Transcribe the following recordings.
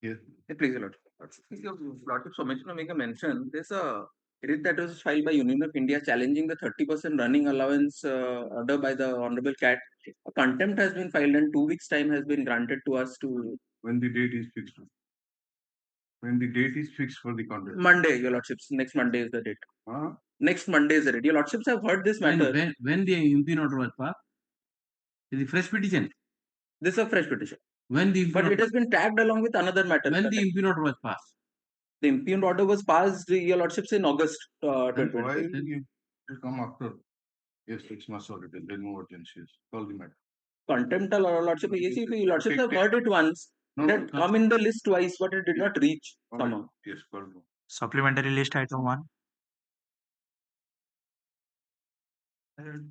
Yes. Please, Your Lordship, so mention to make a mention. There's a writ that was filed by Union of India challenging the 30% running allowance order by the Honorable Cat. A contempt has been filed and 2 weeks time has been granted to us to. When the date is fixed. When the date is fixed for the contest. Monday, Your Lordships. Next Monday is the date. Next Monday is the date. Your Lordships have heard this matter. When the impugn order was passed? Is it fresh petition? This is a fresh petition. When the But it has been tagged along with another matter. When the impugn order was passed? The impugned order was passed, Your Lordships, in August Why 2020. will you come after? Yes, 6 months or then no urgencies. Call the matter. Contempt, Your Lordship. Yes, if Your Lordships have heard it once, it had come in the list twice, but it did not reach somehow. Yes, call. Supplementary list item 1.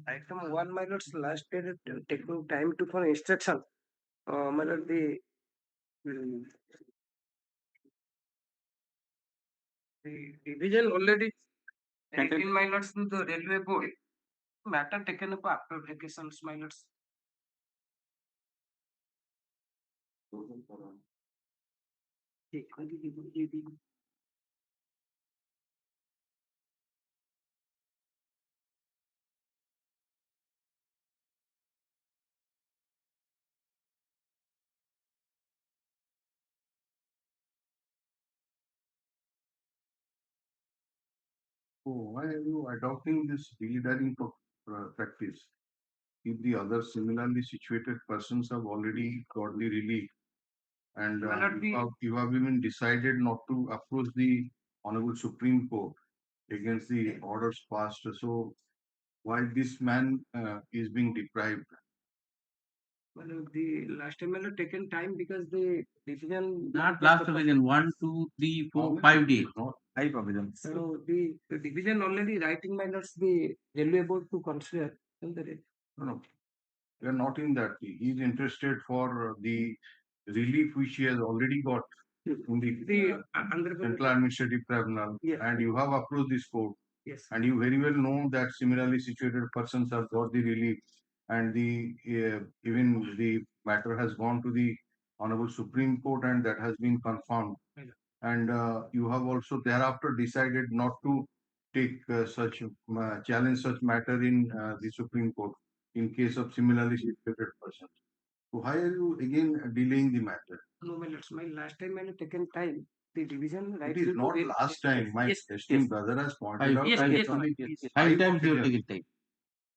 Item 1, my lords, last day taking time to for instruction. My lord, the division already in my lords to the railway board. Matter taken up after vacations, my lords. Oh, why are you adopting this delayering practice? If the other similarly situated persons have already got the relief and you have even decided not to approach the Honorable Supreme Court against the orders passed, so why this man is being deprived? Well, the last time I taken time because the decision. Not last division, 1, 2, 3, 4, 5 days. High provision. So the division already writing my lords the railway board to consider. No, we are not in that. He is interested for the relief which he has already got in the Central Administrative Tribunal, and you have approached this court. Yes. And you very well know that similarly situated persons have got the relief, and the even the matter has gone to the Honorable Supreme Court, and that has been confirmed. And you have also thereafter decided not to take such challenge such matter in the Supreme Court in case of similarly situated persons. So why are you again delaying the matter? No, my lords, my last time I taken time. The division It is not last time. My esteemed brother has pointed out. Yes, 5 times you have taken time.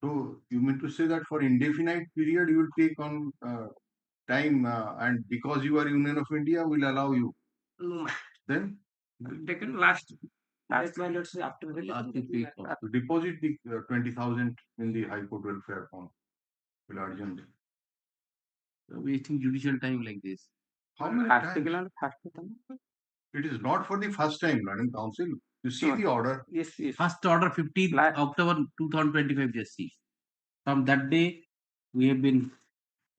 So you mean to say that for indefinite period you will take on time and because you are Union of India will allow you? No, Then taken last. Last my lords after to deposit the 20,000 in the High Court welfare fund. Will urgent. Wasting judicial time like this. How many times? It is not for the first time, Learning Council. You see the order. Yes, yes. First order 15th October 2025 justice. From that day, we have been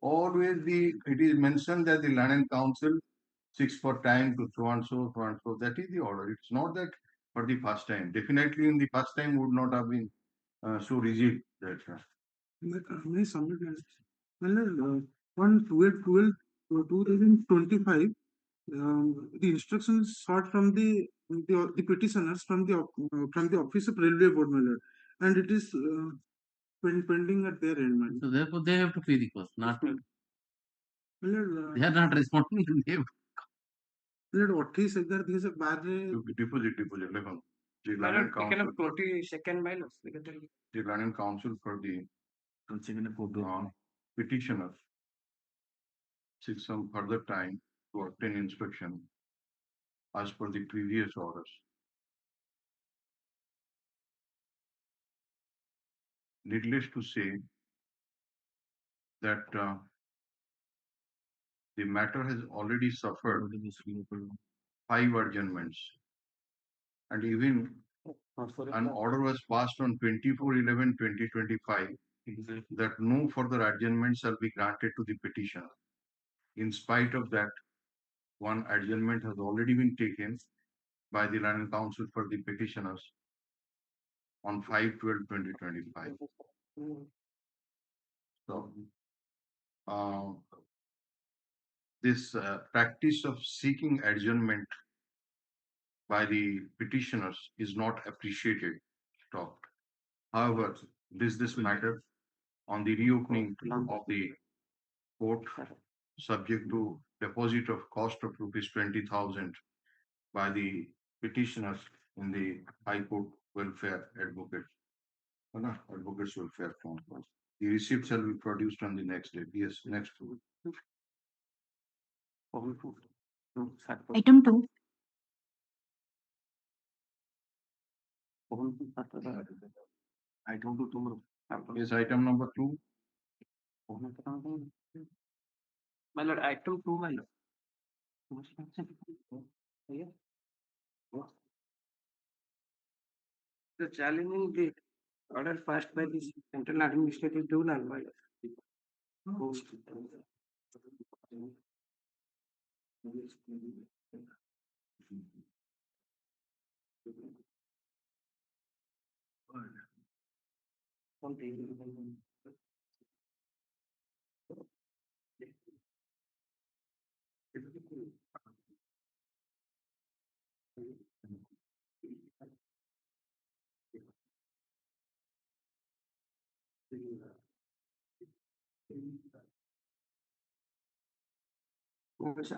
Always it is mentioned that the Land and Council seeks for time to so and so, so and so. That is the order. It's not that for the first time. Definitely in the first time would not have been so rigid. That may submit on 2025, the instructions sought from the petitioners from the office of railway board, my lord, and it is pending at their end, my lord. So therefore, they have to pay the cost. Not My lord, they are not responding to them. my lord, what he said that there is a bad deposit. Level. The My Land lord, and taken Council. up 22nd my lords. The Land and Council for the petitioners seek some further time to obtain inspection as per the previous orders. Needless to say that the matter has already suffered 5 adjournments, and even an order was passed on 24/11/2025 that no further adjournments shall be granted to the petitioner. In spite of that, one adjournment has already been taken by the Land and Council for the petitioners, on 5/12/2025. So, this practice of seeking adjournment by the petitioners is not appreciated. Stopped. However, this matter on the reopening of the court subject to deposit of cost of rupees 20,000 by the petitioners in the High Court Welfare Advocates Welfare Fund. The receipt shall be produced on the next day. Yes, next. Item 2. Item 2. Yes, item number 2. My lord, item 2, my lord. The challenging the order passed by the Central Administrative Tribunal, my lord.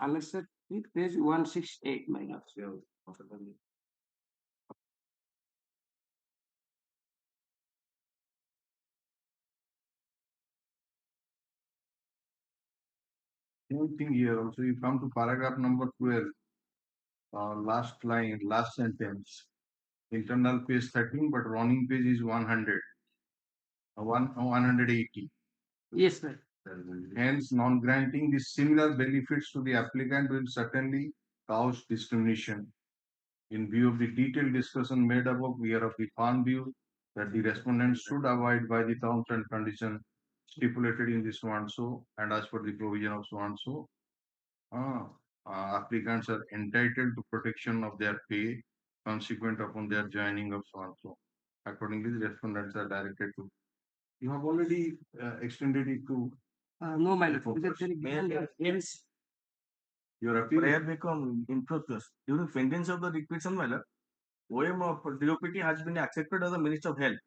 Unless page 168, my lord. Same thing here also. You come to paragraph number 12, last line, last sentence. Internal page 13, but running page is 100. 180. Yes, sir. Hence, non-granting the similar benefits to the applicant will certainly cause discrimination. In view of the detailed discussion made above, we are of the firm view that the respondents should abide by the terms and conditions stipulated in this one so and as per the provision of so and so. Applicants are entitled to protection of their pay consequent upon their joining of so and so. Accordingly, the respondents are directed to. You have already extended it to. No, my lord. Because there is yes. Your appeal. Prayer become in progress. During pendency of the requisition, OM of DOPT has been accepted as the Minister of Health,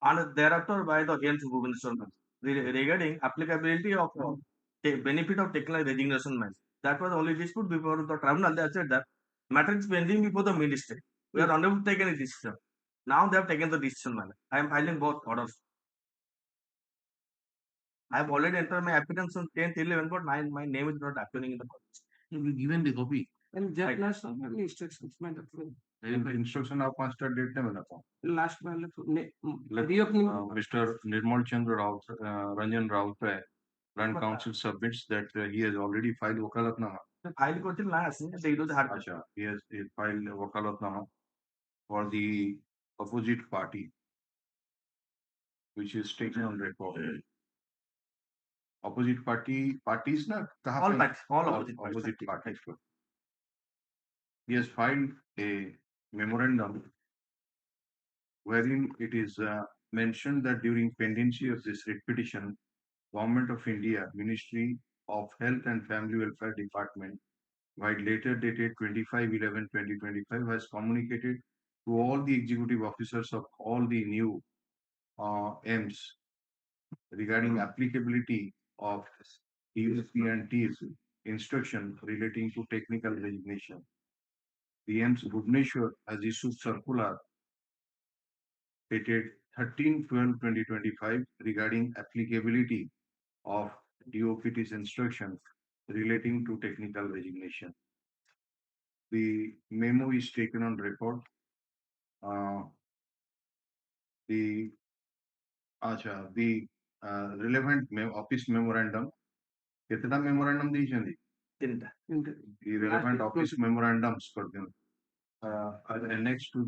and thereafter by the Health Bhubaneswar regarding applicability of benefit of technical resignation. That was only dispute before the tribunal. They said that matter is pending before the ministry. We are unable to take any decision. Now they have taken the decision. I am filing both orders. I have already entered my appearance on 10th, 11th, but my name is not appearing in the court. You given the copy. And that last instructions, my lord. Instruction of master date name Last my lord. Let Reopening. Mr. Nirmal Chandra Raut, Ranjan Raut, Run Council submits that he has already filed wakalatnama. File করছিল না আছে দেখি তো হার Acha, he has filed wakalatnama for the opposite party, which is taken on record. Opposite parties na all parties, all opposite parties. He has filed a memorandum wherein it is mentioned that during pendency of this writ petition, Government of India, Ministry of Health and Family Welfare Department, while later dated 25/11/2025, has communicated to all the executive officers of all the new M's regarding applicability of EUP&T's instruction relating to technical resignation. The M's Bhubaneswar has issued circular dated 13/12/2025 regarding applicability of DOPT's instructions relating to technical resignation. The memo is taken on record. The relevant office memorandum. कितना memorandum दीजिए তিনটা the relevant office memorandums for them are annexed to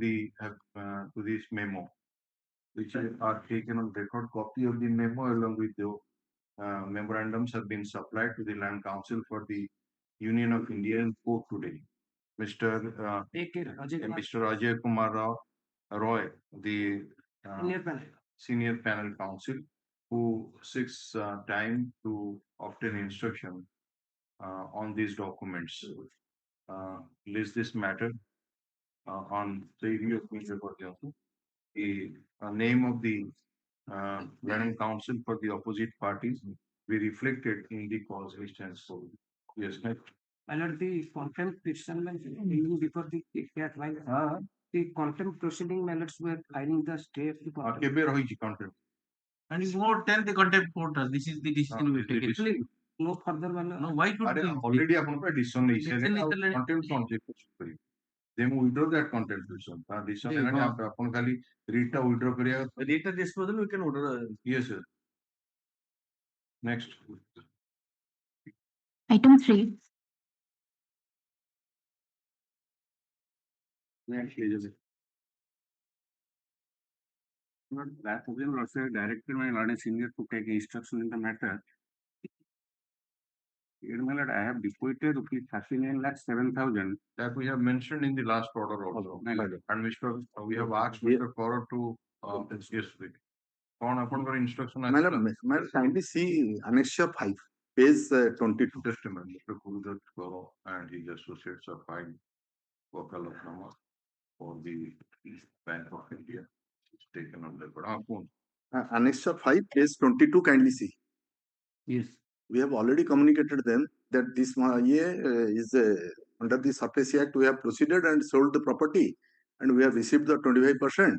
this memo, which are taken on record. Copy of the memo along with the memorandums have been supplied to the Land Council for the Union of India in court today. Mr. Ajay Kumar Rao Roy, the Senior panel. senior panel counsel, who seeks time to obtain instruction on these documents. List this matter on the review of Mishra the name of the learning counsel for the opposite parties be reflected in the cause which stands for. Yes, next. Alert the contempt petition even before the trial. The contempt proceeding mallards were filing the stay of the contempt. কেবে রয়েছে contempt? And it's more than the contempt court. This is the decision we this is taken. No further one. No, why should ଆରେ we? already ଆପଣଙ୍କର decision ନେଇছে Decision ନେଇଥିଲେ। contempt କଣ check କରିବେ? They will withdraw that contempt decision. Decision ନେଲାଣି ଆପଣ ଖାଲି read ଟା withdraw କରିବା କଥା। Read the disposal, we can order. Yes, sir. Next. Item 3. That again also directed my learning senior to take instruction in the matter. I have deposited rupees 39,07,000. That we have mentioned in the last order also. And Mr. We have asked Mr. Kaur to yes, please. कौन ଆପଣଙ୍କର instruction Madam, kindly see Annexure 5, page 22. Just a minute, Mr. Gurudat Kaur and his associates are filed Wakalafnama for the Bank of India. It's taken on the phone. Annexure 5, page 22, kindly see. Yes. We have already communicated them that this year is under the Surface Act, we have proceeded and sold the property and we have received the 25%.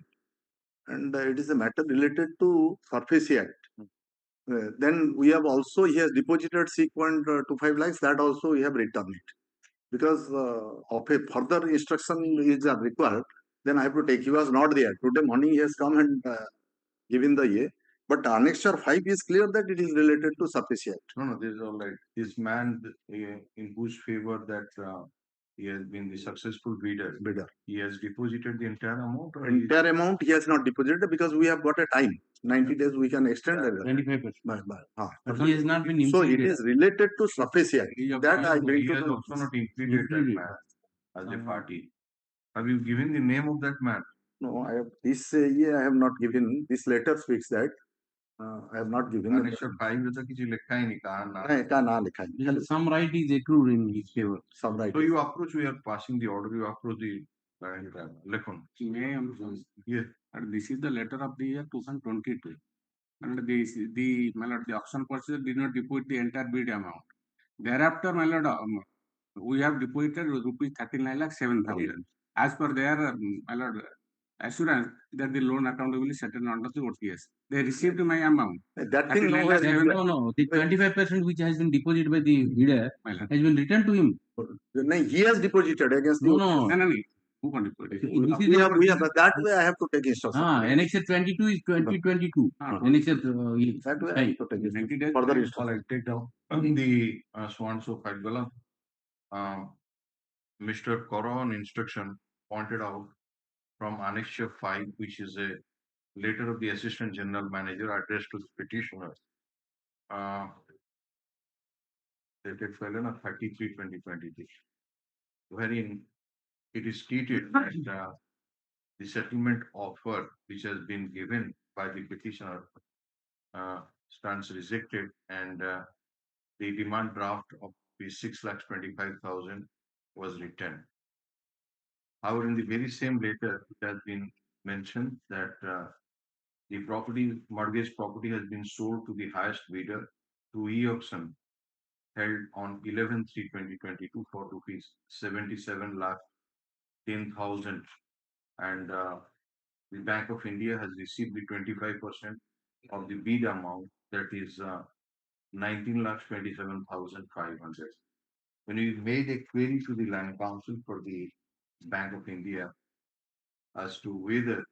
And it is a matter related to Surface Act. Then we have also, he has deposited 6.25 lakhs, that also we have returned it. Because of a further instruction is required, then I have to take, he was not there. Today morning he has come and given the year. But Annexure 5 is clear that it is related to Surface Act. No, this is all right. This man in whose favor that he has been the successful bidder. He has deposited the entire amount? Or Entire amount he has not deposited because we have got a time. 90 days we can extend that. 25%. But he has not been so implemented. it is related to Surface Act. That I bring he to has the also not included that man as a party. Have you given the name of that man? No, I have this year I have not given. This letter speaks that I have not given. Annexure 5 में तो किसी लिखा ही नहीं कहा ना। नहीं कहा ना लिखा है। Because some right is accrued in his favor. Some right. So you approach, we are passing the order. You approach the Lekon. Yes. And this is the letter of the year 2022. And the auction purchaser did not deposit the entire bid amount. Thereafter, we have deposited rupees 39,07,000. As per their assurance that the loan account will be settled under the OTS. They received my amount. That thing nowhere. No. The 25% which has been deposited by the bidder has been returned to him. No, he has deposited against the. No. Who can deposit? We have that way I have to take instruction. Annexure 22 is 2022. Annexure that way I have to take 90 days. further All instruction. right, take down the so-and-so Fadbala. Mr. Koron instruction pointed out from Annexure 5, which is a letter of the Assistant General Manager addressed to the petitioner. Dated 33/2023, wherein it is stated that the settlement offer which has been given by the petitioner stands rejected, and the demand draft of the 6,25,000 was returned. However, in the very same letter, it has been mentioned that the mortgage property has been sold to the highest bidder through e-auction held on 11/3/2022 for rupees 77,10,000, and the Bank of India has received the 25% of the bid amount, that is 19,27,500. When we made a query to the Land Council for the Bank of India as to whether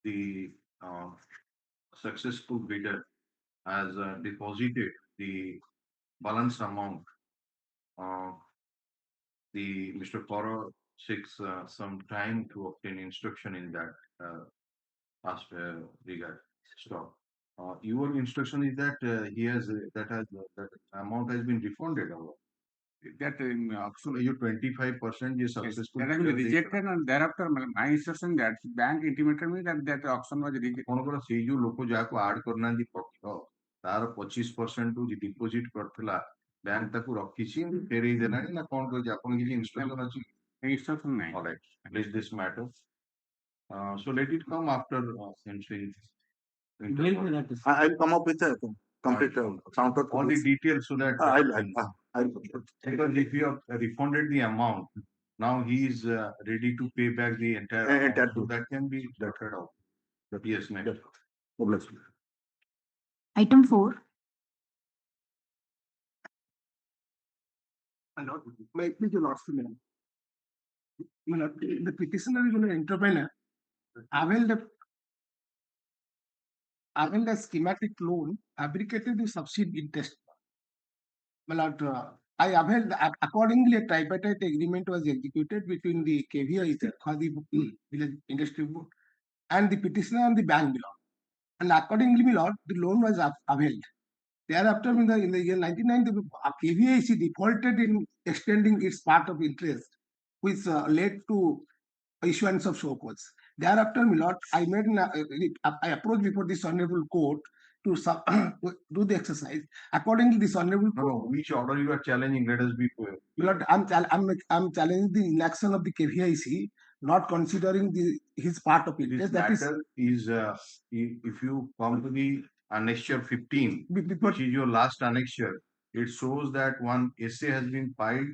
the successful bidder has deposited the balance amount, the Mr. Kora seeks some time to obtain instruction in that regard. Stop. Your instruction is that that amount has been refunded. that So you 25% is successful. that has been rejected, and thereafter my instruction that bank intimated me that auction was rejected. ଆପଣଙ୍କର ସେଇ ଯୋଉ ଲୋକ ଯାହାକୁ add କରିନାହାନ୍ତି ପକ୍ଷ ତାର 25% deposit କରିଥିଲା bank ତାକୁ ରଖିଛି ଫେରେଇ ଦେଲାଣି ନା କଣ କରିଛି ଆପଣ କିଛି ଇନଷ୍ଟ୍ରକ୍ସନ ଅଛି? Instruction nine. All right, please this matter. So let it come after entering. I'll come up with a complete counter to All the this. details so that I'll because if you have refunded the amount, now he is ready to pay back the entire amount. So that can be lettered out. Yes, next. Item 4. My please your lordship, the petitioner is an entrepreneur. Having the schematic loan fabricated the subsidy interest. I availed accordingly a tripartite agreement was executed between the KVI, the village industry board, and the petitioner and the bank below. And accordingly, my lord, the loan was availed. Thereafter, in the year 1999, the KVIC defaulted in extending its part of interest, which led to issuance of show cause. Thereafter, my lord, I approached before this honorable court to do the exercise. Accordingly, this honorable court. No, which order you are challenging? Let us be clear. My lord, I'm challenging the inaction of the KVIC, not considering his part of interest. This matter is if you come to the annexure 15, which is your last annexure, it shows that one essay has been filed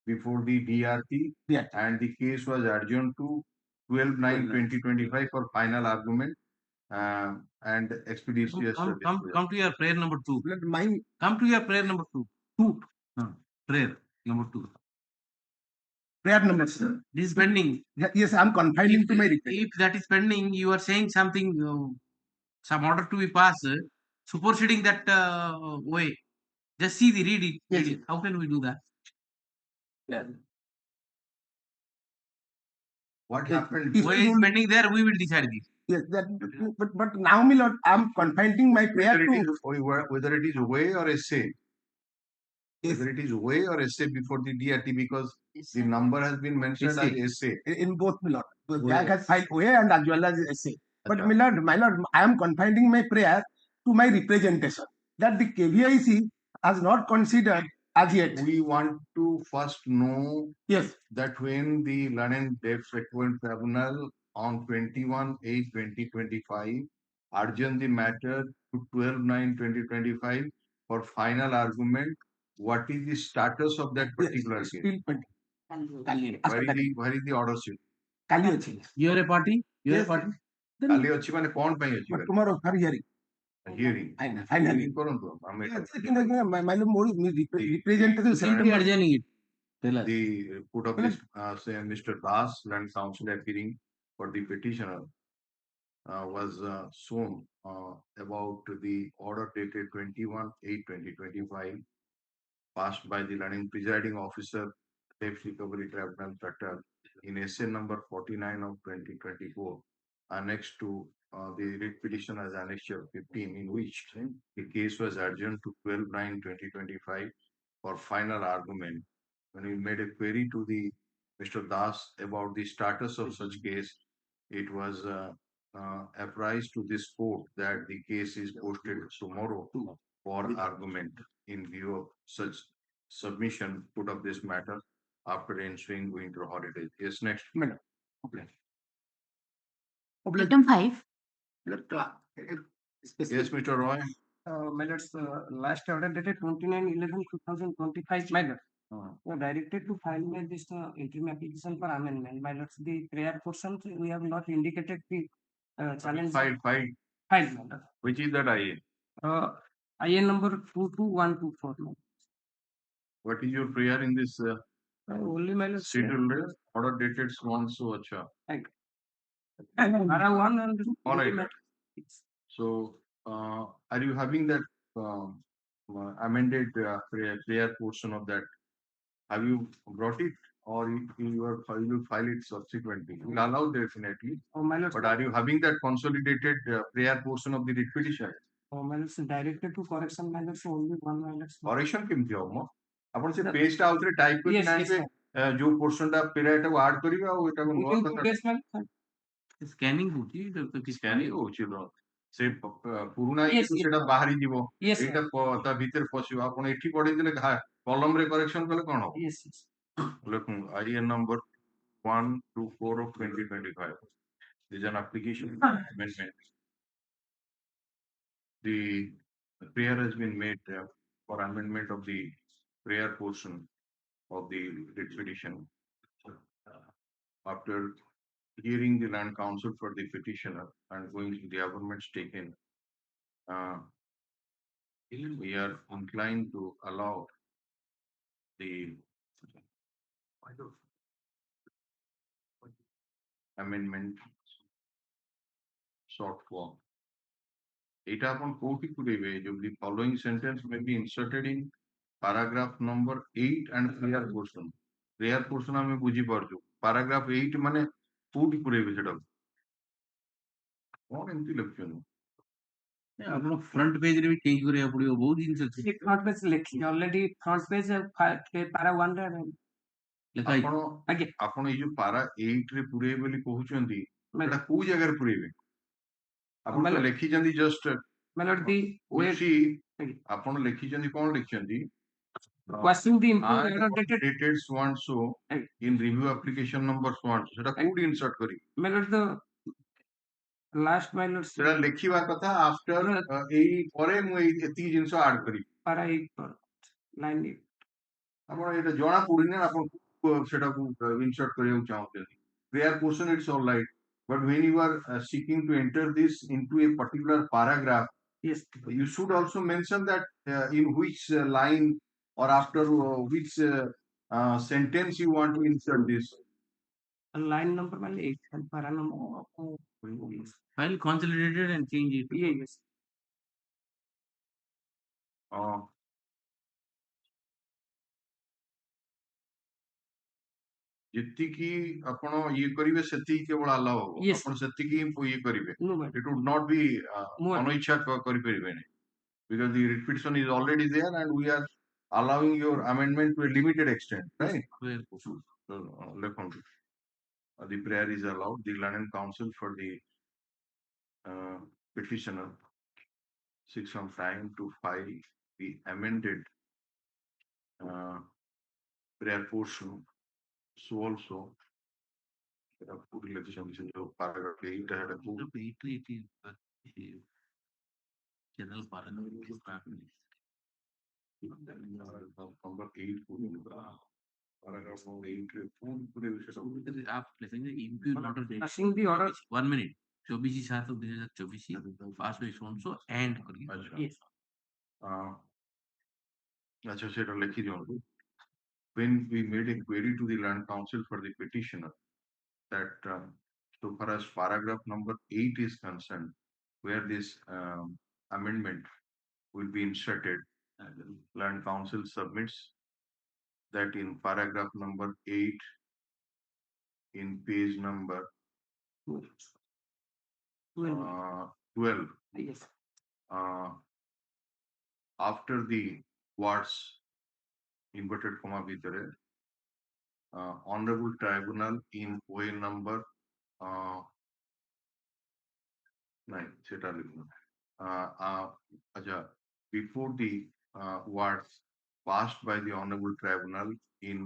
before the DRT, and the case was adjourned to 12/9/2025 for final argument and expeditious. Come to your prayer number 2. Come to your prayer number 2. Prayer number 2. Prayer number, sir. This is pending. Yes, I'm confining to my request. If that is pending, you are saying something, some order to be passed, superseding that way. Just see the read it. Yes. Read it. How can we do that? What happened? Why is pending there? We will decide this. Yes, but now, my lord, I'm confining my prayer Whether it is way or essay. Yes. Whether it is way or essay before the DRT, because the number has been mentioned as essay. In both, my lord. The bank has filed way and as well as essay. But my lord, I am confining my prayer to my representation that the KVIC has not considered as yet. We want to first know Yes, that when the London Debt Frequent Tribunal on 21/8/2025 adjourned the matter to 12/9/2025 for final argument, what is the status of that particular case? still pending. Where is the order sheet? You are a party? You are a party? କାଲି ଅଛି ମାନେ କଣ ପାଇଁ ଅଛି? Tomorrow for hearing. Hearing. Finally. କରନ୍ତୁ ଆମେ My lord, representative. Simply adjourning it. Tell us. the report of this Mr. Das, Land Council appearing for the petitioner, was shown about the order dated 21/8/2025 passed by the Learning Presiding Officer, Debt Recovery Tribunal Chapter in essay number 49 of 2024, annexed to the writ petition as annexure 15, in which the case was adjourned to 12/9/2025 for final argument. When we made a query to the Mr. Das about the status of such case, it was apprised to this court that the case is posted tomorrow for argument in view of such submission put of this matter after ensuing winter holidays. Yes, next. Item 5. Yes, Mr. Roy. My lord's last order dated 29/11/2025. My lord, directed to file this interim application for amendment. My lord's the prayer portion we have not indicated the challenge. File. File, my lord. Which is that IA? IA number 22124. What is your prayer in this Only my lord. scheduled order dated so and so? Acha. One and All right. So, are you having that amended prayer portion of that? Have you brought it, or you will file it subsequently? We'll allow definitely. Oh, my lord. But are you having that consolidated prayer portion of the writ petition? Oh, my lord, directed to correction. My lord, so only one. My lord. Correction केमती हो मग? आपण ସେ page ଟା ଆଉଥରେ type କରି Yes, yes, ଆଣିବେ sir. ଯୋଉ portion ଟା period ଟାକୁ add କରିବେ ଆଉ ଏଟାକୁ ନୂଆ Within 2 କଥା days, ma'am, sir. Scanning ହଉଛି ତ କିଛି scanning ହଉଛି ତ ସେ ପୁରୁଣା Yes, ଇଏରୁ yes. ସେଟା ବାହାରି ଯିବ Yes, sir. ଏଇଟା ତା ଭିତରେ ପଶିବ ଆପଣ ଏଠି ପଢେଇଦେଲେ କଲମରେ କରେକ୍ସନ କଲେ କଣ ହବ Yes, yes. ଦେଖନ୍ତୁ IN number 124 of 2025 is an application amendment. The prayer has been made for amendment of the prayer portion of the writ petition. After hearing the land council for the petitioner and going to the government's taken, we are inclined to allow the amendment sought for. এটা আপন কোউটি পুরেবে যদি the following sentence may be inserted in paragraph number 8 and prayer portion. Prayer portion ଆମେ ବୁଝି ପାରୁଛୁ paragraph 8 ମାନେ କୋଉଠି ପୁରେଇବେ ସେଟା କଣ ଏମିତି ଲେଖୁଛନ୍ତି ଆପଣ ଫ୍ରଣ୍ଟ ପେଜ ରେ ବି ଚେଞ୍ଜ କରିବାକୁ ପଡିବ ବହୁତ ଜିନିଷ ଅଛି ଫ୍ରଣ୍ଟ ପେଜ ଲେଖି ଅଲରେଡି ଫ୍ରଣ୍ଟ ପେଜ ପାରା 1 ରେ ଲେଖା ହେଇଛି ଆପଣ ଆଜ୍ଞା ଆପଣ ଏଇ ଯୋଉ ପାରା 8 ରେ ପୁରେଇବେ ବୋଲି କହୁଛନ୍ତି ସେଟା କୋଉ ଜାଗାରେ ପୁରେଇବେ ଆପଣ ତ ଲେଖିଛନ୍ତି ଜଷ୍ଟ melody where ଆପଣ ଲେଖିଛନ୍ତି କଣ ଲେଖିଛନ୍ତି question the and input dated so and so in review application number so and so ସେଟା କୋଉଠି insert କରିବେ melody the last minute ସେଟା ଲେଖିବା କଥା after ଏଇ ପରେ ମୁଁ ଏଇ ଏତିକି ଜିନିଷ add କରିବି para 8 line ଆପଣ ଏଇଟା ଜଣା ପଡୁନି ଆପଣ ସେଟାକୁ insert କରିବାକୁ ଚାହୁଁଛନ୍ତି prayer portion it's all right but when you are seeking to enter this into a particular paragraph yes you should also mention that in which line or after which sentence you want to insert this line number mal 8 and para number file consolidated and change it yes ଯେତିକି ଆପଣ ଇଏ କରିବେ ସେତିକି କେବଳ allow ହବ ଆପଣ ସେତିକି ଇଏ କରିବେ it would not be ଅନିଚ୍ଛା କରିପାରିବେନି because the repetition is already there and we are allowing your amendment to a limited extent right ଲେଖନ୍ତୁ the prayer is allowed the land and council for the petitioner seeks some time to file the amended prayer portion so also पूरी election से जो paragraph 8 है general paragraph number 8 paragraph number 8 पूरे विषय आप लिखेंगे imbue order passing the order 1 minute 24/7/2024 pass by so and so and yes अच्छा सेटा लिखी दियो when we made a query to the land council for the petitioner that so far as paragraph number 8 is concerned where this amendment will be inserted land council submits that in paragraph number 8 in page number 12 yes after the words inverted comma bhitere honorable tribunal in way number 9 seta likhna acha before the words passed by the honorable tribunal in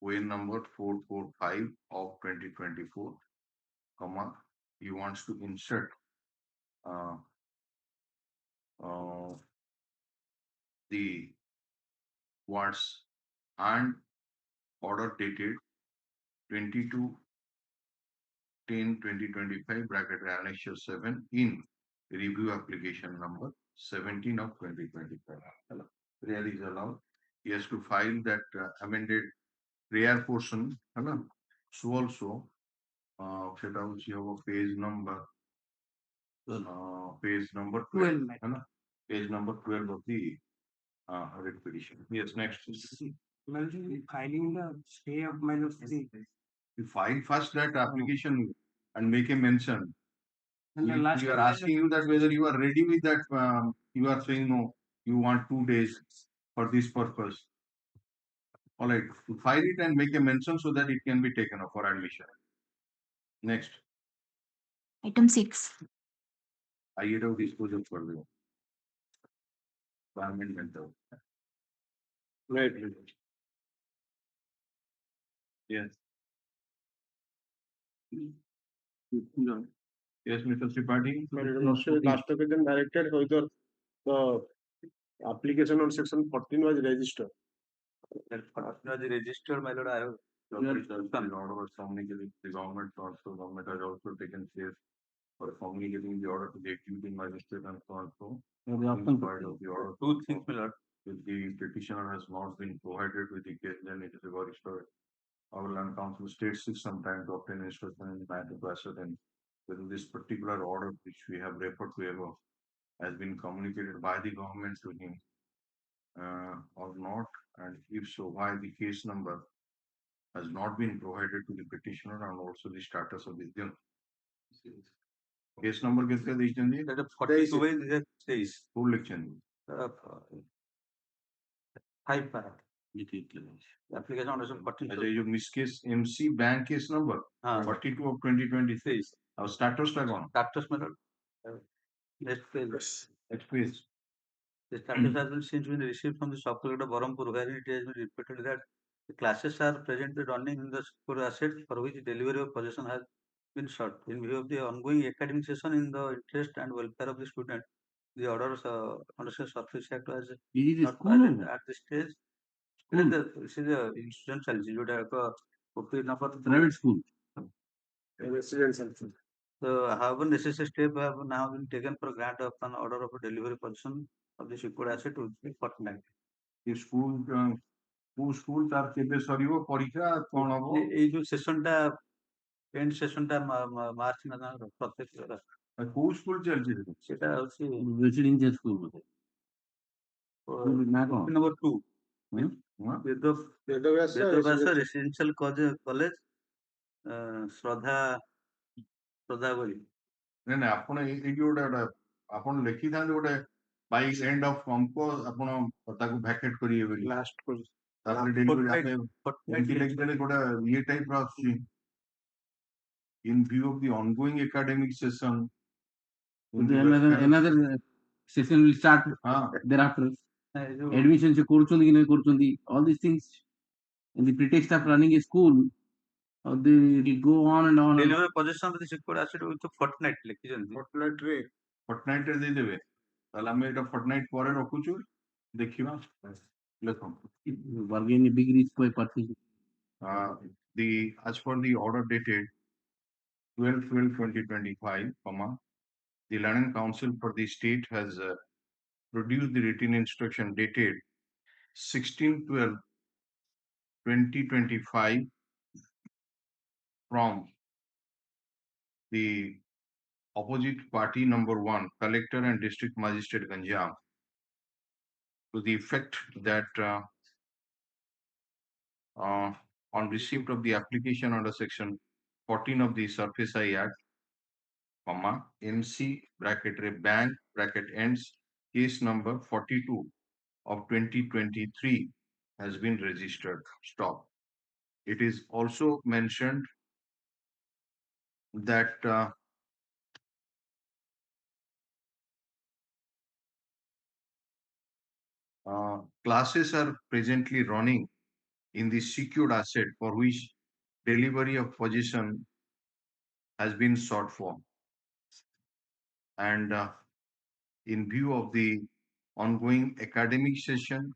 way number 445 of 2024 comma he wants to insert the words and order dated 22/10/2025 bracket annexure 7 in review application number 17 of 2025 prayer is allowed he has to file that amended prayer portion so also সেটা হচ্ছে হবে page number 12 page number 12 of the writ petition yes next filing the stay of minus 3 you file first that application and make a mention and the last we are asking you that whether you are ready with that you are saying no you want 2 days for this purpose All right, file it and make a mention so that it can be taken up for admission. Next, Item 6. I get out disclosure for the environment method. Right. Yes. Yes, Mr. Tripathi. Last occasion directed whether the application on section 14 was registered. Registered, my lord, I have. In order of communicating the government has also taken steps for communicating the order to the executing magistrate and so on. So, in spite of the order, Two things, my lord. if the petitioner has not been provided with the case, then it is a very story. Our land council states took some time to obtain instruction in the matter to ascertain whether this particular order which we have referred to above has been communicated by the government to him or not, and if so, why the case number has not been provided to the petitioner and also the status of the case number किसका देखते हैं? That is 42 ways says. Who लिखेंगे? 5 para. Application on section 14. अच्छा ये जो miss case MC bank case number 42 of 2023 और status टा कौन? Status, my lord. Next page. Next page. The status has been since been received from the sub-collector Barampur, where it has been reported that the classes are presently running in the secure assets for which delivery of possession has been sought. In view of the ongoing academic session in the interest and welfare of the student, the orders under the Surface Act was not present at this stage. This is a student salary, copy number Private school. Residential. So, however, necessary steps have now been taken for grant of an order of delivery position of the secured asset to be fortnight. ये school तार केबे सरीबो परीक्षा कोन हबो এই যে সেশনটা and সেশনটা March না প্রত্যেক কোন স্কুল চলছে সেটা হচ্ছে Residential school বোধ না কোন নম্বর 2 Vedavyasa বেদব্যাস রেসিডেন্সিয়াল কলেজ শ্রদ্ধা বলি ନା ନା ଆପଣ ଏଇ ଯୋଉଟା ଆପଣ ଲେଖିଥାନ୍ତି ଗୋଟେ ବାଇ ଏଣ୍ଡ ଅଫ କମ୍ପୋ ଆପଣ ତାକୁ ଭ୍ୟାକେଟ କରିବେ ବୋଲି last course. ତାପରେ ଡେଲିଭରି ଆମେ ଏମିତି ଲେଖିଦେଲେ ଗୋଟେ ଇଏ ଟାଇପ ର ଆସୁଛି in view of the ongoing academic session another session will start thereafter. Admission se koruchundi ki nahi koruchundi, all these things in the pretext of running a school, they will go on and on. Delivery position of the secured asset with fortnight ଲେଖିଛନ୍ତି fortnight ରେ ଦେଇଦେବେ ତାହେଲେ ଆମେ ଏଟା fortnight ପରେ ରଖୁଛୁ ଦେଖିବା ଲେଖନ୍ତୁ bargain a big risk by purchase. As per the order dated 12/12/2025, the Learning Council for the state has produced the written instruction dated 16/12/2025 from the opposite party number 1, Collector and District Magistrate Ganjam, to the effect that on receipt of the application under section 14 of the Surface I Act, MC bracket bank bracket ends case number 42 of 2023 has been registered. Stop. It is also mentioned that classes are presently running in the secured asset for which delivery of possession has been sought for. And in view of the ongoing academic session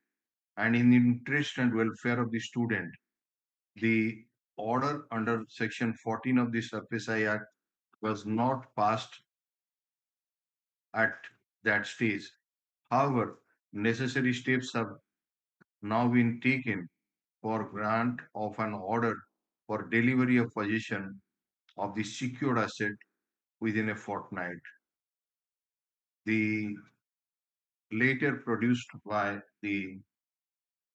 and in the interest and welfare of the student, the order under section 14 of the Surface I Act was not passed at that stage. However, necessary steps have now been taken for grant of an order for delivery of possession of the secured asset within a fortnight. The later produced by the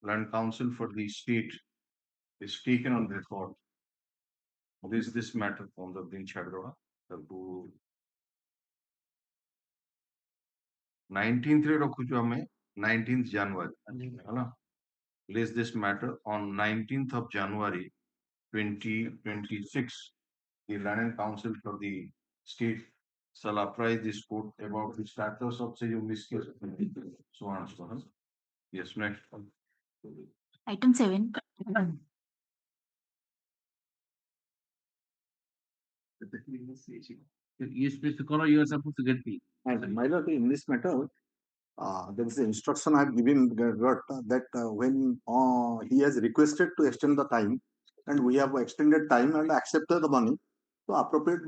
Land Council for the state is taken on record. This matter from the Din Chadroda, the 19th रे रखुछु हमें 19th January है ना raised this matter on 19th of January 2026. The Land and Council for the state shall apprise this court about the status of such this case. So on and so on. Yes, next. Item 7. You supposed to follow, you are supposed to get me. And my lord, in this matter, there is an instruction I have given that when he has requested to extend the time, and we have extended time and accepted the money, so appropriate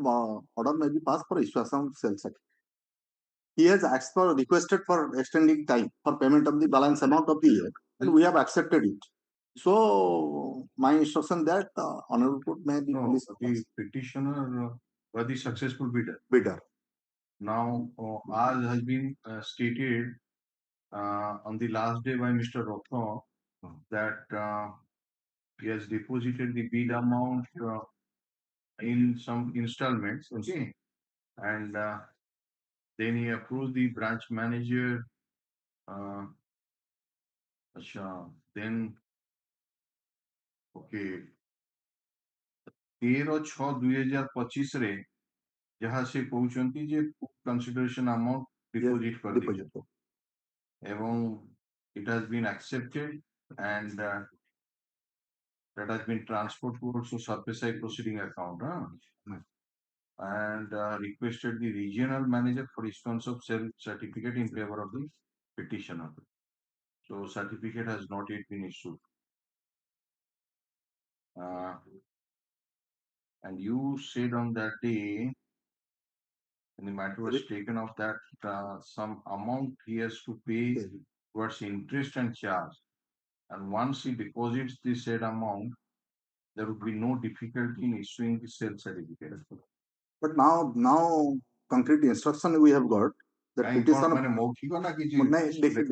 order may be passed for issuance of sales certificate. He has asked for requested for extending time for payment of the balance amount of the year, and we have accepted it. So my instruction that honorable court may be No, the petitioner was the successful bidder. Now, as has been stated on the last day by Mr. Rotho, that he has deposited the bid amount in some installments, okay, and then he approved the branch manager. Then, okay, 13/6/2025 रे जहाँ से कहउछंती जे consideration amount deposit कर दी एवं it has been accepted and that has been transferred to also surface proceeding account and requested the regional manager for issuance of sale certificate in favor of the petitioner. So certificate has not yet been issued. And you said on that day, when the matter was taken off, that some amount he has to pay towards interest and charge. And once he deposits the said amount, there would be no difficulty in issuing the sale certificate. But now concrete instruction we have got. The petition मैंने मौखिक ना नहीं लिखित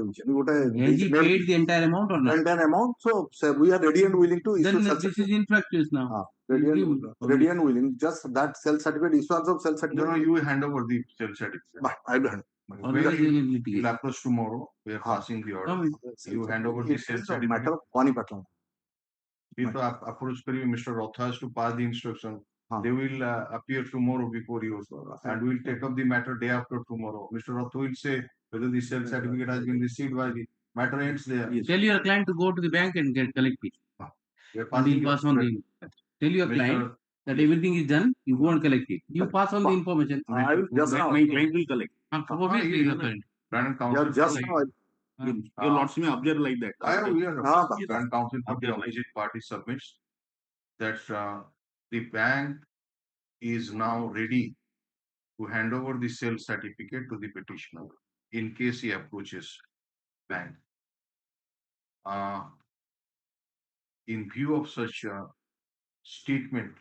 Has he paid the entire amount or not? entire amount. So we are ready and willing to issue. Then sale this is in practice now. ready and willing. Just that sale certificate, issuance of sale certificate. No, you hand over the sale certificate. I will hand. We'll approach tomorrow. We are passing the order. You hand over the sale certificate. Matter of Pani Patlan. If approach kariye, Mr. Rotha has to pass the instruction. They will appear tomorrow before you, and we will take up the matter day after tomorrow. Mr. Rotha will say whether the sale certificate has been received by the matter ends there. Tell your client to go to the bank and collect it. And you pass on the. Tell your client that everything is done. You go and collect it. You pass on the information. I will just now. My client will collect. Obviously, your client. Brand counsel. Just now. Your lords may observe like that. Brand counsel for the opposite party submits that the bank is now ready to hand over the sale certificate to the petitioner in case he approaches bank. In view of such a statement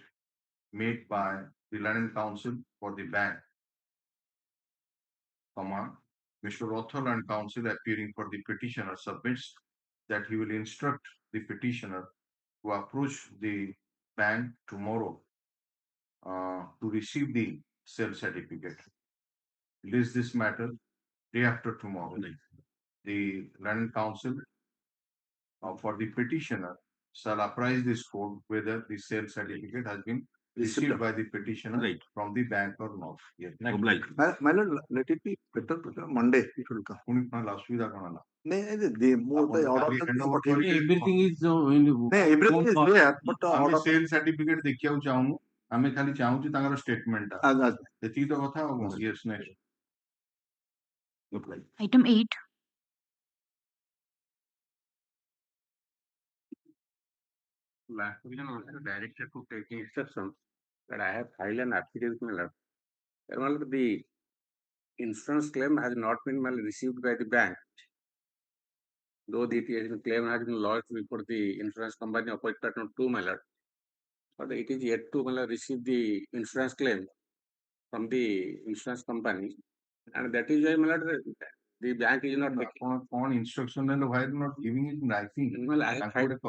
made by the Land Council for the bank, Mr. Rothal and counsel appearing for the petitioner submits that he will instruct the petitioner to approach the bank tomorrow to receive the sale certificate. List this matter day after tomorrow. The Land Council for the petitioner shall apprise this court whether the sale certificate has been received by the petitioner from the bank or not. Yes. My lord, let it be better Monday. It will come. Everything is everything is there, but order sale certificate देखियाउ चाहूँ हमें खाली चाहूँ कि तांगर statement टा एती तो कथा हो yes next. Item 8. Last week, directed to taking instruction that I have filed an affidavit. The insurance claim has not been received by the bank, though the claim has been lodged before the insurance company opposite partner 2, but it is yet to receive the insurance claim from the insurance company, and that is why the bank is not on instruction and why not giving it in writing. Well, I have filed an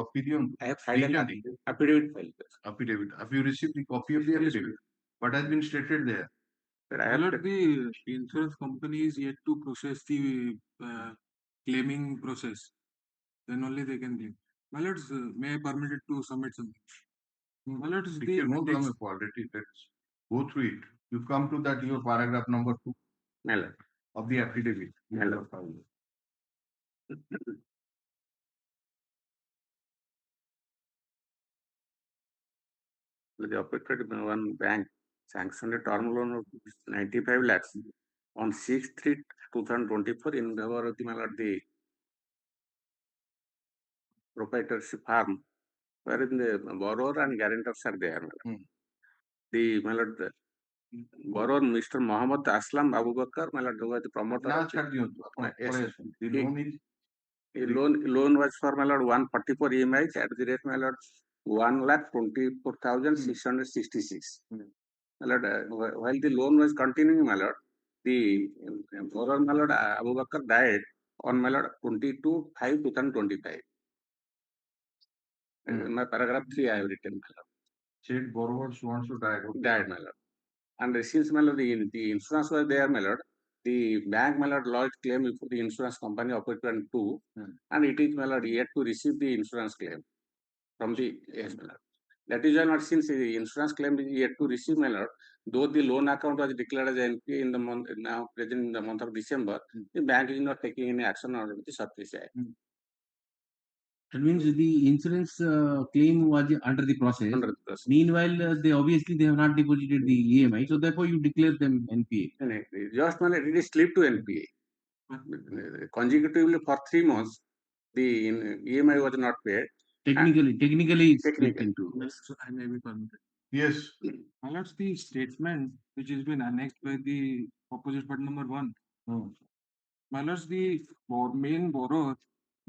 affidavit. Affidavit. Have you received the copy of the affidavit? What has been stated there? The insurance company is yet to process the claiming process. Then only they can claim. My lords, may I permit it to submit something? My lords, Take the your note, next, Let's go through it. You come to that your paragraph number 2 My lord. of the affidavit. My lord. The operated one bank sanctioned a term loan of 95 lakhs on 6/3/2024 in favor of the proprietorship farm, wherein the borrower and guarantors are there. The borrower, Mr. Mohammed Aslam Abu Bakr, who was the promoter. Yes, The loan is loan was for 144 EMIs at the rate 1,24,666. While the loan was continuing, the borrower Abu Bakr died on 22/5/2025. In my paragraph 3, I have written said borrowers wants to die. died, and since the insurance was there, the bank lodged claim before the insurance company operated 2, and it is yet to receive the insurance claim from the yes, that is why since the insurance claim is yet to receive, though the loan account was declared as NPA in the month now present in the month of December, the bank is not taking any action on the surface. That means the insurance claim was under the process. Meanwhile, they obviously they have not deposited the EMI, so therefore you declare them NPA. Just it is slipped to NPA. Consecutively for 3 months, the EMI was not paid. Technically, it's split into. so I may be permitted. Yes. My lords, the statement which has been annexed by the opposite part number 1. My lords, the main borrower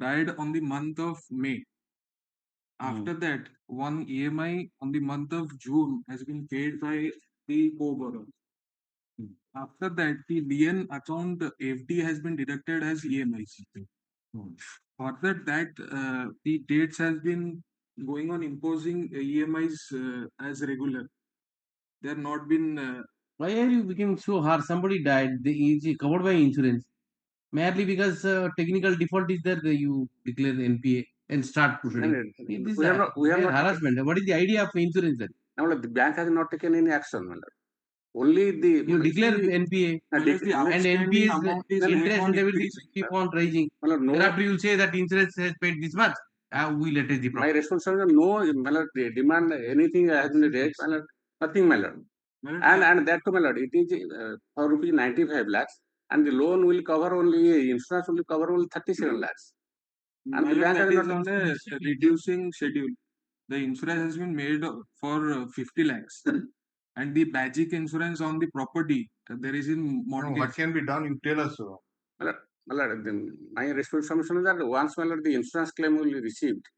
died on the month of May. After that, one EMI on the month of June has been paid by the co-borrower. After that, the lien account FD has been deducted as EMIs. Further that, the dates has been going on imposing EMIs as regular. They are not been. Why are you becoming so hard? Somebody died. They is covered by insurance. Merely because technical default is there, you declare the NPA and start proceeding. This is harassment. What is the idea of insurance then? Now, the bank has not taken any action. Only the you declare NPA and NPA's interest and everything keep on rising. Thereafter you will say that insurance has paid this much. We let it the my responsibility no they demand anything has been raised, nothing and that too it is for rupees 95 lakhs and the loan will cover only insurance will cover only 37 lakhs. And the bank is on a reducing schedule. The insurance has been made for 50 lakhs. And the basic insurance on the property, there is in mortgage. What can be done? You tell us. My responsibility is that once the insurance claim will be received,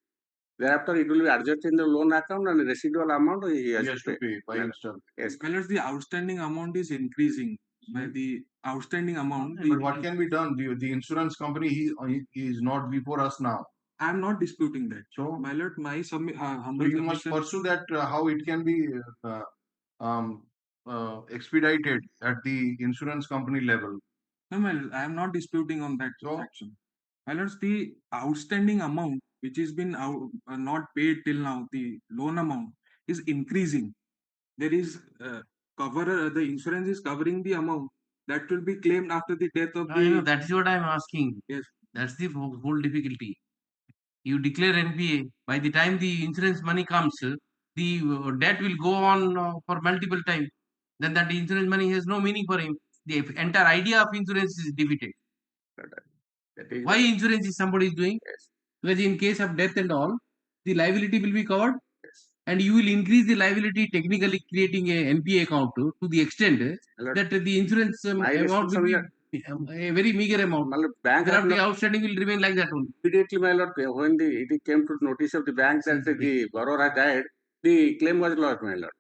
thereafter it will be adjusted in the loan account and the residual amount he has to pay by himself. Yes. Because the outstanding amount is increasing by the outstanding amount. But what can be done? The insurance company he is not before us now. I am not disputing that. So, my lord, my humble you must pursue that how it can be expedited at the insurance company level. No, my lord, I am not disputing on that action. My lords, the outstanding amount which has been not paid till now, the loan amount is increasing. There is the insurance is covering the amount that will be claimed after the death of the. That is what I am asking. Yes. That's the whole difficulty. You declare NPA. By the time the insurance money comes, the debt will go on for multiple times. Then that insurance money has no meaning for him. The entire idea of insurance is defeated. Why insurance is somebody is doing? Yes. Because in case of death and all, the liability will be covered. Yes. And you will increase the liability technically creating a NPA account to the extent that the insurance amount will be a very meager amount. Bank the outstanding will remain like that only. Immediately, my lord, when it came to notice of the bank that the borrower had died, the claim was lodged, my lord.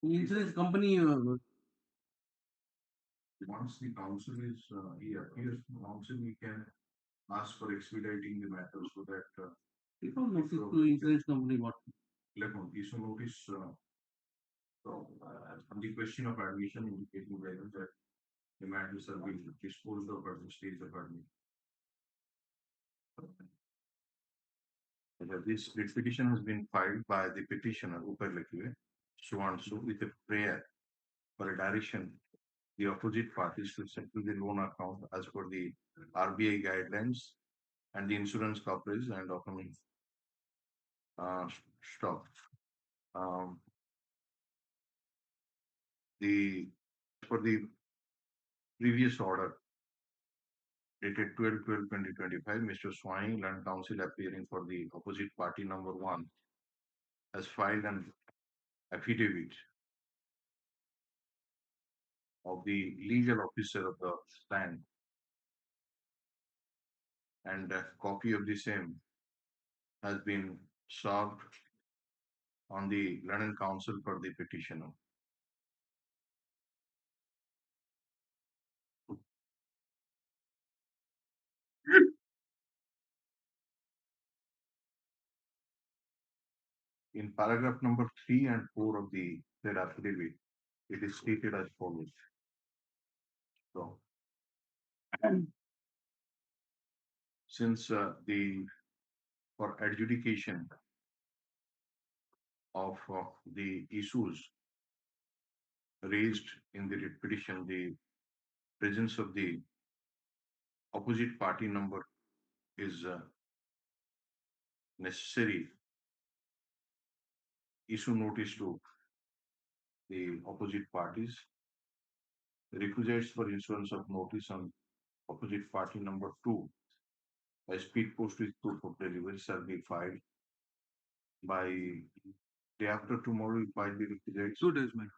Insurance company, Once the counsel is, he appears to counsel, we can ask for expediting the matter so that, people notice to insurance company what? like on issue notice, on the question of admission indicating whether that the matters are being disposed of at the stage of admission. This petition has been filed by the petitioner, Upar Lekhiwe, so and so, with a prayer for a direction the opposite parties to settle the loan account as per the RBI guidelines and the insurance coverage and upcoming stock. For the previous order dated 12/12/2025, Mr. Swami, Land Council appearing for the opposite party number 1, has filed an affidavit of the legal officer of the land, and a copy of the same has been served on the London Council for the petitioner. In paragraph number 3 and 4 of the said affidavit, it is stated as follows. So, since for adjudication of the issues raised in the petition, the presence of the opposite party number is necessary, issue notice to the opposite parties. The requisites for issuance of notice on opposite party number 2 by speed post with proof of delivery shall be filed by day after tomorrow. You file the requisites. 2 days, man.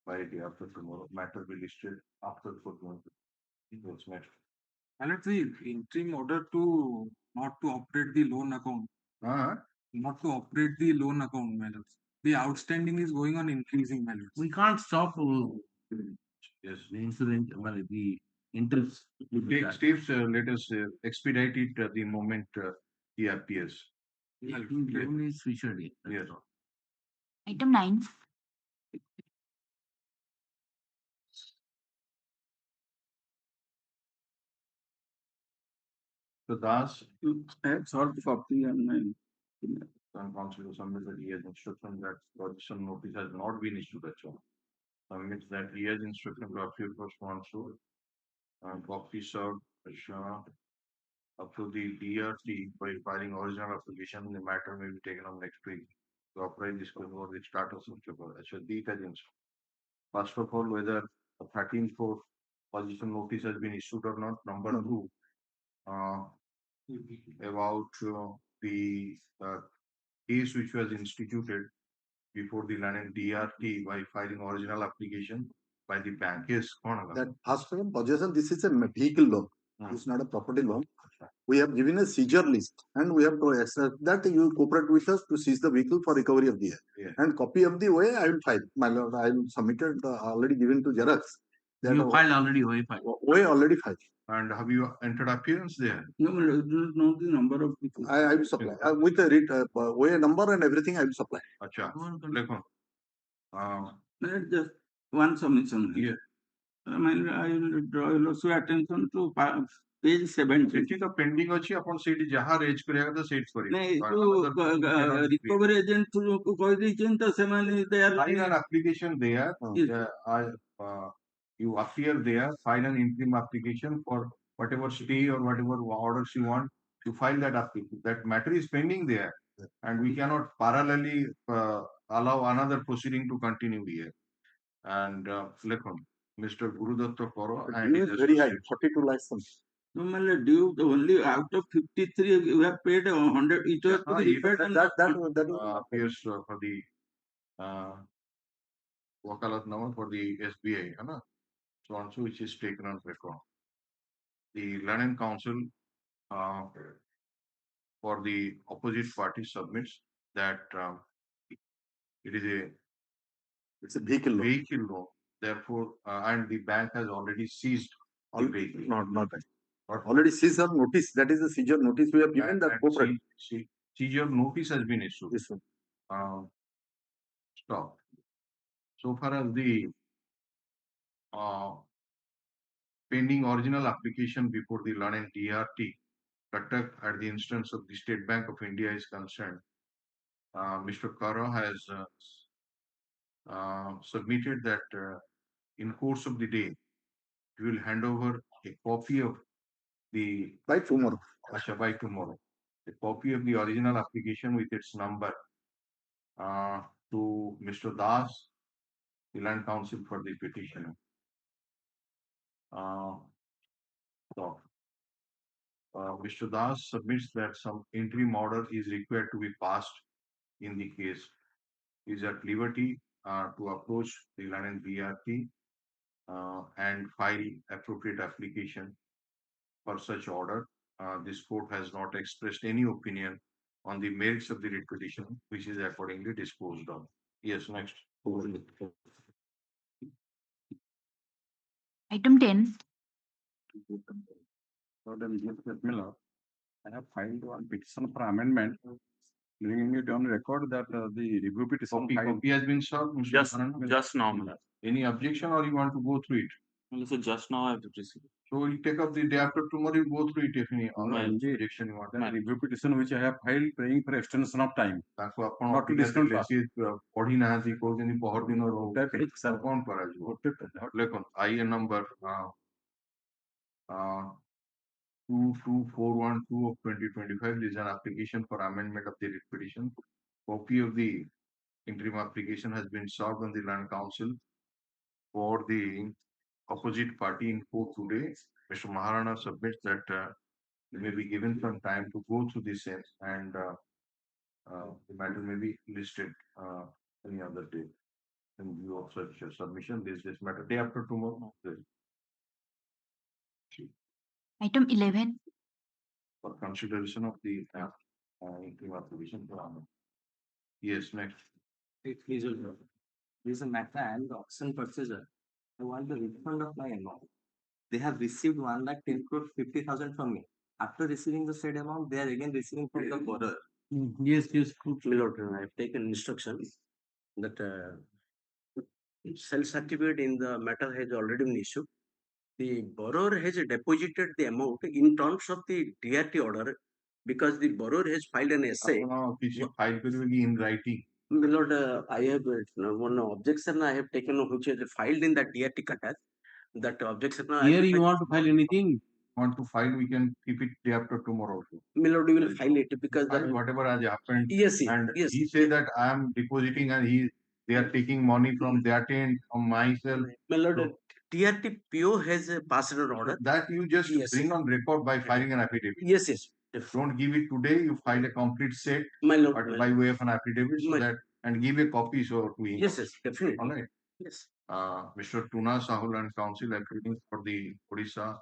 By day after tomorrow, matter will be listed after 4 months. That's matter. And it's the interim order to not to operate the loan account. Not to operate the loan account, my lords. The outstanding is going on increasing, my lords. We can't stop Yes. the insurance, well, the interest. Take steps, let us expedite it the moment he appears. Yeah, revenue is featured here. That's Yes. all. Item 9. So thus, I have soft copy on my. some council submits that he has instruction that provision notice has not been issued at all. Submits that he has instruction to appear for sponsor and copy served up to the DRT by filing original application. The matter may be taken on next week to authorize disclosure or the status of the agents. First of all, whether a 13-4 position notice has been issued or not. Number 2, about the case which was instituted before the London DRT by filing original application by the bank. Yes, That first of all, possession, this is a vehicle loan. It's not a property loan. We have given a seizure list and we have to accept that you cooperate with us to seize the vehicle for recovery of the year. Yeah. And copy of the OA I will file. My lord, I will submitted already given to Xerox. You filed already, OA filed. OA already filed. And have you entered appearance there? No, I do not know the number of people. I will supply with the OA number and everything. I will supply. Acha. Just one submission. Yeah. I will draw your attention to page 70. ସେଠି ତ pending ଅଛି ଆପଣ ସେଇଠି ଯାହା ରେଜ କରିବା କଥା ସେଇଠି କରିବେ ନାଇଁ ଯୋଉ ରିକଭରି ଏଜେଣ୍ଟ କହିଦେଇଛନ୍ତି ତ ସେମାନେ file an application there. You appear there, file an interim application for whatever stay or whatever orders you want. You file that application. That matter is pending there, and we cannot parallelly allow another proceeding to continue here. And Mr. Gurudatta Koro and Due is very high, 42 lakhs. Normally due only out of 53 you have paid 100 each was to be repaid. That appears for the wakalat number for the SBI, so on so which is taken on record. The London Council for the opposite party submits that it is It's a vehicle a law. vehicle loan. Therefore, and the bank has already seized the vehicle. Not that. Already seizure notice. That is the seizure notice we have given that corporate. Seizure notice has been issued. Yes, sir. Stop. So far as the pending original application before the London DRT, Cuttack at the instance of the State Bank of India is concerned, Mr. Kara has submitted that in course of the day, we will hand over a copy of the By tomorrow. by tomorrow, a copy of the original application with its number to Mr. Das, the Land Council for the petitioner. Mr. Das submits that some interim order is required to be passed in the case. He is at liberty to approach the London BRT and file appropriate application for such order. This court has not expressed any opinion on the merits of the writ petition, which is accordingly disposed of. Yes, next. Item 10. Miller, I have filed one petition for amendment, bringing it on record that the review petition Copy has been served, Mr. Just now, my lord. Any objection, or you want to go through it? So just now I have received. So we'll take up the day after tomorrow, you go through it if any Ma'am, objection you want. the review petition which I have filed praying for extension of time. ତାକୁ ଆପଣ Not to discount pass. ପଢି ନାହାନ୍ତି କହୁଛନ୍ତି ପହରଦିନ Sir, କଣ କରାଯିବ ଲେଖନ୍ତୁ IA number 22412 of 2025 is an application for amendment of the writ petition. Copy of the interim application has been served on the Land Council for the opposite party in court today. Mr. Maharana submits that he may be given some time to go through the same, and the matter may be listed any other day in view of such a submission. This matter day after tomorrow. Item 11. For consideration of the interim application for amendment. Yes, next. Please, this is a matter. I am the auction purchaser. I want the refund of my amount. They have received 1,10 crore 50,000 from me. After receiving the said amount, they are again receiving from the borrower. Yes, yes. My lord, I have taken instruction that sales certificate in the matter has already been issued. The borrower has deposited the amount in terms of the DRT order because the borrower has filed an essay. File in writing. My lord, I have one objection I have taken which is filed in the DRT cutter. That objection. Here you want to file anything? Want to file, we can keep it day after tomorrow. My lord, we will file it because whatever has happened. Yes, and yes. He say that I am depositing and they are taking money from their end from myself. My lord, TRT PO has passed an order. That you just bring on record by filing an affidavit. Yes, yes. Don't give it today. You file a complete set. My lord, by way of an affidavit, so that and give a copy so to him. Yes, yes, definitely. All right. Yes. Mr. Tuna Sahoo and Council appealing for the Orissa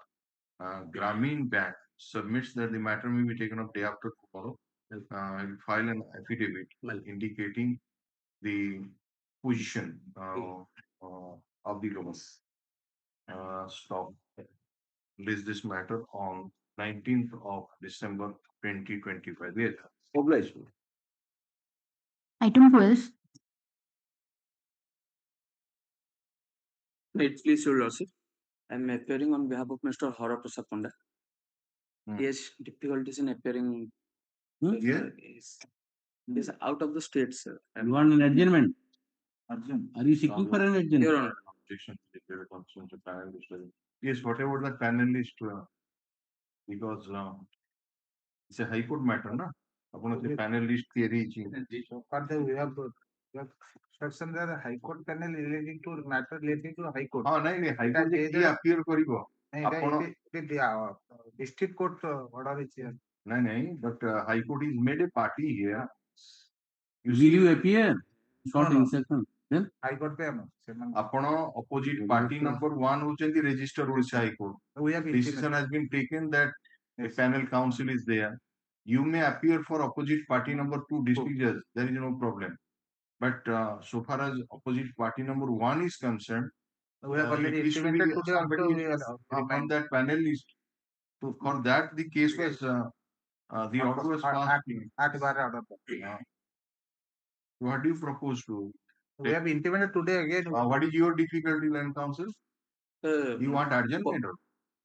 Grameen Bank submits that the matter may be taken up day after tomorrow. Will file an affidavit indicating the position of the loans. Stop. List this matter on 19th of December 2025. Yes. Obliged. Item 12. Please, your lordship. I am appearing on behalf of Mr. Hara Prasad Panda. Yes, difficulties in appearing. Yes, out of the state, sir. You want an adjournment? Are you seeking for an adjournment? Your Honor. Objection to the consent of panelist. Yes, whatever the panelist, because it's a High Court matter, na? Upon the panelist theory. We have section there, High Court panel relating to matter relating to High Court. नहीं High Court जे appear करिबो. District Court order is here. नहीं, but High Court is made a party here. Will you appear? Short instruction. Then High Court पे आपण opposite party number 1 होचंदी register Orissa High Court. Decision has been taken that a panel council is there. You may appear for opposite party number 2 district judge. There is no problem. But so far as opposite party number 1 is concerned, We have already it should be implemented today also. somebody We are from remind. that panel list. So for that, the case was the order was passed. Act bar order. What do you propose to? We have implemented today again. What is your difficulty, land council? You want adjournment?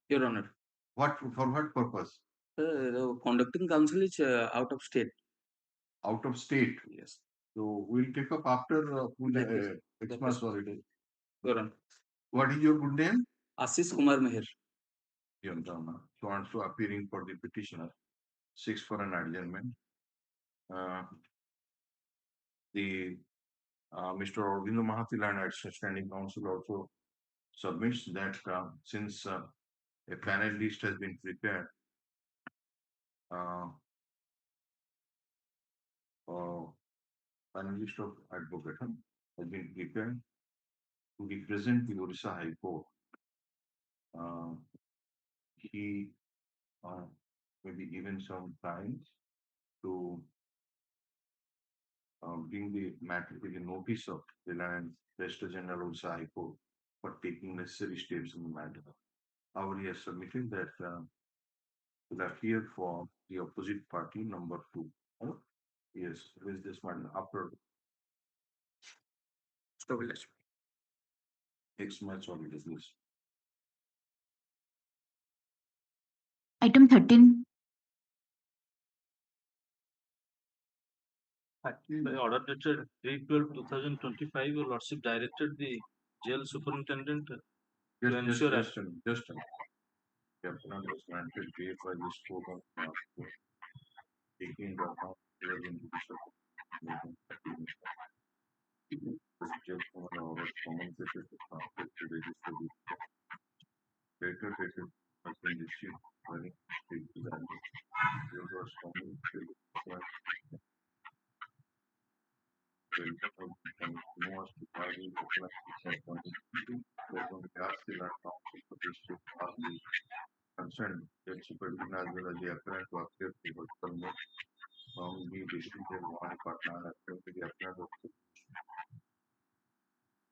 Your Honor. What for? What purpose? The conducting council is out of state. Out of state. Yes. So we'll take up after Xmas holiday. Your Honor. What is your good name? Ashish Kumar Meher. So and so appearing for the petitioner, 6 for an adjournment. The Mr. Arvindo Mahathir and Standing Council also submits that since a panel list has been prepared, panel list of advocate has been prepared to represent the Orissa High Court. He may be given some time to bring the matter to the notice of the Land Registrar General Orissa High Court for taking necessary steps in the matter. However, he has submitted that will appear for the opposite party number 2. Yes, who is this one? After Xmas holidays. Item 13. By order dated 3/12/2025, your lordship directed the jail superintendent to ensure just the appellant was granted bail by this court of taking into account the jail order communicated to register the later dated has been received by the was communicated concerned that supervision as well as the apparent to appear to from the district jail Patna and appear to the apparent of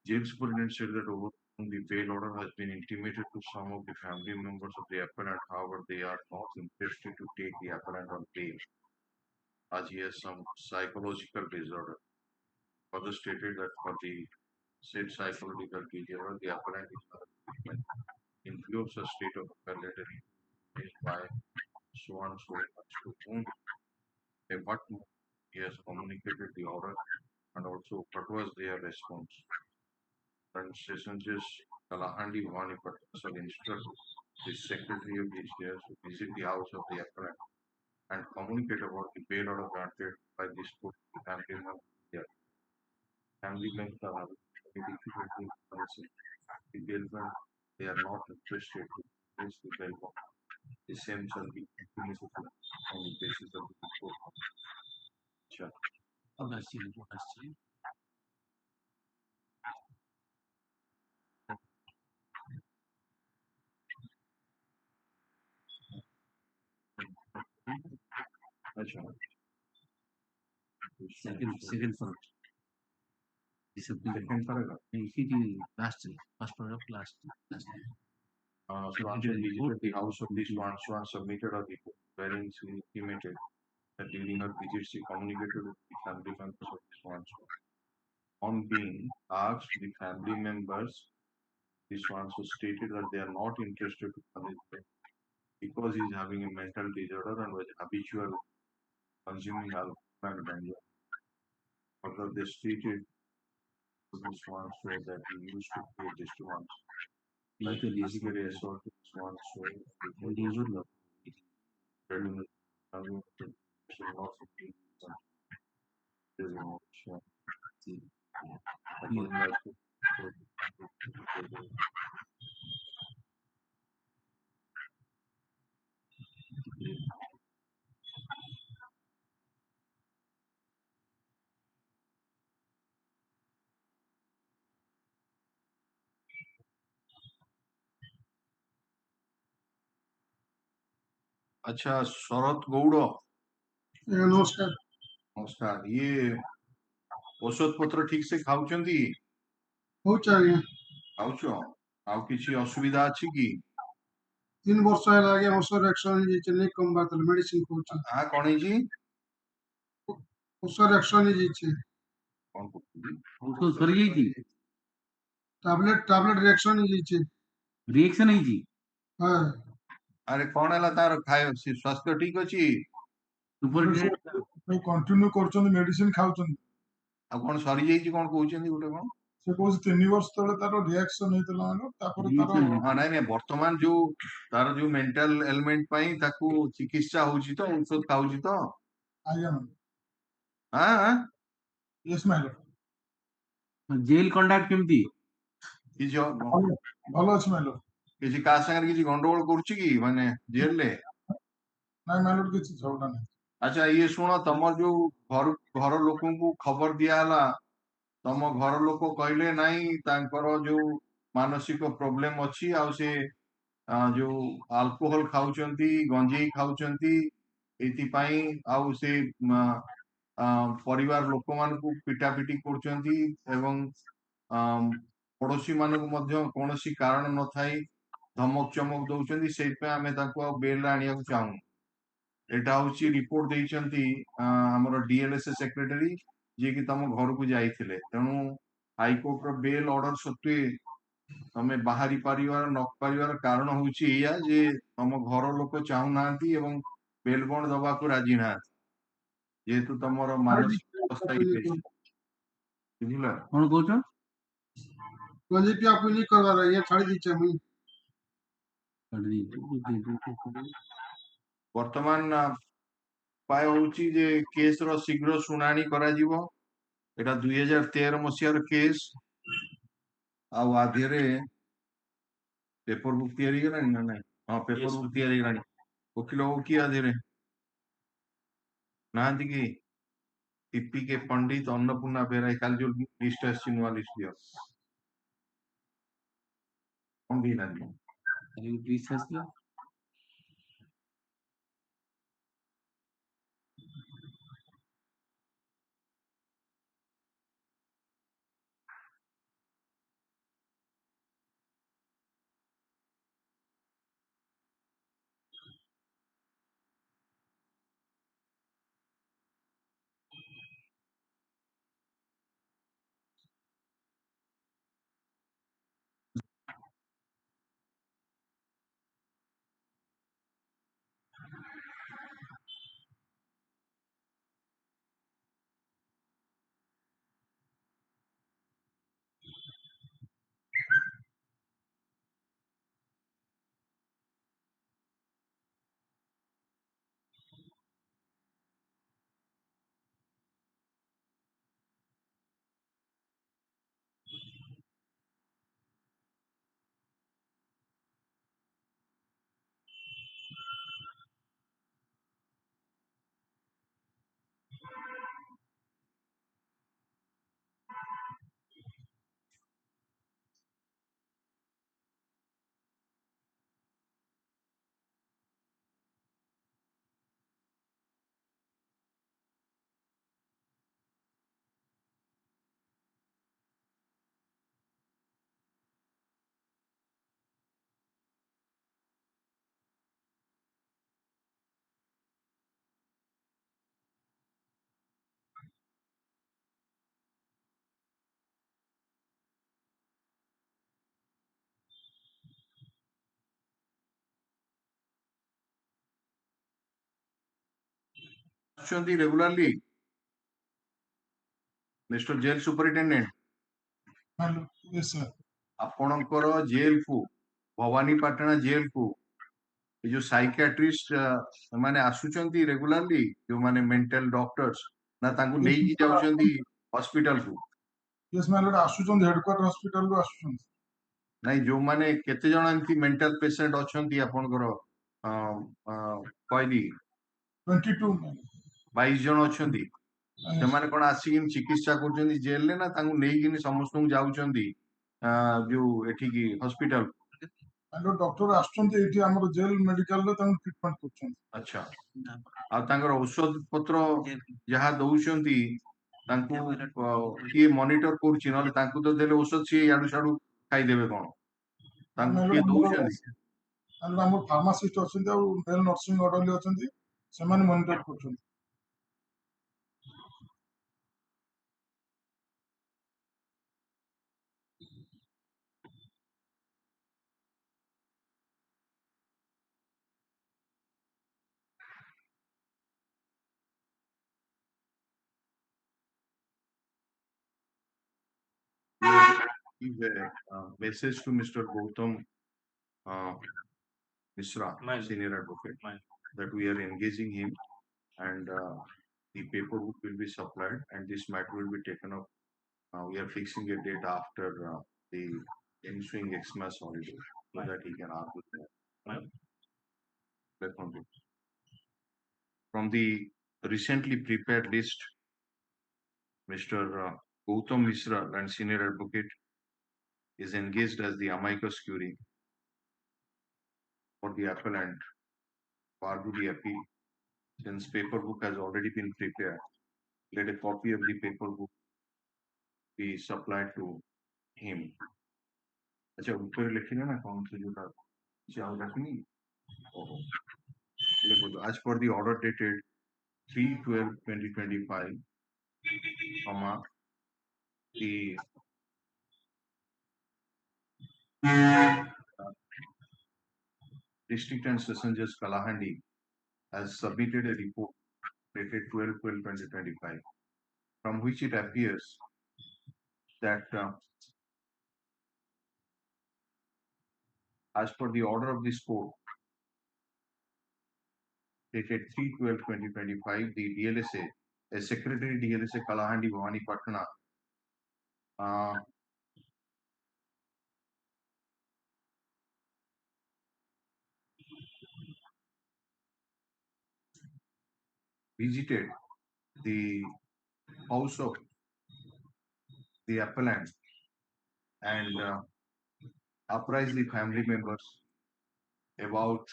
jail superintendent said that over the bail order has been intimated to some of the family members of the appellant. However, they are not interested to take the appellant on bail as he has some psychological disorder. Further stated that for the said psychological disorder, the appellant is not in view of a state of palliatory by so and so to whom what he has communicated the order and also what was their response. And Session Judge Kalahandi Vani Patasal instructed the secretary of the stairs to visit the house of the appellant and communicate about the bail order granted by this court to family members here. Family members are having difficulty in the bail bond. They are not interested to place the bail bond. The same shall be implemented on the basis of the court. Sure. Second paragraph. Second paragraph. First paragraph last. Swan visited the house of the Swan submitted a report wherein she intimated that during her visit she communicated with the family members of the Swan. On being asked, the family members, the Swans stated that they are not interested to punish him because he is having a mental disorder and was habitual consuming alcohol and ganja. Further, they stated the Swans said that he used to play this once. Like physically assaulted Swans and he would not अच्छा शरद गौड़ नमस्कार नमस्कार ये ଔଷଧ ପତ୍ର ଠିକ ସେ ଖାଉଛନ୍ତି? ହଉଛି ଆଜ୍ଞା ଖାଉଛ? ଆଉ କିଛି ଅସୁବିଧା ଅଛି କି? 3 ବର୍ଷ ହେଲା ଆଜ୍ଞା ଔଷଧ ରିଆକ୍ସନ ହେଇଯାଇଛି ନେଇ କମବାର ମେଡିସିନ ଖାଉଛି କଣ ହେଇଛି? ଔଷଧ ରିଆକ୍ସନ ହେଇଯାଇଛି କଣ କରୁଛନ୍ତି? ଔଷଧ ସରିଯାଇଛି? ଟାବଲେଟ ରିଆକ୍ସନ ହେଇଯାଇଛି ରିଏକ୍ସନ ହେଇଛି? ହଁ ଆରେ କଣ ହେଲା ତାର ସ୍ୱାସ୍ଥ୍ୟ ଠିକ ଅଛି? ସୁପରିଟେଣ୍ଡେଣ୍ଟ କଣ୍ଟିନ୍ୟୁ କରୁଛନ୍ତି ମେଡିସିନ ଖାଉଛନ୍ତି ଆଉ କଣ ସରିଯାଇଛି କଣ କହୁଛନ୍ତି ଗୋଟେ କଣ? ସେ କହୁଛି 3 ବର୍ଷ ତଳେ ତାର ରିଆକ୍ସନ ହେଇଥିଲା ନା ତାପରେ ତାର ନାଇଁ ନାଇଁ ବର୍ତ୍ତମାନ ଯୋଉ ତାର ଯୋଉ ମେଣ୍ଟାଲ ଏଲମେଣ୍ଟ ପାଇଁ ତାକୁ ଚିକିତ୍ସା ହଉଛି ତ, ଔଷଧ ଖାଉଛି ତ? ଆଜ୍ଞା ଆଁ ୟେସ୍ ମାଇ ଜେଲ କଣ୍ଡକ୍ଟ କେମିତି? କିଛି ଭଲ ଅଛି ମାଇ କିଛି କାହା ସାଙ୍ଗରେ କିଛି ଗଣ୍ଡଗୋଳ କରୁଛି କି ମାନେ ଜେଲରେ? ନାଇଁ ମାଇ କିଛି ଝଗଡ଼ା ନାହିଁ ଆଚ୍ଛା ଇଏ ଶୁଣ, ତମର ଯୋଉ ଘର ଲୋକଙ୍କୁ ଖବର ଦିଆ ହେଲା, ତମ ଘର ଲୋକ କହିଲେ ନାଇଁ ତାଙ୍କର ଯୋଉ ମାନସିକ ପ୍ରୋବ୍ଲେମ ଅଛି, ଆଉ ସେ ଯୋଉ ଆଲକୋହଲ ଖାଉଛନ୍ତି, ଗଞ୍ଜେଇ ଖାଉଛନ୍ତି, ଏଇଥିପାଇଁ ଆଉ ସେ ପରିବାର ଲୋକମାନଙ୍କୁ ପିଟାପିଟି କରୁଛନ୍ତି ଏବଂ ପଡୋଶୀ ମାନଙ୍କୁ ମଧ୍ୟ କୌଣସି କାରଣ ନଥାଇ ଧମକ ଚମକ ଦଉଛନ୍ତି, ସେଇଥିପାଇଁ ଆମେ ତାଙ୍କୁ ଆଉ ବେଲରେ ଆଣିବାକୁ ଚାହୁଁନୁ। ଏଇଟା ହଉଛି ରିପୋର୍ଟ ଦେଇଛନ୍ତି ଆମର ଡିଏଲଏସ୍ ସେକ୍ରେଟାରୀ, ଯିଏକି ତମ ଘରକୁ ଯାଇଥିଲେ। ତେଣୁ ହାଇକୋର୍ଟର ବେଲ ଅର୍ଡର ସତ୍ତ୍ୱେ ତମେ ବାହାରି ପାରିବାର ନ ପାରିବାର କାରଣ ହଉଛି ଏଇଆ ଯେ ତମ ଘର ଲୋକ ଚାହୁଁନାହାନ୍ତି ଏବଂ ବେଲ ବଣ୍ଡ ଦବାକୁ ରାଜି ନାହାନ୍ତି, ଯେହେତୁ ତମର ମାନସିକ ଅବସ୍ଥା ହେଇଯାଇଛି। ବୁଝିଲ? କଣ କହୁଛ? गंजे की आपको नहीं करवा रहा है छाड़ी दीजिए मुझे ବର୍ତ୍ତମାନ ଉପାୟ ହଉଛି ଯେ କେସର ଶୀଘ୍ର ଶୁଣାଣି କରାଯିବ। ଏଟା 2013 ମସିହାର କେସ୍, ଆଉ ଆ ଦେହରେ ପେପର ବୁକ୍ ତିଆରି ହେଇଗଲାଣି ନା ନାଇଁ? ହଁ, ପେପର ବୁକ୍ ତିଆରି ହେଇଗଲାଣି। ଓକିଲ ହଉ କି ଆ ଦେହରେ ନାହାନ୍ତି କି? ଟିପି କେ ପଣ୍ଡିତ, ଅନ୍ନପୂର୍ଣ୍ଣା ବେହେରା, କାଲି ଯୋଉ ଲିଷ୍ଟ ଆସିଛି ନୂଆ ଲିଷ୍ଟ ଦିଅ। କଣ ଦେଇନାହାନ୍ତି? ଆସୁଛନ୍ତି regularly mister jail superintendent? Yes sir ଆପଣଙ୍କର ଜେଲକୁ, ଭବାନୀପାଟଣା ଜେଲକୁ ଏ ଯୋଉ ସାଇକିଆଟ୍ରିଷ୍ଟ ସେମାନେ ଆସୁଛନ୍ତି ରେଗୁଲାରଲି, ଯୋଉମାନେ ମେଣ୍ଟାଲ ଡକ୍ଟର୍ସ, ନା ତାଙ୍କୁ ନେଇକି ଯାଉଛନ୍ତି ହସ୍ପିଟାଲକୁ? यस माय लॉर्ड आସୁଛନ୍ତି ହେଡକ୍ୱାର୍ଟର ହସ୍ପିଟାଲରୁ ଆସୁଛନ୍ତି। ନାଇଁ, ଯୋଉମାନେ କେତେ ଜଣ ଏମିତି ମେଣ୍ଟାଲ ପେସେଣ୍ଟ ଅଛନ୍ତି ଆପଣଙ୍କର କହିଲି 22 22 ଜଣ ଅଛନ୍ତି, ସେମାନେ କଣ ଆସିକି ଚିକିତ୍ସା କରୁଛନ୍ତି ଜେଲରେ, ନା ତାଙ୍କୁ ନେଇକିନି ସମସ୍ତଙ୍କୁ ଯାଉଛନ୍ତି ଯୋଉ ଏଠିକି ହସ୍ପିଟାଲ? ଡକ୍ଟର ଆସୁଛନ୍ତି ଏଠି ଆମର ଜେଲ ମେଡିକାଲରେ ତାଙ୍କୁ ଟ୍ରିଟମେଣ୍ଟ କରୁଛନ୍ତି। ଆଚ୍ଛା, ଆଉ ତାଙ୍କର ଔଷଧ ପତ୍ର ଯାହା ଦଉଛନ୍ତି କିଏ ମନିଟର କରୁଛି ନହେଲେ ତାଙ୍କୁ ତ ଦେଲେ ଔଷଧ ସିଏ ଇଆଡୁ ସିଆଡୁ ଖାଇଦେବେ କଣ ତାଙ୍କୁ କିଏ ଦଉଛନ୍ତି ଆମର ଫାର୍ମାସିଷ୍ଟ ଅଛନ୍ତି ଆଉ ମେଲ୍ ନର୍ସିଂ ଅର୍ଡରଲି ଅଛନ୍ତି ସେମାନେ ମନିଟର କରୁଛନ୍ତି। give a message to Mr. Gautam Mishra, senior advocate, that we are engaging him and the paperwork will be supplied and this matter will be taken up. We are fixing a date after the ensuing Xmas holiday so that he can argue there. From the recently prepared list, Mr. Gautam Mishra and senior advocate is engaged as the amicus curiae for the appellant to argue the appeal. Since paperwork has already been prepared, let a copy of the paperwork be supplied to him. अच्छा ऊपर लिखी ना कौन से जो चाल रखनी देखो तो as per the order dated 3/12/2025 comma the district and session judge Kalahandi has submitted a report dated 12/12/2025 from which it appears that as per the order of this court dated 3/12/2025, the DLSA, a secretary DLSA Kalahandi Bhavani Patna, visited the house of the appellant and apprised the family members about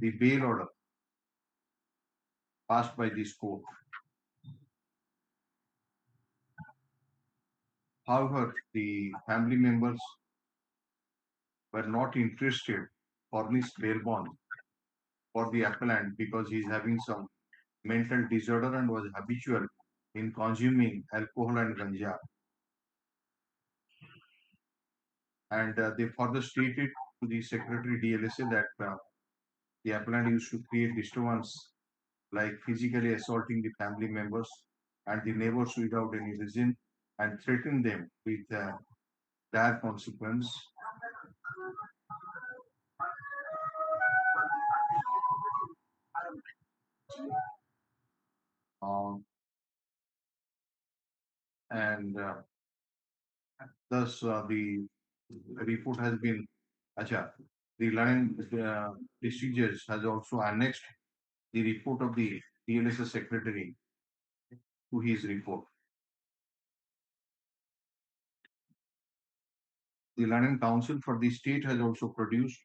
the bail order passed by this court. However, the family members were not interested for this bail bond for the appellant because he is having some mental disorder and was habitual in consuming alcohol and ganja. And they further stated to the secretary DLSA that the appellant used to create disturbance like physically assaulting the family members and the neighbors without any reason and threaten them with dire consequence. And thus the report has been, the London district judge has also annexed the report of the DLSS secretary to his report. The London Council for the state has also produced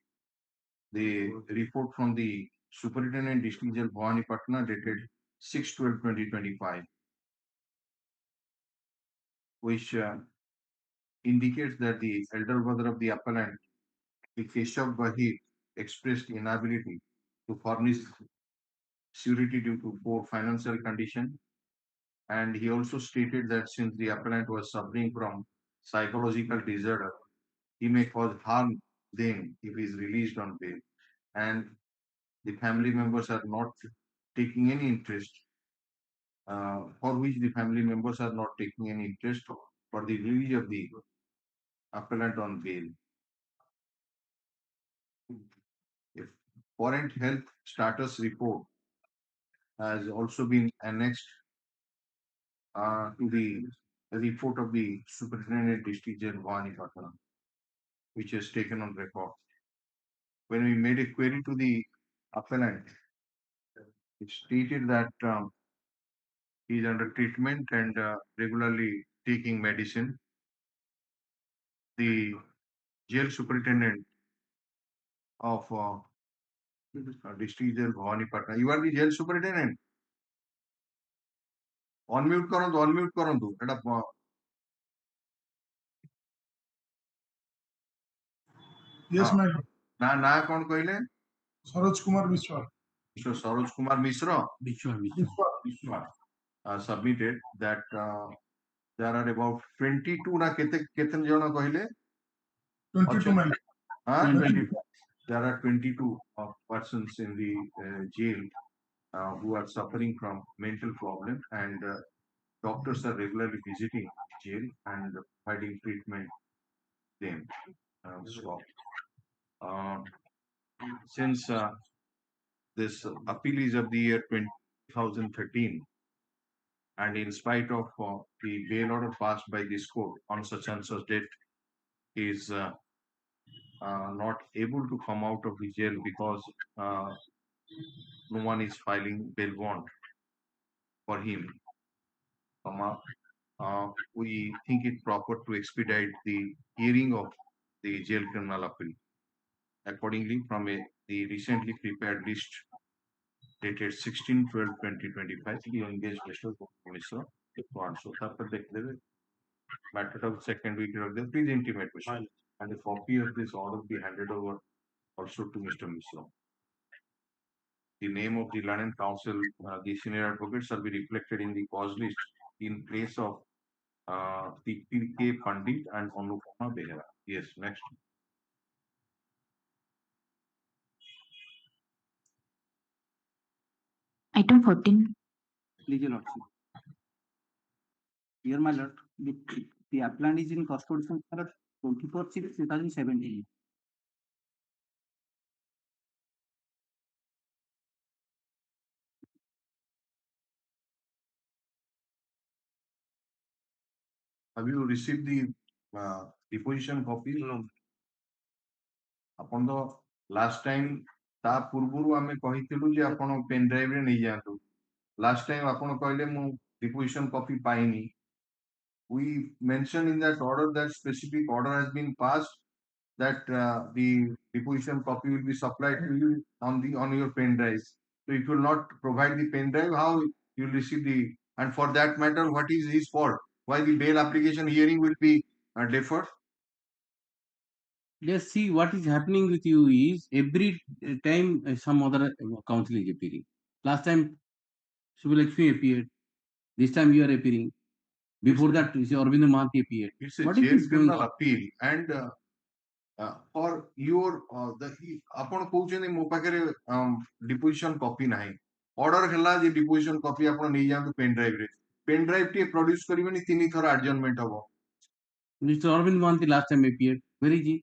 the report from the Superintendent District Judge Bhavani Patna dated 6/12/2025, which indicates that the elder brother of the appellant, the Keshav Bahir, expressed inability to furnish surety due to poor financial condition. And he also stated that since the appellant was suffering from psychological disorder, he may cause harm then if he is released on bail. And the family members are not taking any interest, for which the family members are not taking any interest for the release of the appellant on bail. If current health status report has also been annexed to the report of the Superintendent District Judge Bhavani Patna, which is taken on record. When we made a query to the appellant, it stated that he is under treatment and regularly taking medicine. The jail superintendent of District Jail Bhavani Patna, you are the jail superintendent? Unmute କରନ୍ତୁ ଏଟା Yes, my lord. ନା କଣ କହିଲେ? Saroj Kumar Vishwa. Mr. Saroj Kumar Mishra Vishwa. submitted that there are about 22 na kete jana କହିଲେ? 22 my lord. 22. There are 22 persons in the jail who are suffering from mental problem, and doctors are regularly visiting jail and providing treatment them. Since this appeal is of the year 2013, and in spite of the bail order passed by this court on such and such date, is not able to come out of the jail because no one is filing bail bond for him. We think it proper to expedite the hearing of the jail criminal appeal. Accordingly, from the recently prepared list dated 16/12/2025, we engaged Mr. Mishra to answer. Matter of second week of the please intimate Mishra, and a copy of this order be handed over also to Mr. Mishra. The name of the learned counsel, the senior advocate, shall be reflected in the cause list in place of the P.K. Pandit and Anupama Behera. Yes, next. Item 14. Legal Lordship. Here, my lord, the appellant is in custody since 24/6/2017. Have you received the deposition copy? No. ଆପଣ ତ last time ତା ପୂର୍ବରୁ ଆମେ କହିଥିଲୁ ଯେ ଆପଣ pain ଡ୍ରାଇଭରେ ନେଇଯାଆନ୍ତୁ। Last time ଆପଣ କହିଲେ ମୁଁ deposition copy ପାଇନି। We mentioned in that order that specific order has been passed that the deposition copy will be supplied to you on your pen drive. So if you will not provide the pen drive, how you will receive the, and for that matter, what is his fault? Why the bail application hearing will be deferred? Just see what is happening with you is every time some other counsel is appearing. Last time Subhalakshmi appeared. This time you are appearing. Before that, Arvind Mahanti appeared. It's a What is jail this going criminal on? appeal, and for your the ଆପଣ କହୁଛନ୍ତି ମୋ ପାଖରେ deposition copy ନାହିଁ। Order ହେଲା ଯେ deposition copy ଆପଣ ନେଇଯାଆନ୍ତୁ pain ଡ୍ରାଇଭରେ। Pen drive ଟିକେ ପ୍ରଡ୍ୟୁସ କରିବେନି 3 ଥର adjournment ହବ। Mr. Arvind Mahanti last time appeared. Where is he?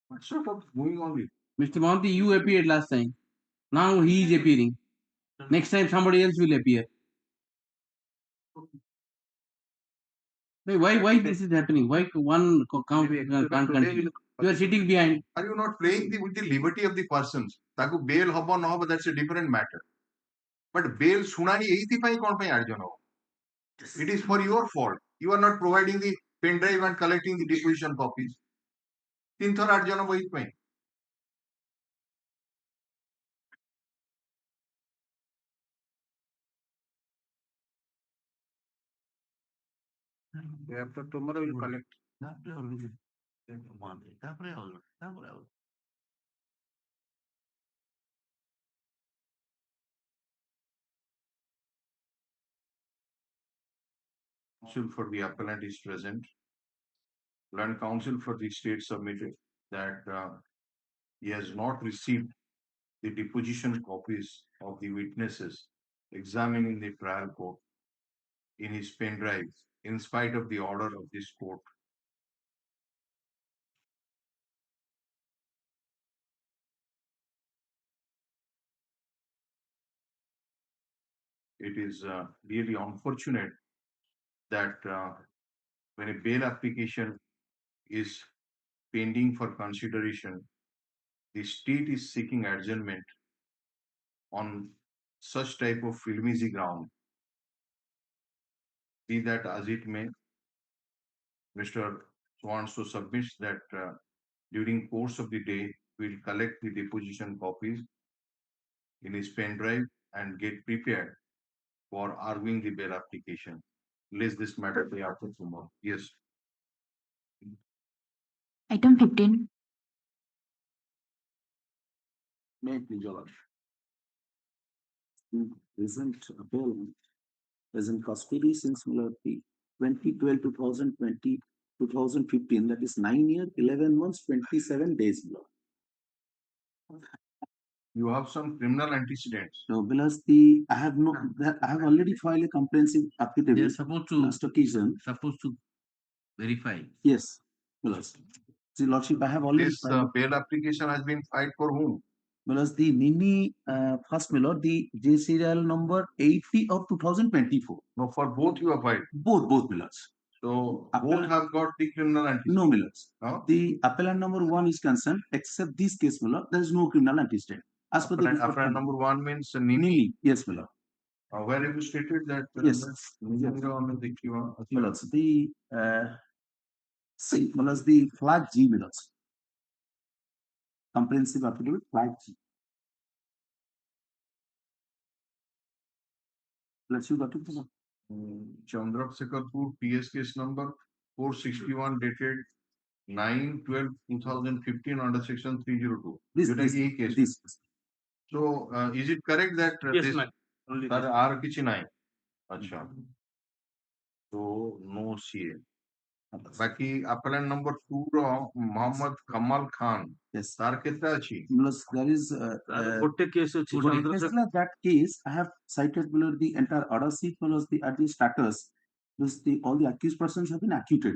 What sort of going on with? Mr. Mahanti, you appeared last time. Now he is appearing. Next time somebody else will appear. Why this is happening? Why one count can't continue? You are sitting behind. Are you not playing with the liberty of the persons? ତାକୁ bail ହବ ନ ହବ, that's a different matter. But bail ଶୁଣାଣି ଏଇଥିପାଇଁ କଣ ପାଇଁ ଆର୍ଜନ ହବ? It is for your fault. You are not providing the pen drive and collecting the deposition copies. 3 ଥର ଆର୍ଜନ ହବ ଏଇଥିପାଇଁ। After tomorrow we'll collect. Counsel for the appellant is present. Learned counsel for the state submitted that he has not received the deposition copies of the witnesses examined in the trial court in his pen drive, in spite of the order of this court. It is really unfortunate that when a bail application is pending for consideration, the state is seeking adjournment on such type of flimsy ground. Be that as it may, Mr. Swanso submits that during course of the day, we'll collect the deposition copies in his pen drive and get prepared for arguing the bail application. List this matter day after tomorrow. Yes. Item 15. May I please, Your Lordship? Present appeal is in custody since 2012, 2020, 2015. That is 9 years, 11 months, 27 days. You have some criminal antecedents. No, because I have already filed a comprehensive They are affidavit supposed to last occasion. verify. Yes, because the Lordship, I have already This filed. bail application has been filed for whom? Because the mini first Milord, the J serial number 80 of 2024. No, for both you have filed. Both Millards. So Appellant- both have got the criminal antecedent. No Millards. No? The appellant number 1 is concerned, except this case, Millard, there is no criminal antecedent. As per the Appellant number 1 means Nini. Nini, yes, Millard. Where have you stated that? Yes. Millards. Millards, the Millards, the flag G, Millards. Comprehensive affidavit, flag G. Let's you got it. Chandrasekharpur PS case number 461 dated 9/12/2015 under section 302. This case. So is it correct that Yes, this ma'am. Only this. are kichi nahi? Acha. So no CA. Baki appellant number 2 ro Muhammad Kamal Khan. Yes. Tar keta achi? There is Gotte case ଅଛି that case I have cited below the entire order sheet plus the at the status. This all the accused persons have been acquitted.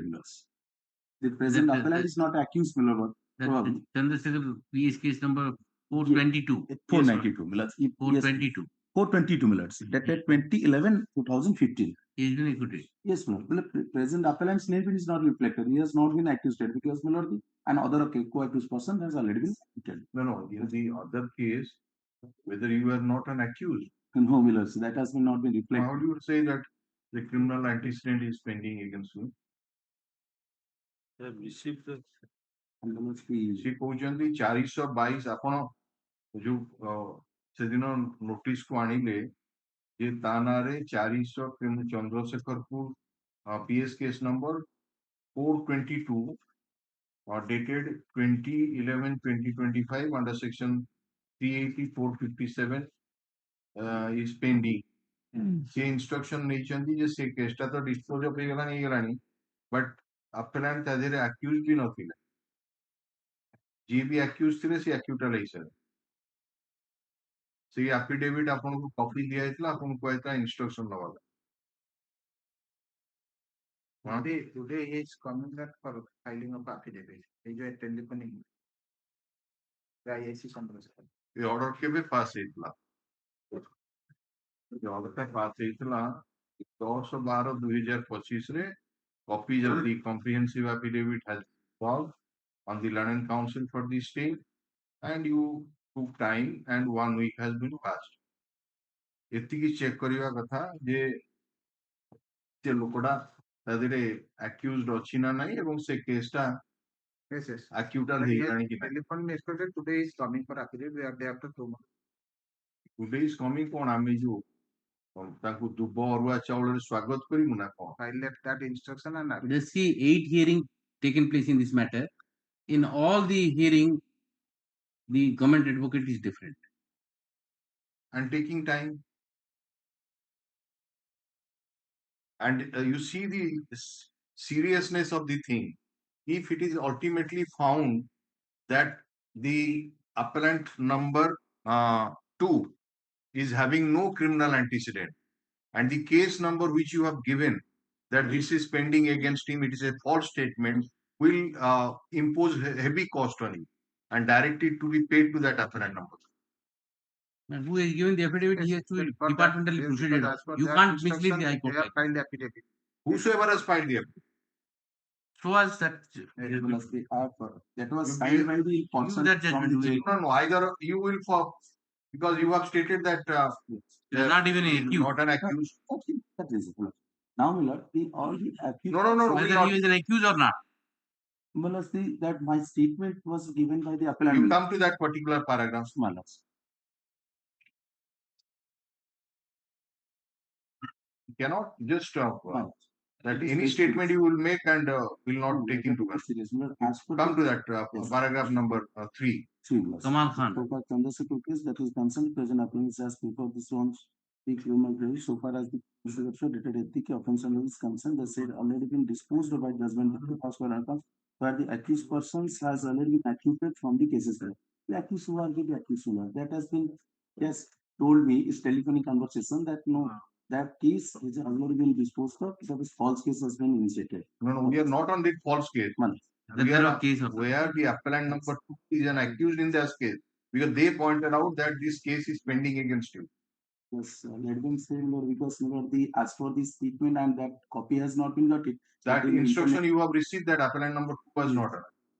The present appellant is not accused, Milord. Chandrasekhar PS case number 422. 492, Milord. 422. 422, Milord. Dated 2011-2015. He has been acquitted. Yes, Milord. Present appellant's name is not reflected. He has not been accused because Milord, and other co-accused person has already been acquitted. No. In the other case, whether you are not an accused. No, Milord. That has not been reflected. How do you say that the criminal antecedent is pending against you? They have received the ସେ କହୁଛନ୍ତି 422 ଆପଣ ଯୋଉ ସେଦିନ notice କୁ ଆଣିଲେ ଯେ ତା ନାଁରେ 400 Chandrasekharpur PS case number 422 dated 2011-2025 under section 380-457 is pending. ସେ ଇନଷ୍ଟ୍ରକ୍ସନ ନେଇଛନ୍ତି ଯେ ସେ କେସଟା ତ ଡିସ୍ପୋଜ ଅଫ୍ ହେଇଗଲାଣି ବଟ୍ appellant ତା ଦେହରେ accused ବି ନଥିଲା ଯିଏ ବି accused ଥିଲେ ସେ acquittal ହେଇସାରେ ସେଇ affidavit ଆପଣଙ୍କୁ କପି ଦିଆଯାଇଥିଲା ଆପଣଙ୍କୁ କୁହାଯାଇଥିଲା instruction ନବାକୁ Today he is coming back for filing of affidavit. He is telephoning the IIC Chandrasekhar. A order କେବେ pass ହେଇଥିଲା ଏ order pass ହେଇଥିଲା 10/12/2025 ରେ copies of the comprehensive affidavit has filed on the Land and Council for the state and you took time and 1 week has been passed. ଏତିକି check କରିବା କଥା ଯେ ସେ ଲୋକଟା ତା ଦେହରେ accused ଅଛି ନା ନାହିଁ ଏବଂ ସେ କେସଟା Yes. acquittal ହେଇଗଲାଣି କି ନାହିଁ Telephone yesterday, today is coming for affidavit. We are day after 2 months. today is coming କଣ ଆମେ ଯୋଉ ତାଙ୍କୁ ଦୁବ ଅରୁଆ ଚାଉଳରେ ସ୍ୱାଗତ କରିବୁ ନା କଣ I left that instruction and Let's see 8 hearings taken place in this matter. In all the hearing, the government advocate is different. and taking time and you see the seriousness of the thing. If it is ultimately found that the appellant number 2 is having no criminal antecedent and the case number which you have given that this is pending against him, it is a false statement, will impose heavy cost on him and direct it to be paid to that appellant number. And who has given the affidavit, he has to be departmentally proceeded on. You that can't mislead the High they Court. have filed the affidavit. Whosoever has filed the affidavit. So as that. That was signed by the person that from the jail. No, either you will for because you have stated that not even an accused. Not an accused. That is it. Now, Milord, all the accused. No. Whether he is an accused or not. Milord, that my statement was given by the appellant. You come to that particular paragraph. Milord. cannot just that It is any very statement serious. you will make and will not No, take that into is account. serious. As per Come the to that yes, paragraph number 3. Kamal Khan. so far Chandrasekhar case that is concerned, present appearance as proof of this one, the criminal case. So far as the prosecution dated ethic offense under is concerned, the said already been disposed of by judgment of the first one outcome, where the accused persons has already been acquitted from the cases there. The accused who are the accused who are. That has been yes told me is telephonic conversation that no that case is already been disposed of, that is false case has been initiated. No, we are not on the false case. We are where the appellant number 2 is an accused in this case, because they pointed out that this case is pending against you. Yes, let them say because the as for the statement and that copy has not been got it. That instruction you have received, that appellant number 2 was not.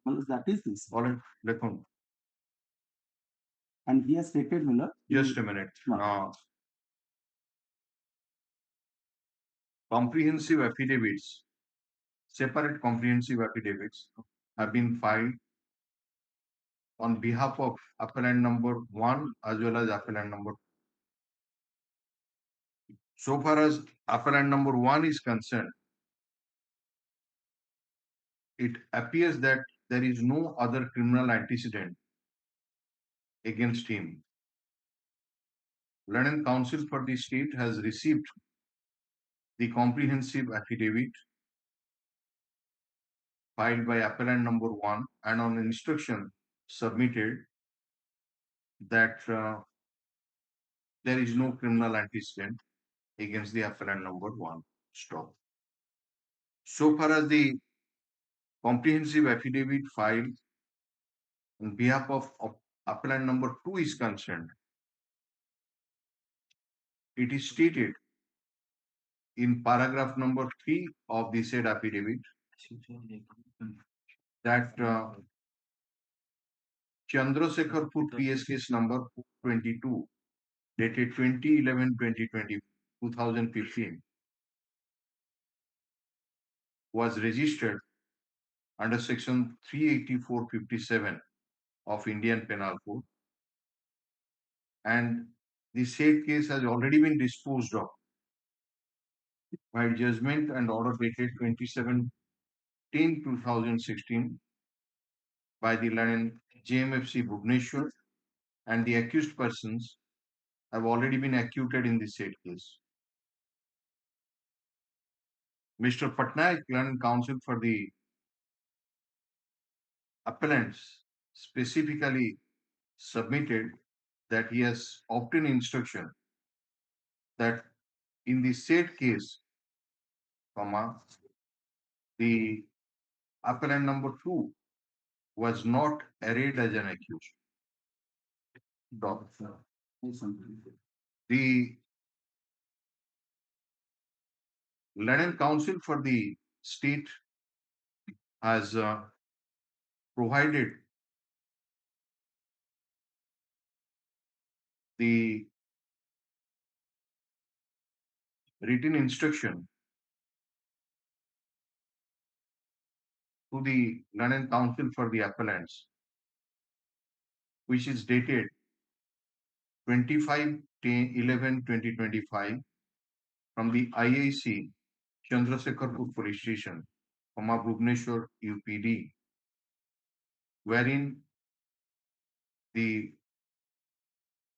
Well, that is this. All right, let's go. And he has stated, Miller. Just a minute. Comprehensive affidavits, separate comprehensive affidavits have been filed on behalf of appellant number 1 as well as appellant number 2. So far as appellant number 1 is concerned, it appears that there is no other criminal antecedent against him. Learned Counsel for the state has received the comprehensive affidavit filed by appellant number 1 and on instruction submitted that there is no criminal antecedent against the appellant number 1. Stop. So far as the comprehensive affidavit filed on behalf of appellant number 2 is concerned, it is stated in paragraph number 3 of the said affidavit that Chandrasekharpur PS case number 22 dated 2015 was registered under section 384(57) of Indian Penal Code, and the said case has already been disposed of by judgment and order dated 27/10/2016 by the London JMFC Bhubaneswar, and the accused persons have already been acquitted in the said case. Mr. Patnaik, London Counsel for the appellants, specifically submitted that he has obtained instruction that in the said case, the appellant number 2 was not arraigned as an accused. The London Counsel for the state has provided the written instruction to the London Counsel for the appellants, which is dated 25/11/2025 from the IIC Chandrasekharpur Police Station, Bhubaneswar, UPD, wherein the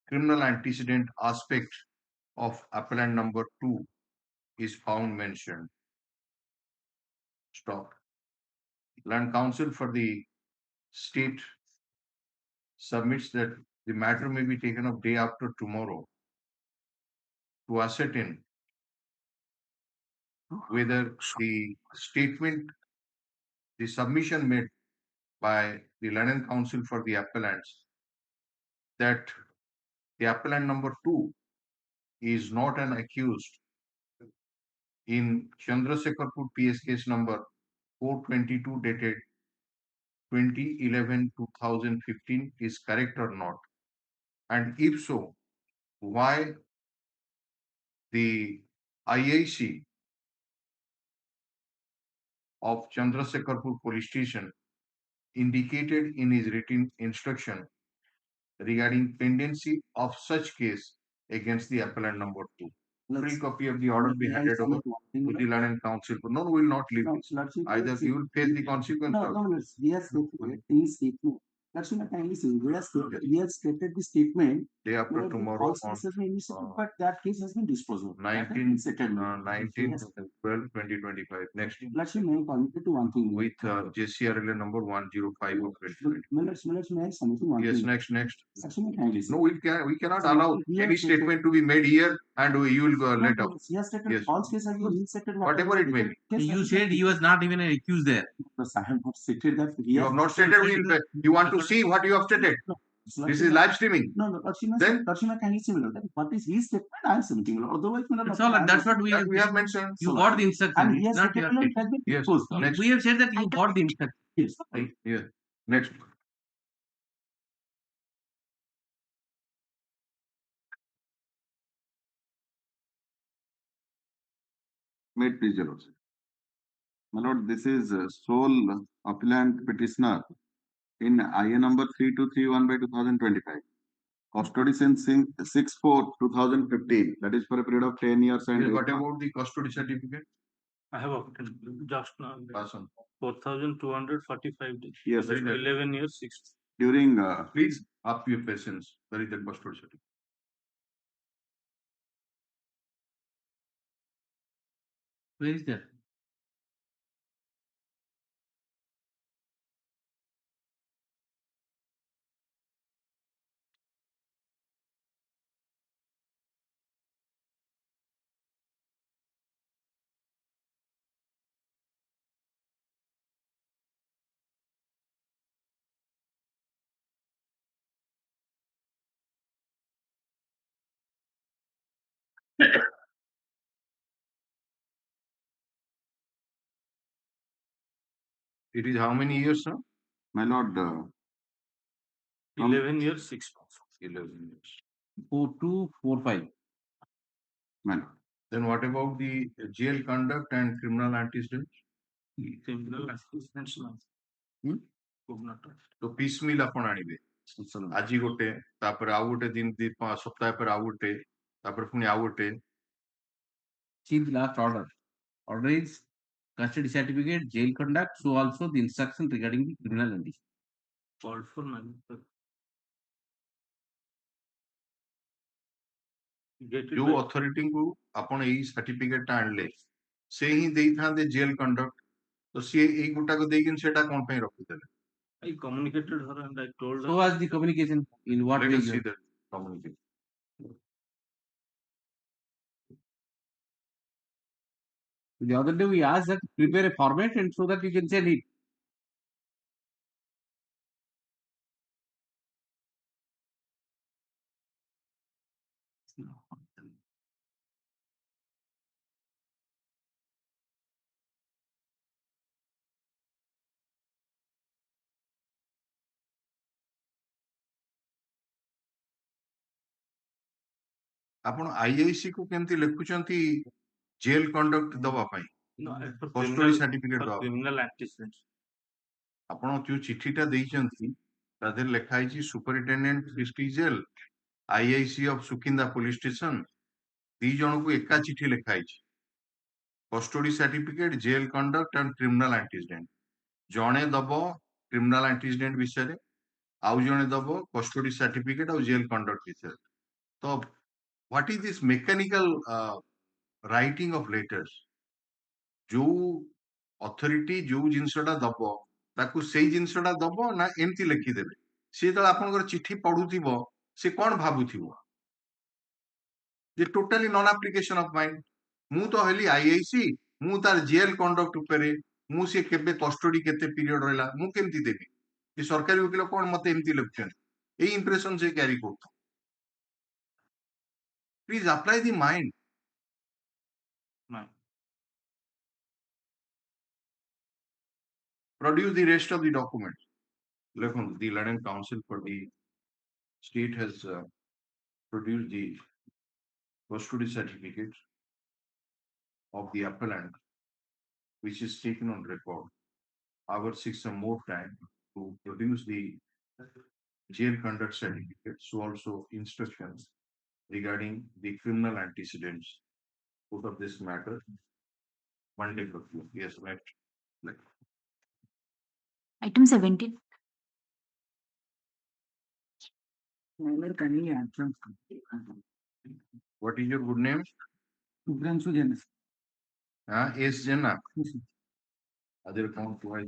criminal antecedent aspect of appellant number 2 is found mentioned. Stop. Land Counsel for the state submits that the matter may be taken up day after tomorrow to ascertain whether the statement, the submission made by the London Counsel for the appellants that the appellant number 2 is not an accused in Chandrasekharpur PS case number 422 dated 2011-2015 is correct or not, and if so, why the IIC of Chandrasekharpur Police Station indicated in his written instruction regarding pendency of such case against the appellant number 2. Free copy of the order be handed over to the Land and Council. No, we will not leave this. Either you will face the consequence. No, he has stated in his statement. Lakshmi, kindly see, he has stated the statement. Day after tomorrow False case has been initiated, but that case has been disposed of. 19, 12/2025. Next. Lakshmi, may I communicate to one thing? With JCRL number 105 of 2020. May I submit to one Yes, thing? next. Lakshmi, kindly see. No, we cannot allow any statement to be made here and you will go let out. He has stated Yes. false case has been inserted. Whatever it may be. You said he was not even accused there. I have not stated that. You have not stated. You want to see what you have stated. This is live streaming. No, Lakshmi, kindly see. What is his statement? I am submitting. Otherwise, that's all. That's what we have mentioned. You got the instruction. And he has not stated your it has been Yes. disposed. Next. We have said that you got the instruction. Yes. Yeah. Next. May it please, Your Lordship. My Lord, this is sole appellant petitioner in IA number 3231 by 2025. Custody since 6/4/2015. That is for a period of 10 years. And Yes, what about the custody certificate? I have obtained just now. Pass on. 4,245 days. Yes, sir. 11 years, 6. During Please up your patience. Where is the custody certificate? Where is that? It is how many years, sir? my Lord, 11 years, 6 months. 11 years. 4245. my Lord. Then what about the jail conduct and criminal antecedents? Criminal assistance. Could not. तो piecemeal आपण आଣିबे आजी गोटे तापर आउ गोटे दिन सप्ताह पर आउ गोटे तापर पुनी आउ गोटे. See the last order. Order is custody certificate, jail conduct, so also the instruction regarding the criminal entity. Called for none. जो अथॉरिटी को आपण एई सर्टिफिकेट आनले से ही देई थांदे जेल कंडक्ट तो से एई गोटा को देगिन सेटा कोन पे रखितले. I communicated her and I told her. So was the communication in what Let way? us see that communication. The other day we asked that prepare a format and so that you can send it. आपण IIC को केमती लिखुचंती jail conduct दवा पाई custody certificate दवा criminal antecedents. आपण जो चिठीटा देइचंती तादर लेखा आइची superintendent district jail IIC of Sukinda police station दी जण को एका चिठी लेखा आइची custody certificate jail conduct and criminal antecedent जणे दबो क्रिमिनल एंटीसीडेंट विषय रे आउ जणे दबो कस्टडी सर्टिफिकेट और जेल कंडक्ट विषय. तो what is this mechanical writing of letters? जो अथॉरिटी जो जिनसटा दबो ताकू सेई जिनसटा दबो ना एमती लिखि देबे से त आपनकर चिट्ठी पढुथिबो से कोन भाबुथिबो जे totally non application of mind मु तो हली आईआईसी मु तार जेल कंडक्ट उपरे मु से केबे कस्टडी केते पीरियड रहला मु केमती देबी जे सरकारी वकील कोन मते एमती लिखछन ए इंप्रेशन से कैरी करतो. Please apply the mind. Produce the rest of the documents. Look, the London Council for the state has produced the custody certificate of the appellant, which is taken on record. Our seeks some more time to produce the jail conduct certificate, so also instructions regarding the criminal antecedents put up this matter. Monday. Yes, right. Item 17. What is your good name? Subhranshu Jain. S. Jena. Other count twice.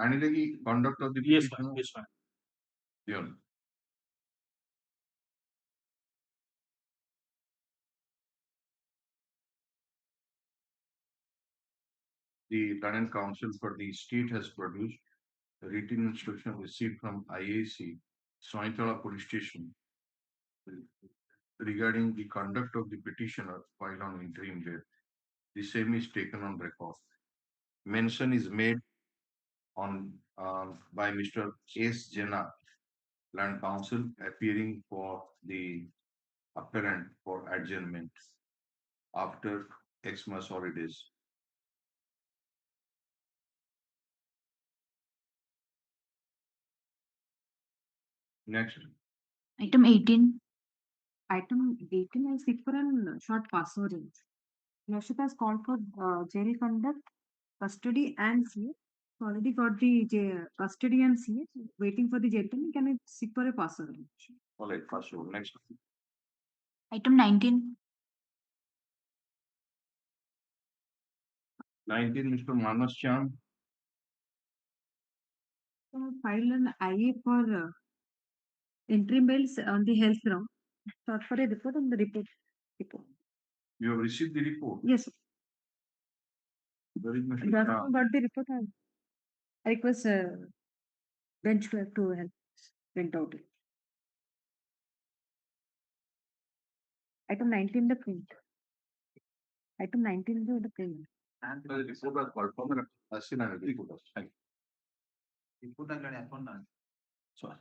And the conduct of the Yes, petition. ma'am. Yes, ma'am. Yeah. The current counsel for the state has produced a written instruction received from IAC, Sointala Police Station, regarding the conduct of the petitioner filed on interim bail. The same is taken on record. Mention is made on by Mr. S. Jena, Land Counsel, appearing for the appellant for adjournment after Xmas holidays. Next. Item 18. Item 18 is seek for a short password. Lordship has called for jail conduct, custody, and CA. Already got the custody and CA. Waiting for the jail time. Can we seek for a password? All right, password. Next. Item 19. 19, Mr. Manas Chand. Filed an IA for interim bails on the health ground. Sought for a report on the report. You have received the report? Yes, sir. Where is Mr. Got Chand? the report. I request bench clerk to help print out it. Item 19 the print. Item 19 the print. And the report was performed. Asina report. Report and Sorry.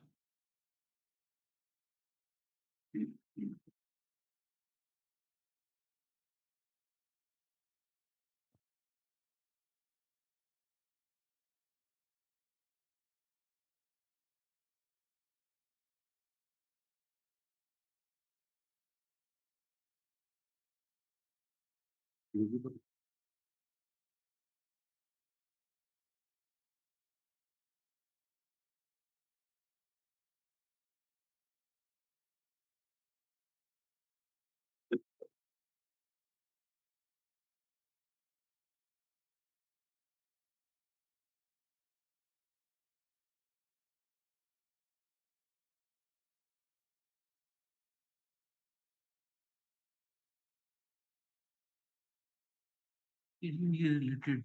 Related.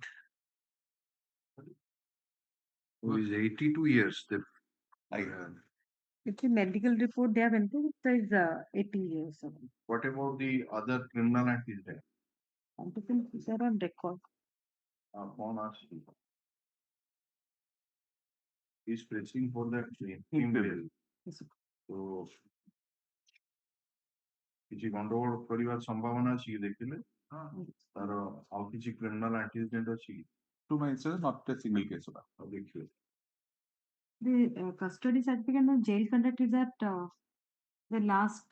Who is 82 years? It's a medical report they have entered. It says 80 years. What about the other criminal act is there? These are on record. He's pressing for that email. So କିଛି ଗଣ୍ଡଗୋଳ କରିବାର ସମ୍ଭାବନା ଅଛି କି ଦେଖିଲେ ତାର ଆଉ କିଛି କ୍ରିମିନାଲ ଆଣ୍ଟିସିଡେଣ୍ଟ ଅଛି କି? To my sir, not a single case. ଦେଖିବେ The custody certificate and jail conduct is at the last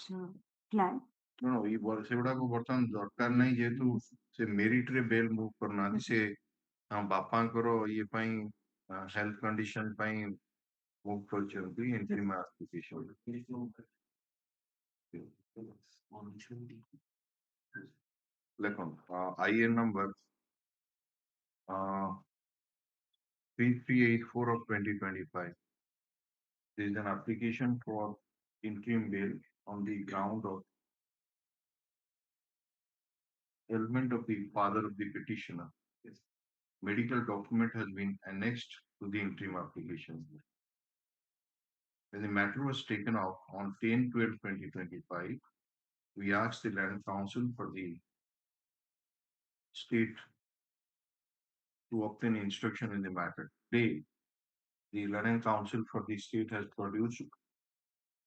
flag. ସେଗୁଡାକ ବର୍ତ୍ତମାନ ଦରକାର ନାହିଁ ଯେହେତୁ ସେ ମେରିଟ ରେ ବେଲ ମୁଭ କରୁନାହାନ୍ତି ସେ ବାପାଙ୍କର ଇଏ ପାଇଁ ହେଲ୍ଥ କଣ୍ଡିସନ ପାଇଁ ମୁଭ କରିଛନ୍ତି ଇଣ୍ଟରିମ୍ ଆପ୍ଲିକେସନ ଲେଖନ୍ତୁ IN number 3384 of 2025. There is an application for interim bail on the ground of ailment of the father of the petitioner. Medical document has been annexed to the interim application. When the matter was taken up on 10/12/2025, we asked the Land Council for the state to obtain instruction in the matter. Today, the Land Council for the state has produced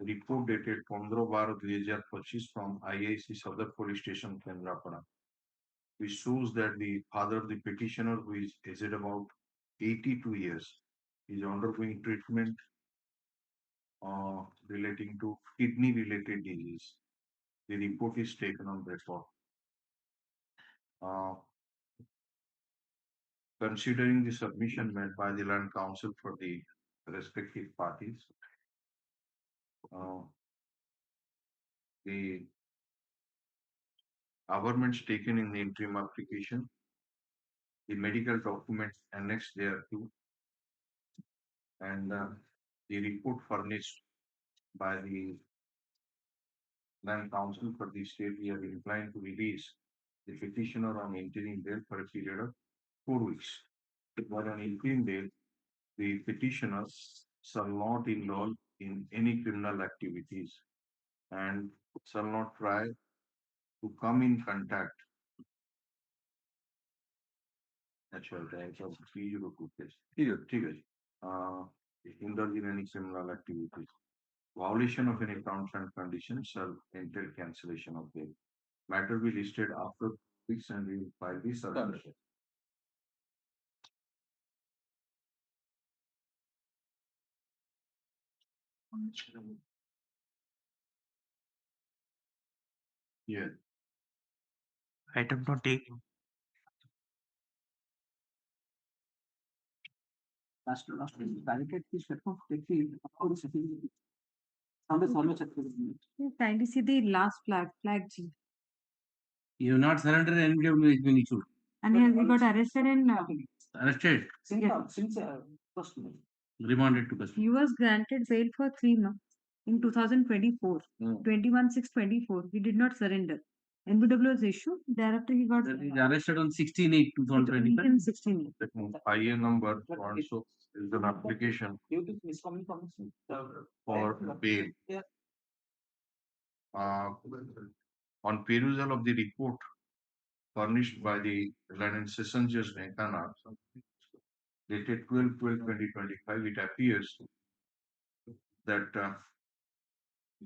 a report dated 15/12/2025 from IIC Sadar Police Station, Kendrapada, which shows that the father of the petitioner, who is aged about 82 years, is undergoing treatment relating to kidney related disease. The report is taken on record. Considering the submission made by the Land Council for the respective parties, the governments taken in the interim application, the medical documents annexed thereto, and the report furnished by the Land Council for the state, we are inclined to release the petitioner on interim bail for a period of 4 weeks. But on interim bail, the petitioner shall not indulge in any criminal activities and shall not try to come in contact. Actual types of indulge in any criminal activities. Violation of any terms and conditions shall entail cancellation of bail. Matter be listed after weeks and we will file the submission. Yeah. Item 20. Last barricade की shutdown देखिए आपको भी सही सामने check करेंगे. Kindly see the last flag G. You have not surrendered, NBW has been issued. And he got arrested and Arrested, since first remanded to custody. he was granted bail for 3 months in 2024, 21/6/24. He did not surrender. NBW was issued. Thereafter, he got That is arrested on 16/8/2025. in 16. That means IA number also is an application due to miscommunication for bail. On perusal of the report furnished by the Land Session Judge Venkana, dated 12/12/2025, it appears that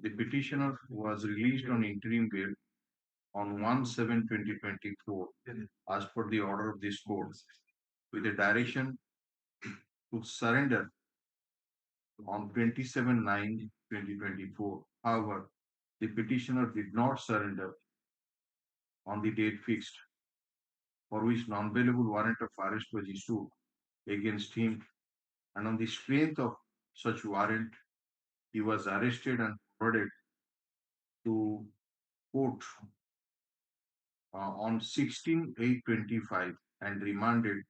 the petitioner was released on interim bail on 1/7/2024 as per the order of this court with a direction to surrender on 27/9/2024. However, the petitioner did not surrender on the date fixed, for which non-bailable warrant of arrest was issued against him, and on the strength of such warrant, he was arrested and forwarded to court on 16/8/25 and remanded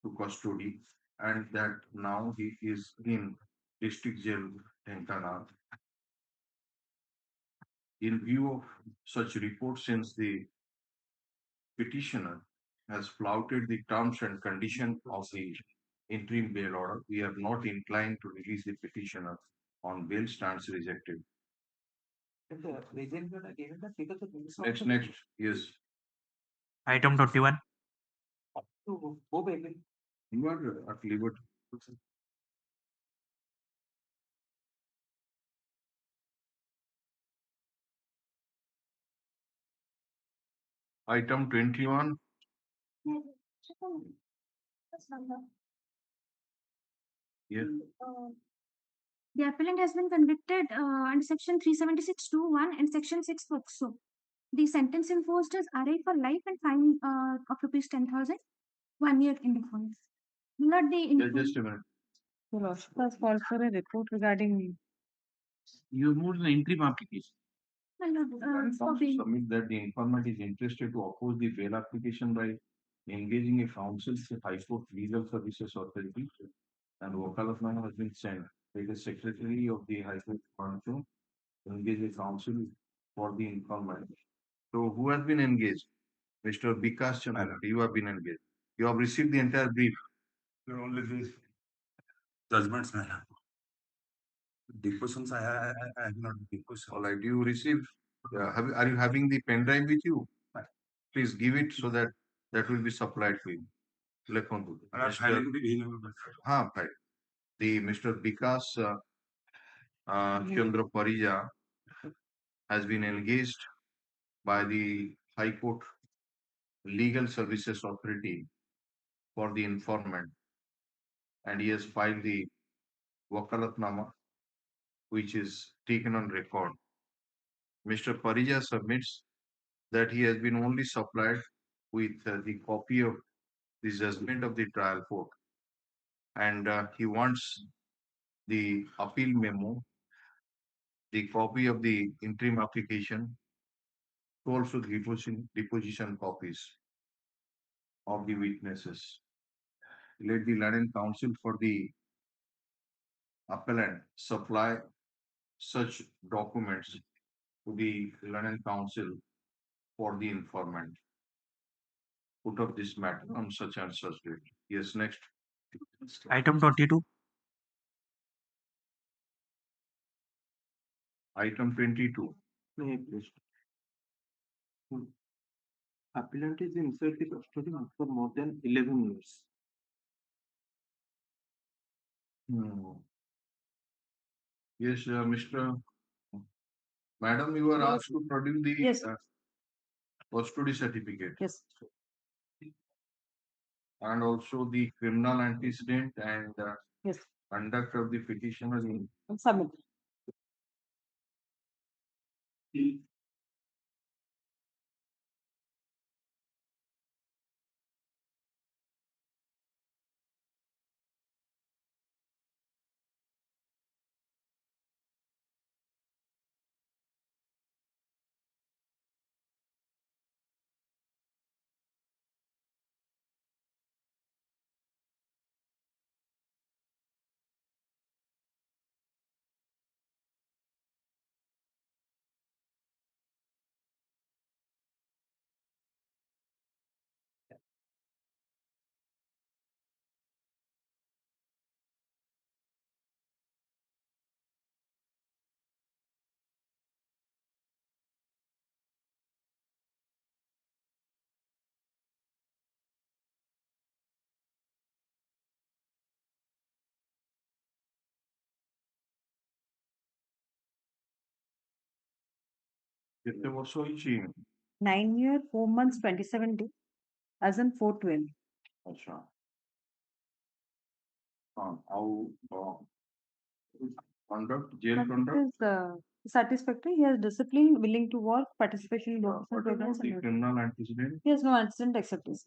to custody, and that now he is in district jail Tenkana. In view of such report, since the petitioner has flouted the terms and conditions of the interim bail order, we are not inclined to release the petitioner on bail. Stands rejected. Next, yes. Item 21. You are at liberty. Item 21. Yes. The appellant has been convicted under section 376(2)(1) and section 6 POCSO. The sentence imposed is arraigned for life and fine of rupees 10,000, 1 year in default. Not the Just a minute. So Lordship has called for a report regarding You moved an interim application. Submit that the informant is interested to oppose the bail application by engaging a counsel to High Court Legal Services Authority, and Wakalatnama has been sent by the Secretary of the High Court to engage a counsel for the informant. So who has been engaged? Mr. Vikas Chandra, you have been engaged. You have received the entire brief. Only the judgments, madam. Depositions, I have not deposition. All right, you received. Are you having the pen drive with you? Please give it so that will be supplied to you. The Mr. Vikas Chandra Parija has been engaged by the High Court Legal Services Authority for the informant, and he has filed the Wakalatnama, which is taken on record. Mr. Parija submits that he has been only supplied with the copy of the judgment of the trial court, and he wants the appeal memo, the copy of the interim application, also the deposition copies of the witnesses. Let the learned counsel for the appellant supply such documents to the learned counsel for the informant. Put up this matter on such and such date. Yes, next. Item 22. Item 22. May I please? Appellant is inside the custody for more than 11 years. Yes, Mr. Madam, you are asked to produce the Yes. custody certificate. Yes. And also the criminal antecedent and Yes. conduct of the petitioner in Submit. କେତେ ବର୍ଷ ହେଇଛି? 9 years, 4 months, 27 days, as in 4/12. ଆଚ୍ଛା। ହଁ ଆଉ conduct, jail conduct. Is satisfactory. He has discipline, willing to work, participation in What about programs. the criminal antecedent? He has no antecedent except this.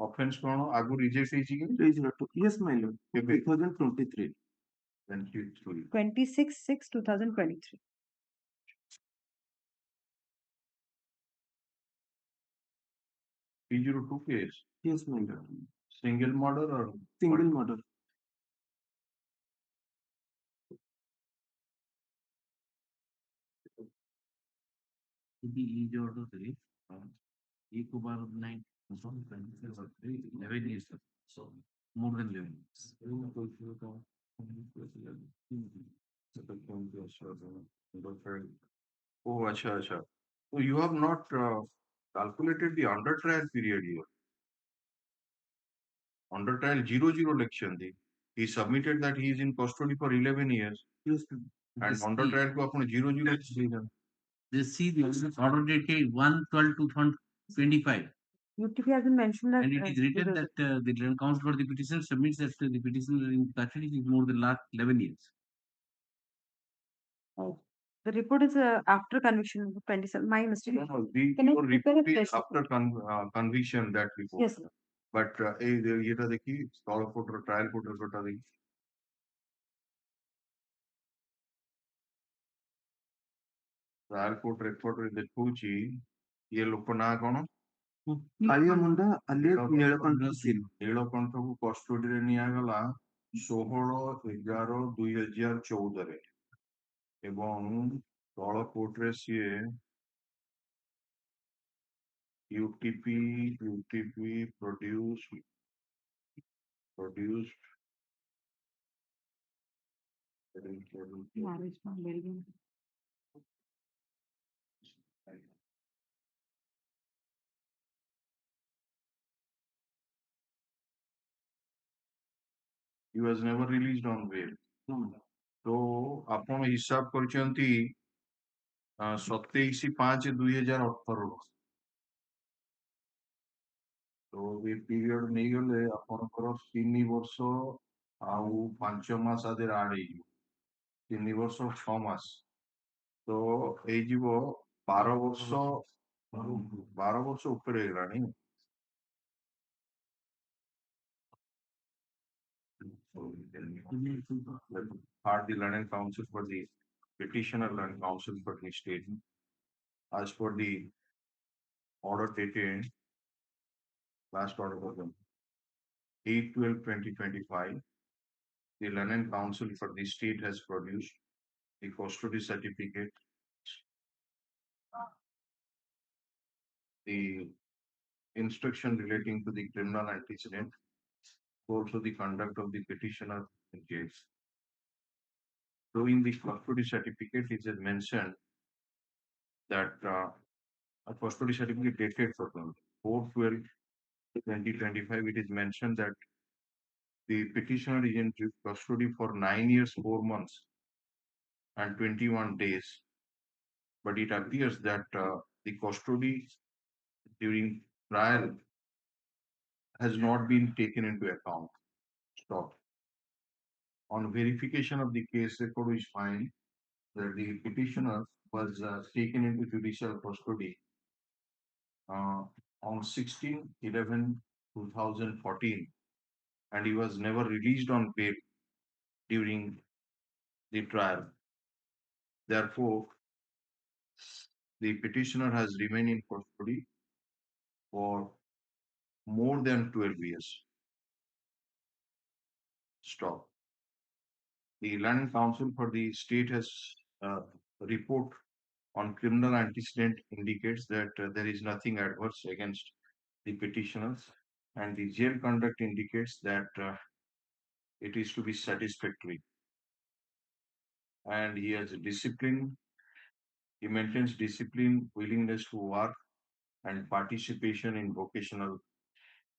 Offense କଣ ଆଗରୁ reject ହେଇଛି କି? Please, yes, my lord. କେବେ? 2023. 23. 26/6/2023. 302 case. Yes, my lord. Single murder or Single murder. The age order three, एक बार 9 11 years, so more than 11 years. Oh, acha, acha. So you have not calculated the under trial period here. Under trial 00 election. He submitted that he is in custody for 11 years. Yes, And under trial को अपने 00 This see the order dated 1/12/2025. UTP has been mentioned that. And it is written that the counsel for the petition submits that the petitioner in custody is more than last 11 years. The report is after conviction of 27. My mistake. No, Can I your prepare a report is fresh after conviction that report. Yes, sir. But ये देखिए trial court report देखिए. Trial court report ଦେଖଉଛି ये लोक ना कौन? କାଳିଆ ମୁଣ୍ଡା alias Nilakantha Singh. ନୀଳକଣ୍ଠକୁ କଷ୍ଟଡିରେ ନିଆଗଲା 16/11/2014 ଏବଂ ତଳ କୋର୍ଟରେ ସିଏ UTP produced Marriage from Belgium. he was never released on bail. तो ଆପଣ ହିସାବ କରିଛନ୍ତି 27/5/2018 ତ ଏ ପିରିୟଡ ନେଇଗଲେ ଆପଣଙ୍କର 3 ବର୍ଷ ଆଉ 5 ମାସ ଆଦେହରେ ଆଡ ହେଇଯିବ 3 ବର୍ଷ 6 ମାସ ତ ହେଇଯିବ 12 ବର୍ଷ 12 ବର୍ଷ ଉପରେ ହେଇଗଲାଣି। Are the London Council for the petitioner and council for the state. As for the order dated, last order was on 8/12/2025, the London Council for the state has produced the custody certificate, the instruction relating to the criminal antecedent, also the conduct of the petitioner in case. So in the custody certificate, it is mentioned that a custody certificate dated for 4/12/2025, it is mentioned that the petitioner is in custody for 9 years, 4 months, and 21 days. But it appears that the custody during trial has not been taken into account. Stop. On verification of the case record, we find that the petitioner was taken into judicial custody on 16/11/2014, and he was never released on bail during the trial. Therefore, the petitioner has remained in custody for more than 12 years. Stop. The London Council for the state has report on criminal antecedent indicates that there is nothing adverse against the petitioners, and the jail conduct indicates that it is to be satisfactory. And he has discipline, he maintains discipline, willingness to work, and participation in vocational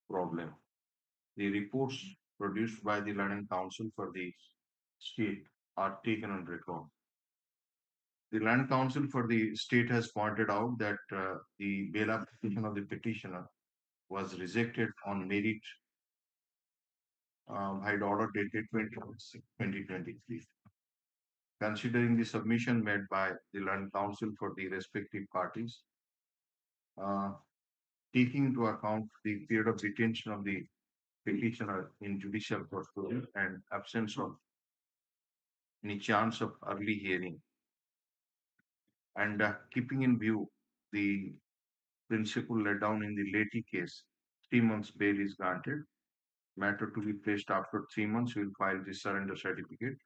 problem. The reports produced by the London Council for the state are taken on record. The Land Council for the state has pointed out that the bail application of the petitioner was rejected on merit by the order dated 2023. Considering the submission made by the Land Council for the respective parties, taking into account the period of detention of the petitioner in judicial custody and absence of any chance of early hearing, and keeping in view the principle laid down in the Leti case, 3 months bail is granted. Matter to be placed after 3 months, we will file the surrender certificate.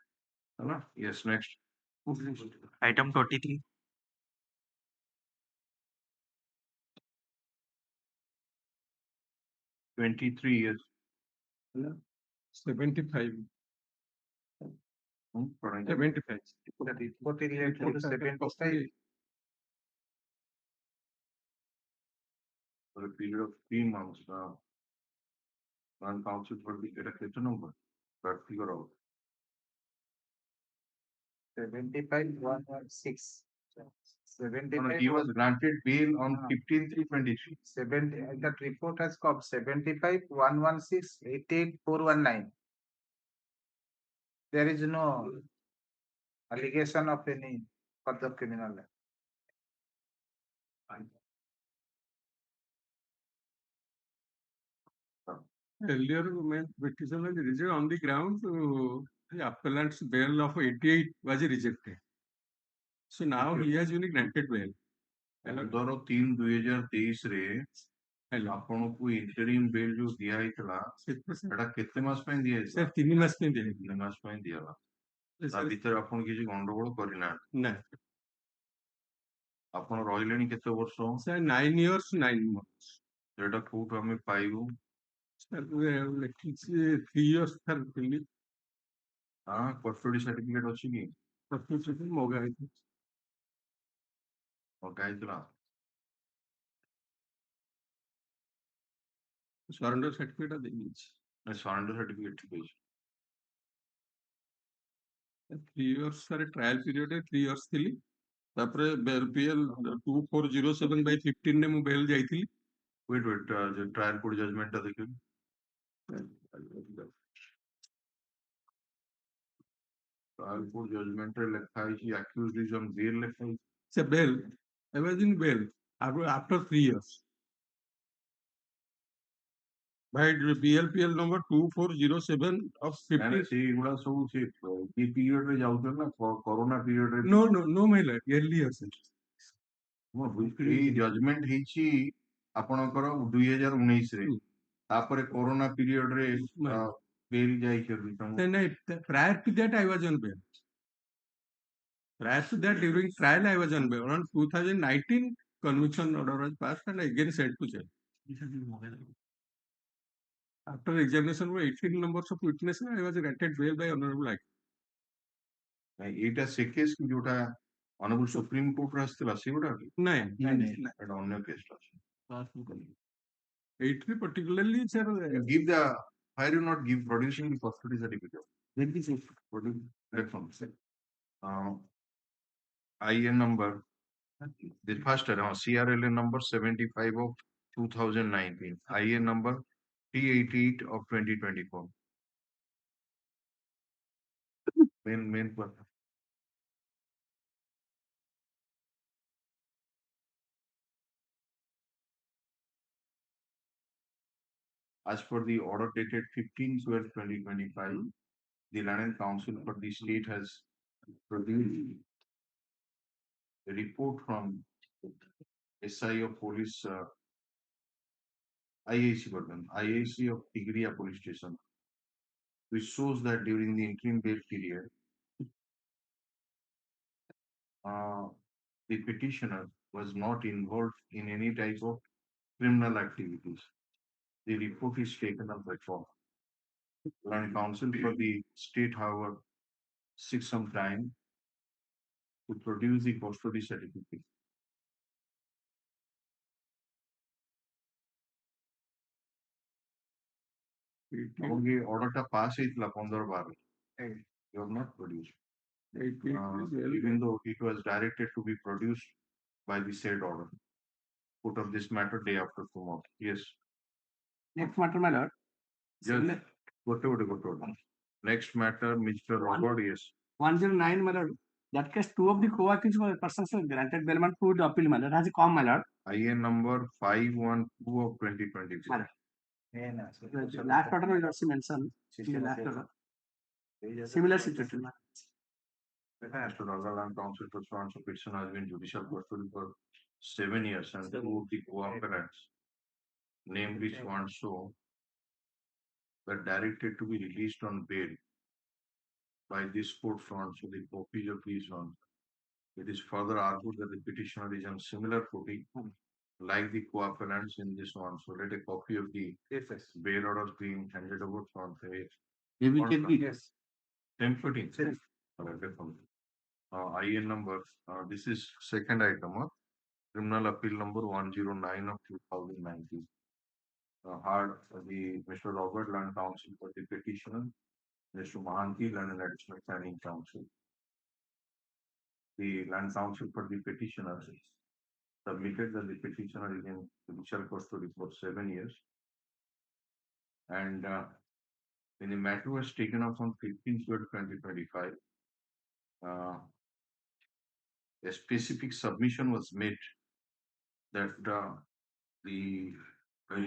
Yes, next. Item 23. Twenty-three years. 75. 75. The report is related to 75. For a period of 3 months, Land Council for the get a number, but figure out. 75,116. He was granted bail on 15/3/23. That report has come 75,116, 88,419. There is no allegation of any further criminal act. Earlier, petition was rejected on the grounds the appellant's bail of 88 was rejected. So now he has been granted bail. 15/3/2023 रे ଆପଣଙ୍କୁ interim bail जो दिया ହେଇଥିଲା ସେଟା କେତେ ମାସ ପାଇଁ ଦିଆ ହେଇଥିଲା? Sir, 3 ମାସ ପାଇଁ ଦିଆ ହେଇଥିଲା। 3 ମାସ ପାଇଁ ଦିଆହେଲା। ତା ଭିତରେ ଆପଣ କିଛି ଗଣ୍ଡଗୋଳ କରିନାହାନ୍ତି? ନା। ଆପଣ ରହିଲେଣି କେତେ ବର୍ଷ? Sir, 9 years 9 months. ସେଟା କୋଉଠୁ ଆମେ ପାଇବୁ? Sir, 3 years sir ଥିଲି। କଷ୍ଟଡି ସାର୍ଟିଫିକେଟ ଅଛି କି? କଷ୍ଟଡି ସାର୍ଟିଫିକେଟ ମଗା ହେଇଥିଲା। ମଗା ହେଇଥିଲା। ସରେଣ୍ଡର ସାର୍ଟିଫିକେଟ ଦେଇଛି। ସରେଣ୍ଡର ସାର୍ଟିଫିକେଟ ଠିକ ଅଛି। 3 years sir trial period 3 years ଥିଲି। ତାପରେ PL 2407/15 ରେ ମୁଁ ବେଲ ଯାଇଥିଲି। Wait, trial court judgment ଟା ଦେଖିବି। Trial court judgment ରେ ଲେଖା ହେଇଛି accused is on bail ଲେଖା ହେଇଛି. It's a bail. I was in bail after 3 years. By BLPL number 2407 of 50. ସେଇଗୁଡା ସବୁ ସେ ଏ period ରେ ଯାଉଛନ୍ତି ନା corona period ରେ. No, my lord, earlier. ଏଇ judgment ହେଇଛି ଆପଣଙ୍କର 2019 ରେ. ତାପରେ corona period ରେ bail ଯାଇଛନ୍ତି. Prior to that, I was on bail. Prior to that, during trial, I was on bail. Around 2019, conviction order was passed and again sent to jail. After examination of 18 numbers of witnesses, I was granted bail by Honorable High Court. ଏଇଟା ସେ case କି ଯୋଉଟା Honorable Supreme Court ରେ ଆସିଥିଲା ସେଗୁଡା ନାଇଁ ଏଟା ଅନ୍ୟ କେସ୍ ଟା ଅଛି. 83 particularly, sir. Give the why do you not give producing the custody certificate? IN number the first CRLA number 75 of 2019, IN number T88 of 2024. Main purpose. As for the order dated 15/12/2025, the Land and Council for the state has produced a report from SI of police, IAC of Tigriya police station, which shows that during the interim bail period, the petitioner was not involved in any type of criminal activities. The report is taken up by court. Land Council for the state, however, seeks some time to produce the custody certificate. Order pass ହେଇଥିଲା 15/12. You have not produced. Even though it was directed to be produced by the said order. Put of this matter day after tomorrow. Yes. Next matter, my lord. Yes. Go. Next matter, Mr. Robert, yes. 109, my lord. That case, two of the co-accused persons were granted bail for the appeal, my lord. Has come, my lord. IN number 512 of 2024. Last order will also mention. Last order. Similar situation. Mr. Nagaland Council for Swans of Petition has been judicial custody for 7 years, and two of the co-occurrents, namely Swanso, were directed to be released on bail by this court Swanso, the copies of these ones. It is further argued that the petitioner is on similar footing like the co-occurrents in this one. So let a copy of the bail orders being handed over from the yes. Templating. IN number, this is second item, criminal appeal number 109 of 2019. Mr. Robert Land Council for the petitioner, Mr. Mahanti Land and Additional Planning Council. The Land Council for the petitioner submitted that the petitioner is in judicial custody for 7 years. And when the matter was taken up on 15/12/2025, a specific submission was made that there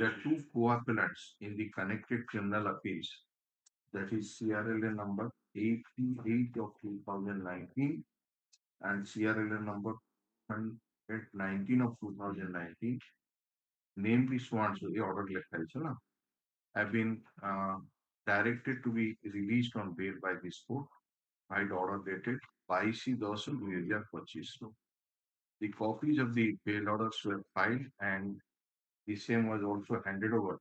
are two co-appellants in the connected criminal appeals, that is CRLA number 88 of 2019 and CRLA number 119 of 2019, namely Swanso, the order letter, have been directed to be released on bail by this court by the order dated 22/10/2025. The copies of the bail orders were filed, and the same was also handed over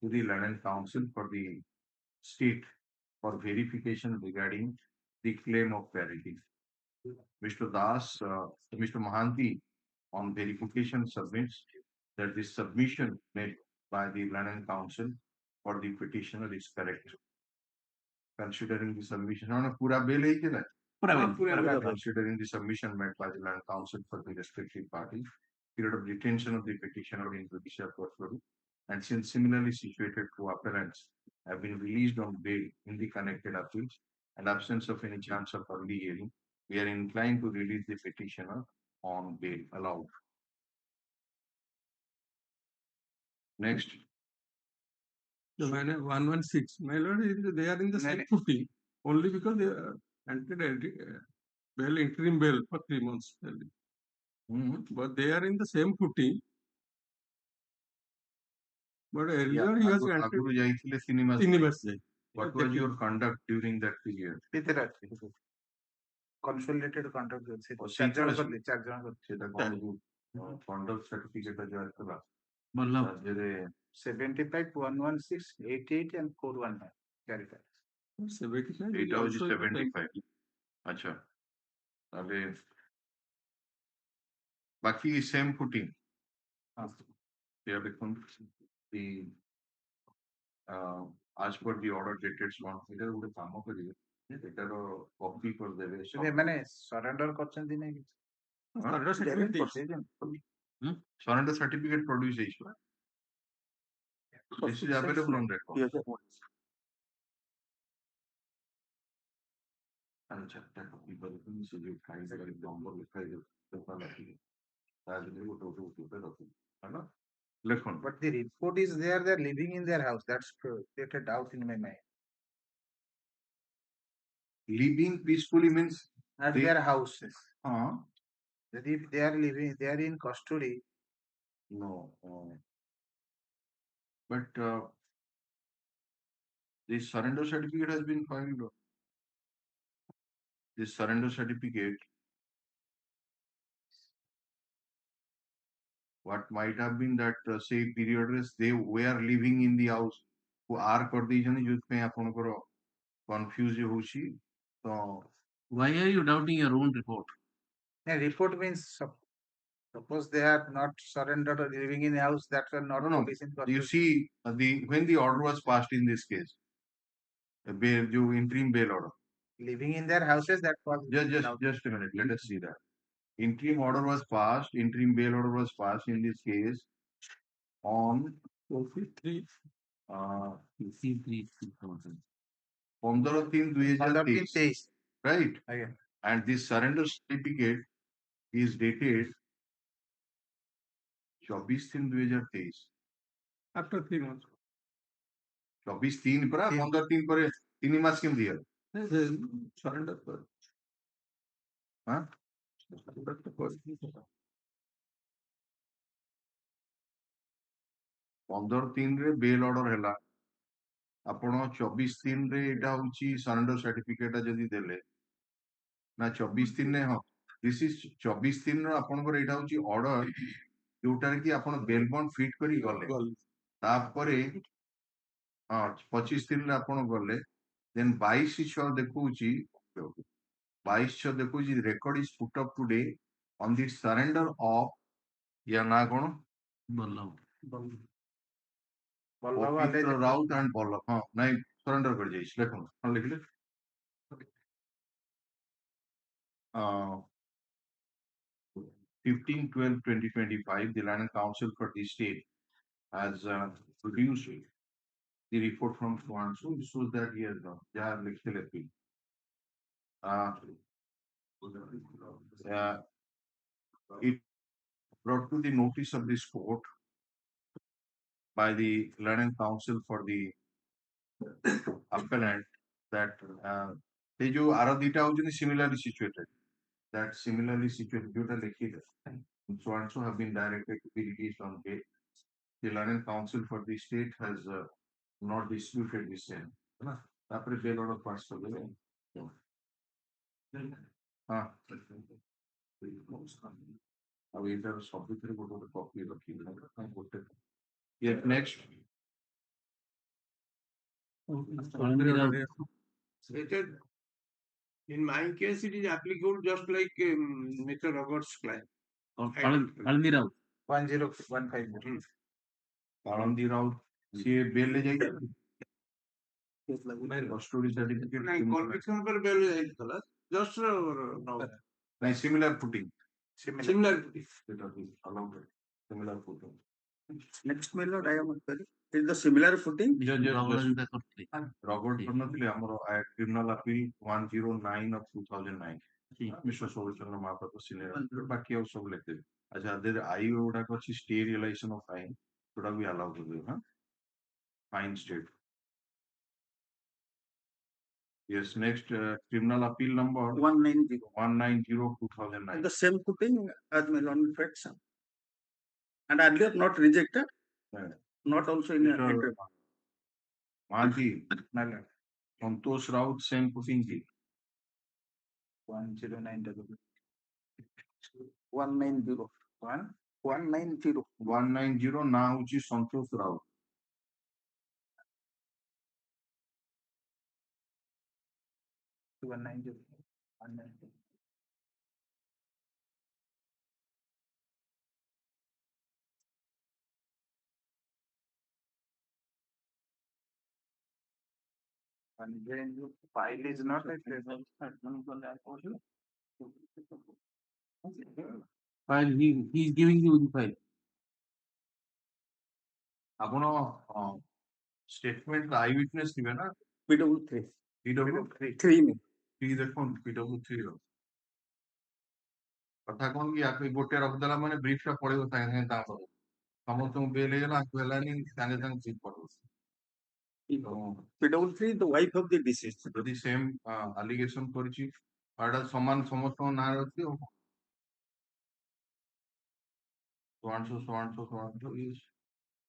to the Land Council for the state for verification regarding the claim of parity. Mr. Mahanti on verification submits that the submission made by the Land Council for the petitioner is correct. Considering the submission, considering the submission made by the Land Council for the respective party, period of detention of the petitioner in judicial custody, and since similarly situated co-appellants have been released on bail in the connected appeals, and absence of any chance of early hearing, we are inclined to release the petitioner on bail allowed. Next. The 116, my lord, they are in the same footing only because they are bail, interim bail for 3 months. But they are in the same footing. But earlier he was granted. What was your conduct during that period? Consolidated conduct conduct certificate 75, 116, 88 and 419 carry that. 75 এটা হচ্ছে 75 আচ্ছা তাহলে বাকি same footing দেখুন the as per the order dated one এটার উপরে কাম করিবে এটারও কপি করে দেবে মানে সারেন্ডার করছেন নাকি surrender certificate produce ହେଇଯିବ this is available on record and chapter copy করে তুমি সেই ফাইল করে নম্বর লিখাই দেবে তাহলে তাহলে ওটা উপরে রাখো তাই না লিখুন but the report is there, they're living in their house. That's created a doubt in my mind. Living peacefully means at their houses. That if they are living, they are in custody. No, but this surrender certificate has been filed. This surrender certificate, what might have been that say period they were living in the house who are କରିଦେଇଛନ୍ତି ଯୋଉଥିପାଇଁ ଆପଣଙ୍କର confuse ହଉଛି ତ why are you doubting your own report? A report means suppose they are not surrendered or living in a house that are not no. You see when the order was passed in this case the bail interim bail order living in their houses, that was just a minute, let us see that interim order was passed, interim bail order was passed in this case on 15/3/2023 right? Again. And this surrender certificate is dated 24/3/2023 after 3 months 24/3 পরা 15/3 পরে 3 মাস কেমতি হল surrender per হ্যাঁ 15/3 ରେ bail order ହେଲା ଆପଣ 24/3 ରେ ଏଇଟା ହଉଛି ସରେଣ୍ଡର ସାର୍ଟିଫିକେଟ ଯଦି ଦେଲେ ନା 24/3 ରେ ହଁ ଦିସ୍ ଇଜ 24/3 ର ଆପଣଙ୍କର ଏଇଟା ହଉଛି ଅର୍ଡର ଯୋଉଟାରେ କି ଆପଣ ବେଲ୍ ବଣ୍ଡ ଫିଟ୍ କରି ଗଲେ ତାପରେ ହଁ 25/3 ରେ ଆପଣ ଗଲେ ଦେନ୍ 22/6 ଦେଖଉଛି 22/6 ଦେଖଉଛି record is put up today on the surrender of या ना कौन पवित्र राउत एंड बल्लभ हाँ नहीं सरेंडर कर जाइए देखो हाँ लिख ले 15/12/2025 the Land Council for the state has produced the report from Swansu. This was that year yeah it brought to the notice of this court by the Land Council for the appellant that they जो आरो दीटा होचनी similarly situated that similarly situated जोटा लिखी है so and so have been directed to be released on bail. The Land Council for the state has not disputed the same है ना तापरे bail order pass कर देंगे हाँ अब इधर सब भीतर ଗୋଟେ କପି ରଖିଲେ ଗୋଟେ yes next in my case it is applicable just like Mr. Robert's client. Almirao 1015 Alandi Rao ସିଏ ବେଲ୍ ରେ ଯାଇଛନ୍ତି କଷ୍ଟଡି ସାର୍ଟିଫିକେଟ ନାଇଁ conviction ଉପରେ bail ଯାଇଥିଲା just ନାଇଁ similar footing similar ସେଟା allowed similar footing Next, my lord, I am query. Is the similar footing? Robert Burnatli, Amaro, Criminal Appeal 109 of 2009. Mishra Solution Mapato Senior, Baki also elected. As other I would have got stay realization of fine, should have be allowed to do, huh? Fine state. Yes, next criminal appeal number 190. 190/2009. The same footing as my lord fraction. And earlier not rejected, not also in a Manti, Santosh Raut, same footing. 109 190. 190. 190 now, which is Santosh Raut. And then your file is not at level. File, he is giving you the file. ଆପଣ statement eyewitness ଥିବେ ନା PW3. PW3 3 ଦେଖନ୍ତୁ PW3 ର କଥା କଣ କି ଆକୁ ଗୋଟେ ରଖିଦେଲା ମାନେ ବ୍ରିଫ ଟା ପଳେଇବ ସାଙ୍ଗେ ସାଙ୍ଗେ ତାଙ୍କର ସମସ୍ତଙ୍କୁ ବେଲ ହେଇଗଲା ଆକୁ ହେଲାନି ସାଙ୍ଗେ ସାଙ୍ଗେ ବ୍ରିଫ ପଳଉଛି PW3 the wife of the deceased. ଯଦି ସେମ୍ ଆଲିଗେସନ କରିଛି ଏଟା ସମାନ ସମସ୍ତଙ୍କ ନାଁରେ ଅଛି ଆଉ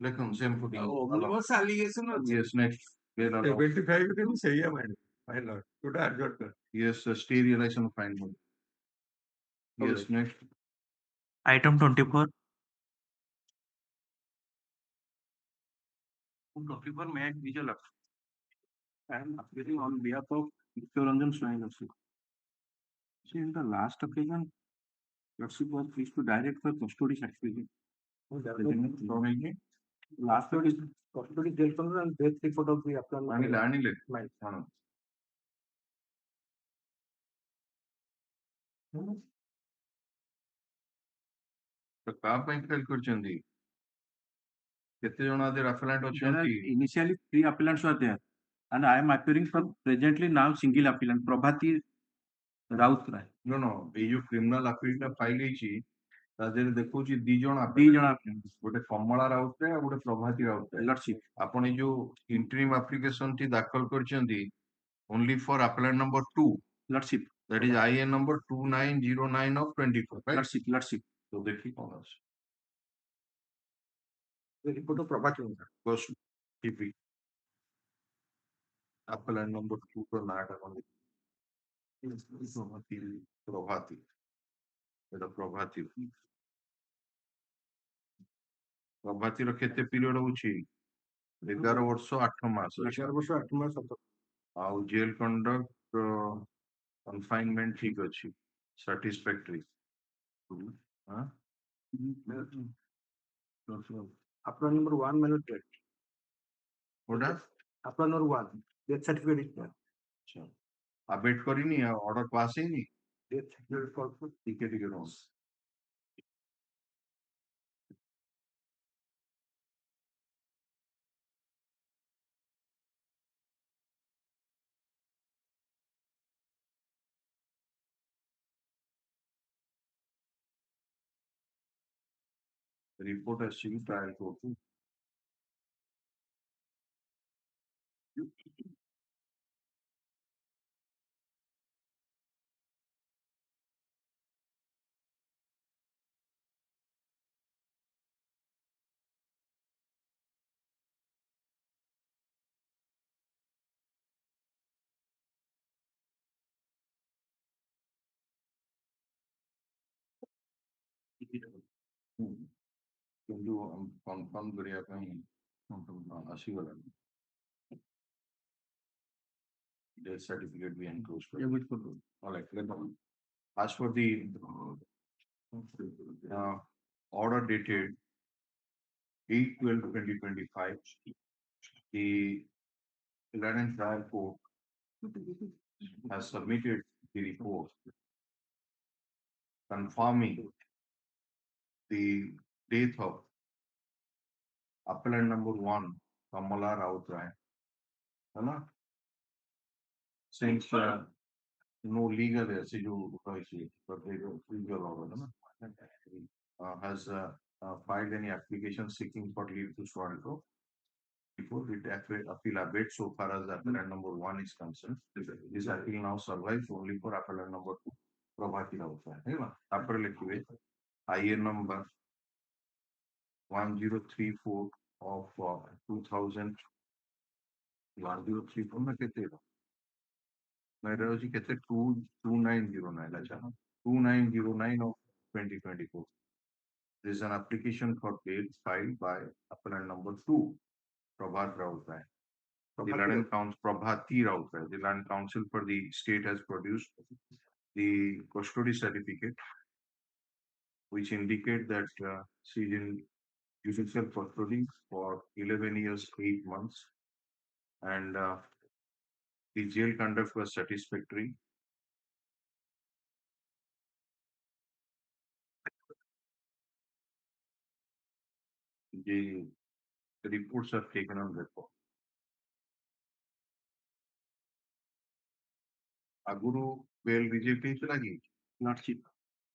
ଲେଖନ୍ତୁ ସେମ୍ ଫୁଟିଂ Omnibus allegation ଅଛି. yes next 75 ରେ ବି ସେଇଆ ମାଇଣ୍ଡ my lord ଯୋଉଟା adjust କର yes stay realization fine yes next Item 24. 24 may I please your lordship? I am appearing on behalf of Mr. Ranjan Swainasi. See, in the last occasion, lordship was pleased to direct for custody certificate. Last word is custody jail control and death report of the applicant. କାହା ପାଇଁ fail କରିଛନ୍ତି କେତେ ଜଣ ଆଜି appellant ଅଛନ୍ତି Initially, 3 appellants were there, and I am appearing for presently now single appellant, Prabhati Raut Rai. no no ଏଇ ଯୋଉ criminal appeal ଟା ଫାଇଲ ହେଇଛି ତା ଦେହରେ ଦେଖଉଛି ଦି ଜଣ appellant. ଗୋଟେ କମଳା ରାଉତରାୟ ଆଉ ଗୋଟେ ପ୍ରଭାତୀ ରାଉତରାୟ Lordship. ଆପଣ ଏଇ ଯୋଉ interim application ଟି ଦାଖଲ କରିଛନ୍ତି only for appellant number 2 Lordship. that is IN number 2909 of 24 right Lordship. तो देखिए कौन আছে The report of Prabhat First TP appellant number 2 ର ନାଁଟା କଣ ପ୍ରଭାତୀ ଏଟା ପ୍ରଭାତୀର କେତେ ପିରିୟଡ ହଉଛି 11 ବର୍ଷ 8 ମାସ 11 ବର୍ଷ 8 ମାସ 7 ଆଉ ଜେଲ କଣ୍ଡକ୍ଟ କନଫାଇନମେଣ୍ଟ ଠିକ ଅଛି ସାଟିସ୍ଫାକ୍ଟରି Appellant number 1 may not get. କୋଉଟା Appellant number 1 death certificate is there. ଆଚ୍ଛା ଆବେଟ କରିନି ଅର୍ଡର ପାସ୍ ହେଇନି Death certificate called for. ଟିକେ ରହ ରିପୋର୍ଟ ଆସିକି ଟ୍ରାଏଲ କୋର୍ଟକୁ କିନ୍ତୁ କନଫର୍ମ କରିବା ପାଇଁ ଆସିଗଲାଣି death certificate be enclosed. All right, as for the order dated 8/12/2025, the Iran Trial Court has submitted the report confirming the death of appellant number 1, Kamala Raut Rai, है ना? Since no legal ऐसे जो but they don't legal order, है ना? Has filed any application seeking for leave to sue and go before it appeal abates so far as appellant number 1 is concerned. This appeal now survives only for appellant number 2, Prabhati Raut Rai, है ना? After लिखिए IN number 1034 of 2000 1034 में कितने था? मेरा उसी कहते 2909 अच्छा 2909 of 2024. There is an application for bail filed by appellant number 2, Prabhat Raut Rai. The Land Council Prabhati Raut Rai. The Land Council for the state has produced the custody certificate, which indicate that she is in judicial custody for 11 years 8 months, and the jail conduct was satisfactory. The reports are taken on record. Aguru bail reject ହେଇଥିଲା କି? Lordship.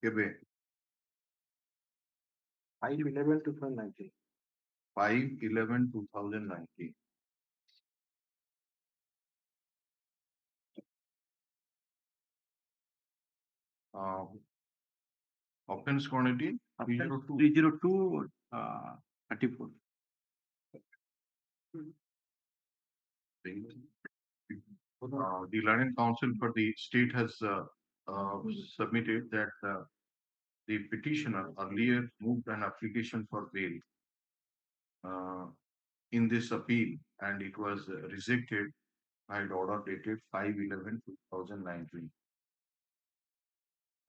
କେବେ? 5/11/2019. 5/11/2019. Offense quantity 302. 302 34. The Land Council for the state has submitted that the petitioner earlier moved an application for bail in this appeal, and it was rejected by the order dated 5/11/2019.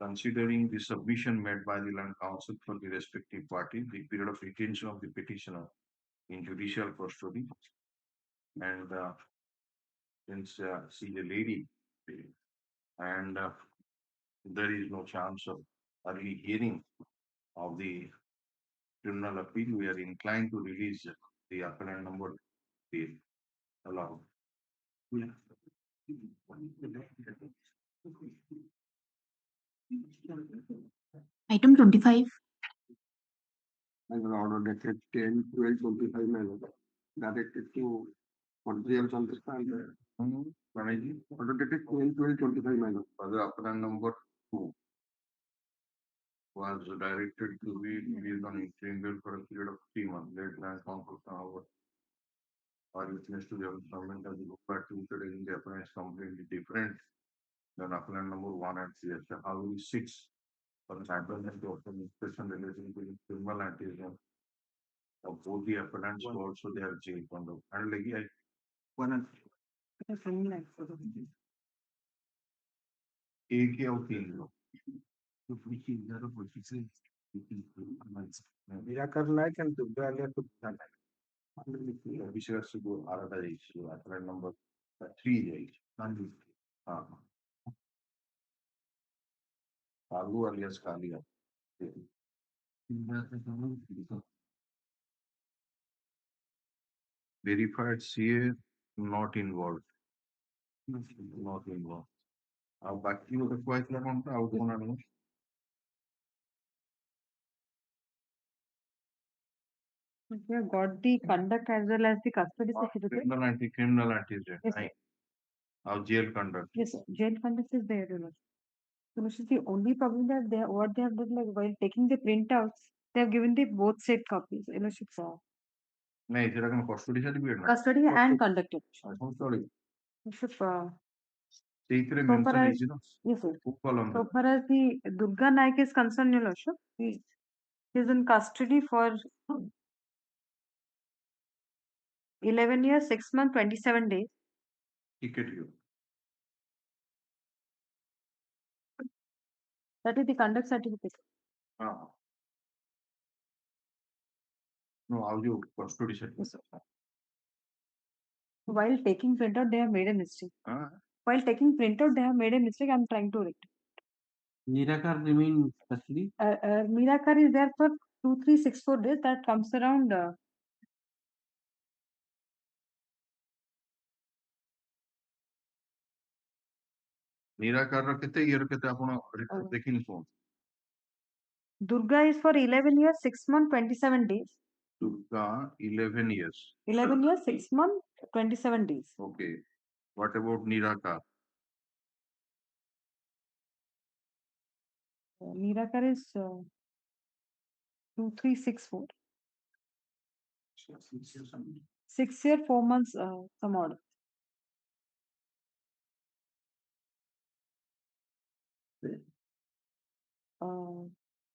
Considering the submission made by the Land Council for the respective party, the period of retention of the petitioner in judicial custody, and since she is a lady, and there is no chance of early hearing of the criminal appeal, we are inclined to release the appellant number bail allowed. Item 25. And an order dated 10/12/25 directed to what they have understand. Order dated 10/12/25 Other appellant number 2 was directed to be released on interim bail for a period of 3 months. Late Land Council our witness to the government of the book considered in the appellant is completely different than appellant number 1 and 3. How will 6 for the appellant to open inspection relating to the criminal antecedent of both the appellants who also they have jail conduct. And like I 1 and एक या 3 लोग Miracle like and Durga to Mishra to go Arada appellant number 3 Kalu alias Kalia. Verified CA not involved. Not involved. बाकी वो required account out होना नहीं. We have got the conduct as well as the custody certificate. Criminal antecedent. Yes, sir. Our jail conduct. Yes, sir. Jail conduct is there, you know. So this is the only problem that what they have done, like while taking the printouts, they have given the both set copies. You know, नहीं इधर का custody certificate ना. custody and conduct. Sorry. So far as, yes, sir. So far as the Durga Naik is concerned, your lordship, he is in custody for 11 years, 6 months, 27 days. Ticket you. That is the conduct certificate. No, how you custody certificate. While taking printout, they have made a mistake. While taking printout, they have made a mistake. I'm trying to rectify. Nirakar remain custody? Mirakar is there for 2364 days. That comes around ନିରାକାର କେତେ ଇଏର କେତେ ଆପଣ report ଦେଖିନି କଣ? Durga is for 11 years, 6 months, 27 days. Durga 11 years. 11 years, 6 months, 27 days. Okay. What about Nirakar? Nirakar is 2364. 6 year, 4 months, some odd.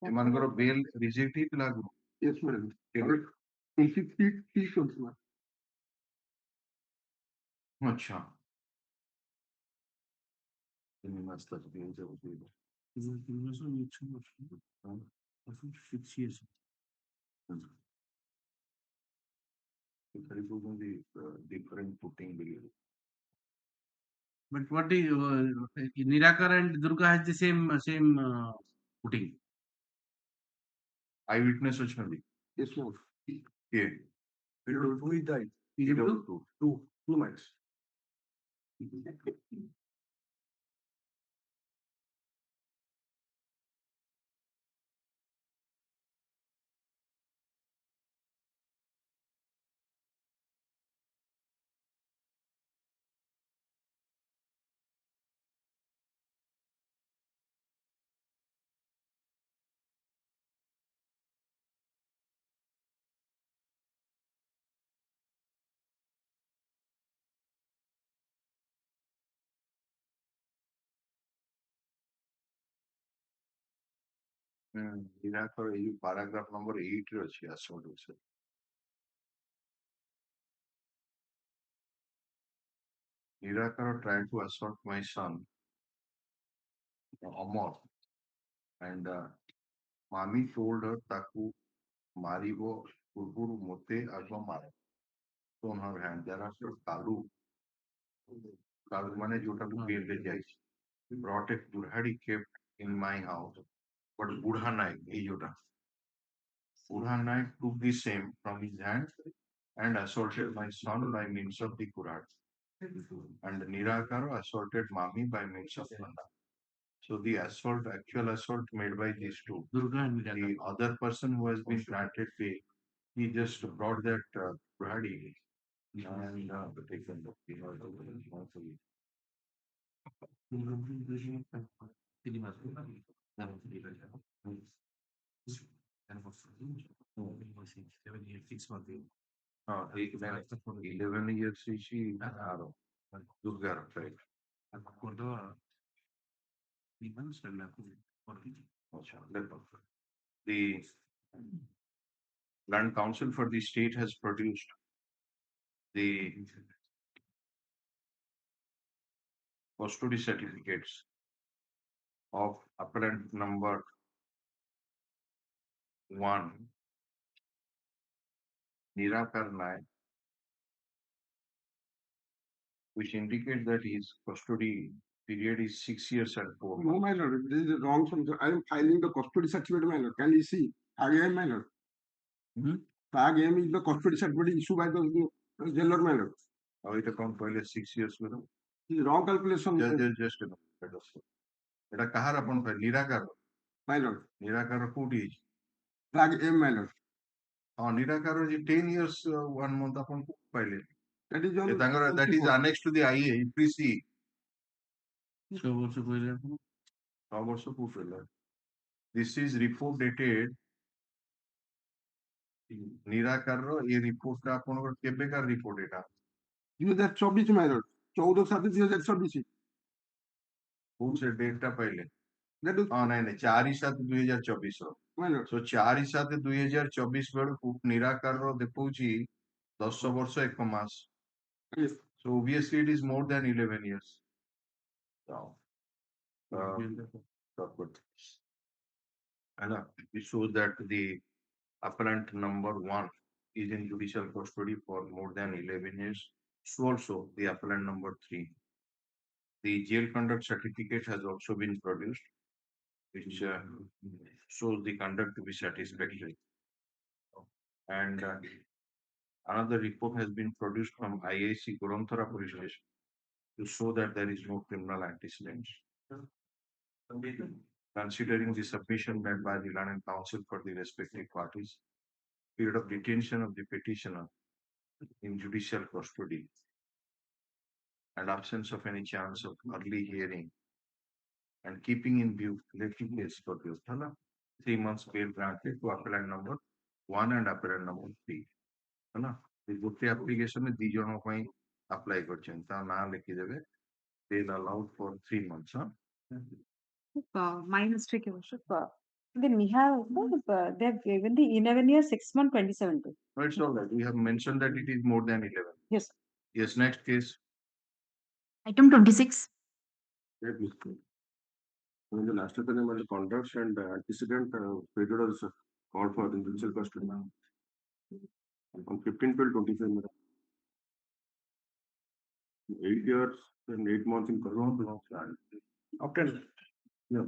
ଏମାନଙ୍କର bail reject ହେଇଥିଲା ଆଗରୁ? Yes, madam. 23 अच्छा. मस्त बेल जब bell. 6 years. Different footing below. But what is Nirakar and Durga has the same footing. Eyewitness actually. Yes, ma'am. Yeah. Who is died? Is it two? Two months. Nirakar ଏଇ paragraph number 8 ରେ ଅଛି assault ବିଷୟରେ. Nirakar tried to assault my son, Amar, and Mami told her taku maribo purpuru mote agba mare. So on her hand, there are kalu mane jota to bear le jaychi. Brought a burhadi kept in my house, but Budha Naik, ei jota. Budha Naik took the same from his hand and assaulted my son by means of the Kurad. And Nirakaro assaulted Mami by means of Nanda. So the actual assault made by these two. Durga and Nirakar. The other person who has been granted bail, he just brought that Kuradi and taken the Oh, 11 years she Durga, right? The Land Council for the state has produced the custody certificates of appellant number 1, Nirakar Naik, which indicate that his custody period is 6 years and 4 months. No, my lord, this is wrong. I am filing the custody certificate, my lord. Can you see? Again, my lord. Tag M is the custody certificate issued by the jailer, my lord. How it account for 6 years with him? Wrong calculation. Just a minute. এটা কাহার আপন file নিরাকার My lord. নিরাকার কোটি Tag M, my lord. ହଁ ନିରାକାର ଯେ 10 years 1 month ଆପଣ ପାଇଲେ That is on. ତାଙ୍କର that is annexed to the IA EPC 6 ବର୍ଷ କହିଲେ ଆପଣ 6 ବର୍ଷ କୋଉଠି ହେଲା this is report dated ନିରାକାରର ଏ ରିପୋର୍ଟଟା ଆପଣଙ୍କର କେବେକାର ରିପୋର୍ଟ ଏଟା 2024 my lord. 14/7/2024. କୋଉ ସେ ଡେଟଟା ପାଇଲେ That is. ହଁ ନାଇଁ 4/7/2024 My lord. so 4/7/2024 ବେଳକୁ ନିରାକାରର ଦେଖଉଛି 10 ବର୍ଷ 1 ମାସ. Yes. So obviously it is more than 11 years. So, it shows that the appellant number 1 is in judicial custody for more than 11 years. So also the appellant number 3. The jail conduct certificate has also been produced, which shows the conduct to be satisfactory. And another report has been produced from IIC Goramthara police station to show that there is no criminal antecedents. Considering the submission made by the land and counsel for the respective parties, period of detention of the petitioner in judicial custody, and absence of any chance of early hearing, and keeping in view relative case for the 3 months bail granted to appellant number 1 and appellant number 3. है ना गोटे application में दी जन ପାଇଁ apply करछन ता ना लिखि देबे bail allowed for 3 months. My mistake, Your Worship. Then we have they've given the 11 years 6 months 2017. No, it's all right. We have mentioned that it is more than 11. Yes. Yes, next case. Item 26. When the last time the contracts and antecedent period was called for in judicial custody on 15/12/25. 8 years and 8 months in Corona. After Yeah.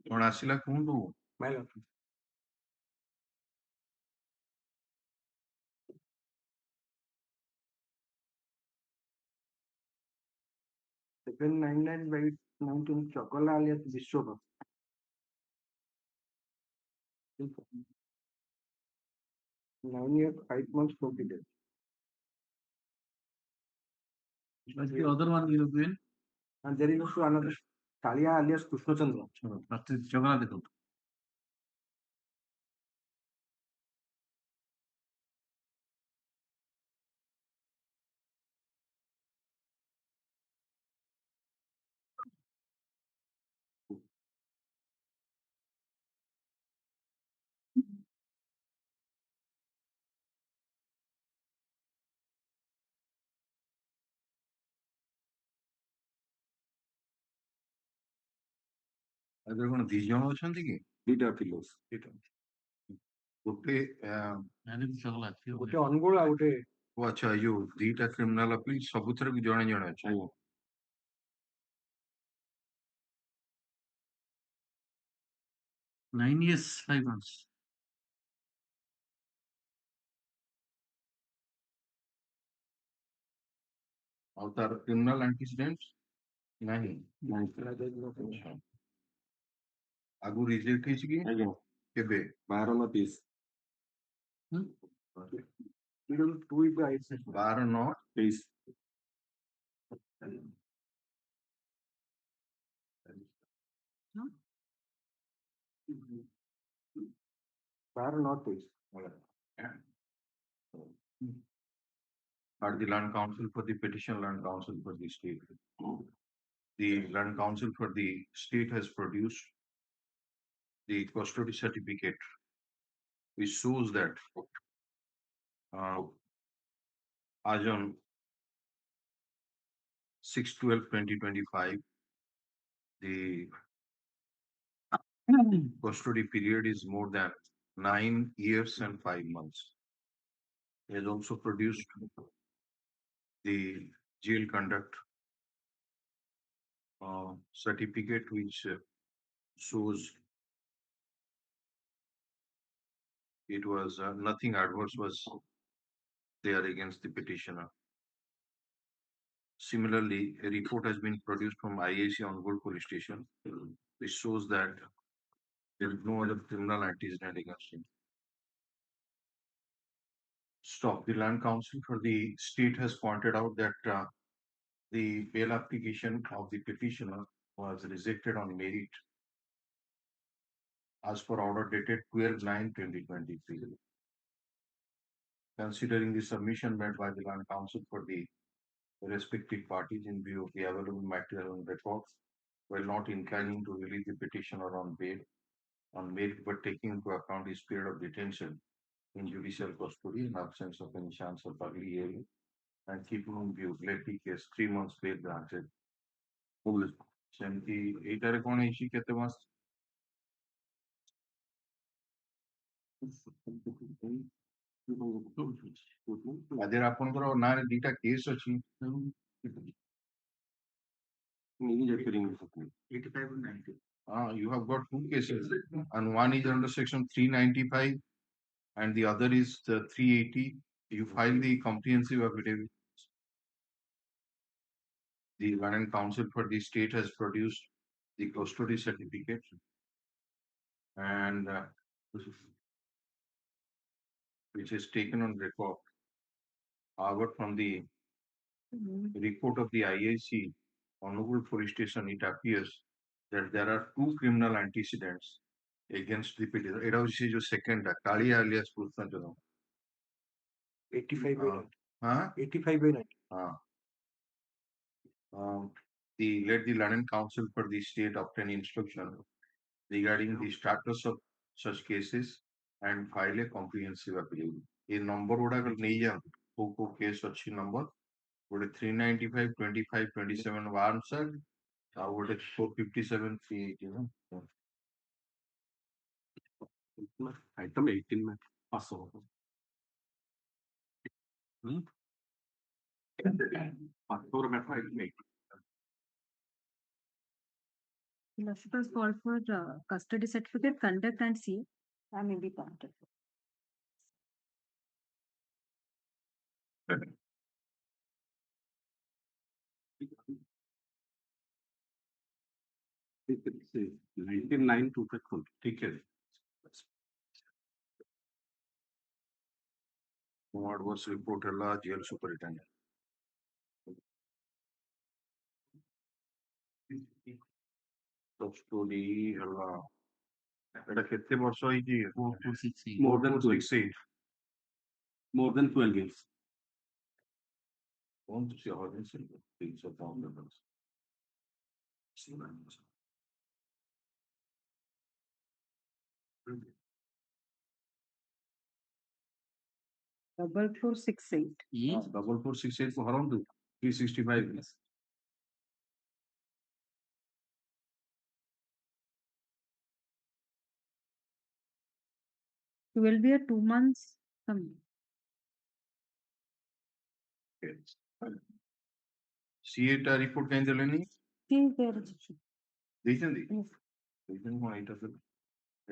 କଣ ଆସିଲା କୁହନ୍ତୁ? Second 99/19 Chokala alias Vishwabha. 9 years, 5 months, 20 days. What's the other one you have given? And there is also another Talia alias Krishna Chandra. Chokala देखो. ଆରେ କଣ ଦି ଜଣ ଅଛନ୍ତି କି? ଦିଟା ପିଲୋସ୍. ଗୋଟେ ଗୋଟେ ଅନୁଗୁଳ ଆଉ ଗୋଟେ ଓ ଆଚ୍ଛା ଏଇ ଯୋଉ ଦିଟା କ୍ରିମିନାଲ ଅପିଲ ସବୁଥିରେ ବି ଜଣେ ଜଣେ ଅଛି. ଆଜ୍ଞା. 9 years 5 months. ଆଉ ତାର କ୍ରିମିନାଲ ଆଣ୍ଟିସିଡେଣ୍ଟ ନାହିଁ. ଆଗରୁ ରିଜେକ୍ଟ ହେଇଛି କି? ଆଜ୍ଞା. କେବେ? 12/9/23. 12/9/23. At the land council for the petition, land council for the state. The land council for the state has produced the custody certificate, which shows that as on 6/12/2025, the custody period is more than 9 years and 5 months. He has also produced the jail conduct certificate, which shows it was nothing adverse was there against the petitioner. Similarly, a report has been produced from IAC Hon'Ble Police Station, This shows that there is no other criminal antecedent against him. Stop. The Land Council for the state has pointed out that the bail application of the petitioner was rejected on merit as per order dated 12/9/2023. Considering the submission made by the Land Council for the respective parties in view of the available material and records, while not inclining to release the petitioner on bail on merit, but taking into account his period of detention in judicial custody in absence of any chance of early hearing, and keeping in view lately case 3 months bail granted. ସେମିତି ଏଇଟାରେ କଣ ହେଇଛି କେତେ ମାସ ଆଜିର ଆପଣଙ୍କର ନାଁରେ ଦିଟା କେସ୍ ଅଛି you have got two cases and one is under section 395 and the other is 380. You file the comprehensive affidavit. The Land Council for the state has produced the custody certificate and which is taken on record. However, from the report of the IIC, Hon'Ble Police Station, it appears that there are two criminal antecedents against the petitioner. It was the second, Kali alias Krishna. 85 by 85 by 90. Let the Land Council for the state obtain instruction regarding the status of such cases and file a comprehensive appeal. A number would have a case such number would a 395, 25, 27 one answer, would a 457, 380. Item 18 में pass over. Lordship has called for custody certificate, conduct and seal. I may be granted. से 19 to तक खोल ठीक है adverse report ହେଲା jail superintendent custody ହେଲା ଏଟା କେତେ ବର୍ଷ ହେଇଛି more than 12 more than 12 years କଣ ସେ Harish 300 pound Double 468. Yes. Double 468 को हराम दो 365. It will be a 2 months. CA टा report कहीं देलेनी? ଦେଇଛନ୍ତି? ଦେଇଛନ୍ତି କଣ ଏଇଟା ତ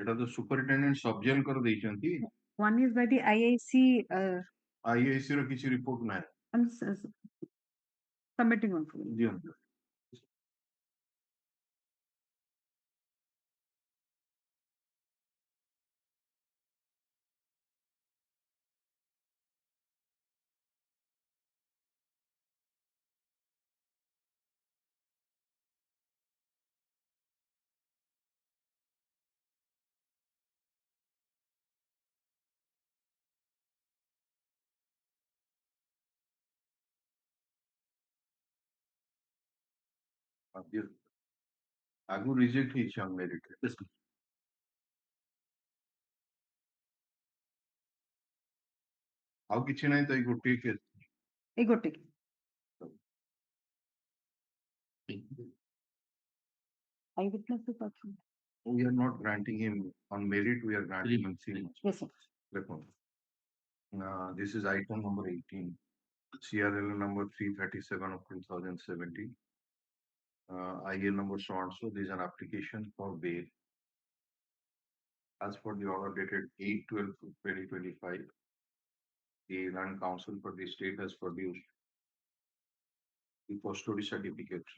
ଏଟା ତ superintendent sub jail कर ଦେଇଛନ୍ତି. One is by the IIC. IIC ର କିଛି report ନାହିଁ. I'm submitting one for you. ଦିଅନ୍ତୁ. आगु रिजेक्ट ହେଇଛି ଆମ merit ରେ ଆଉ କିଛି ନାହିଁ ତ ଏଇ ଗୋଟିଏ କେସ୍ ଏଇ ଗୋଟେ eyewitness is also. We are not granting him on merit, we are granting him 3 months. Yes, sir. This is item number 18, CRL number 337 of 2017. IA number so and so. There is an application for bail. As for the order dated 8/12/2025, the Land Council for the state has produced the custody certificate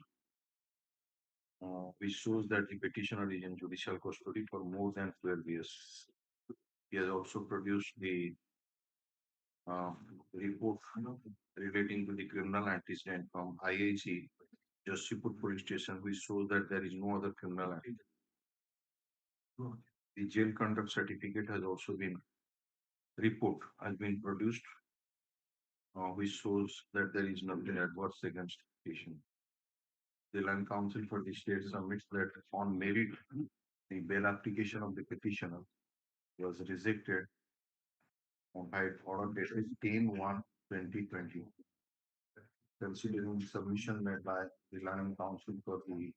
which shows that the petitioner is in judicial custody for more than 12 years. He has also produced the report relating to the criminal antecedent from IIC Jashipur police station, which shows that there is no other criminal antecedent. The jail conduct certificate has also been produced, which shows that there is nothing adverse against the patient. The Land Council for the state submits that on merit, the bail application of the petitioner was rejected by order dated 10/1/2020. Considering the submission made by the Land Council for the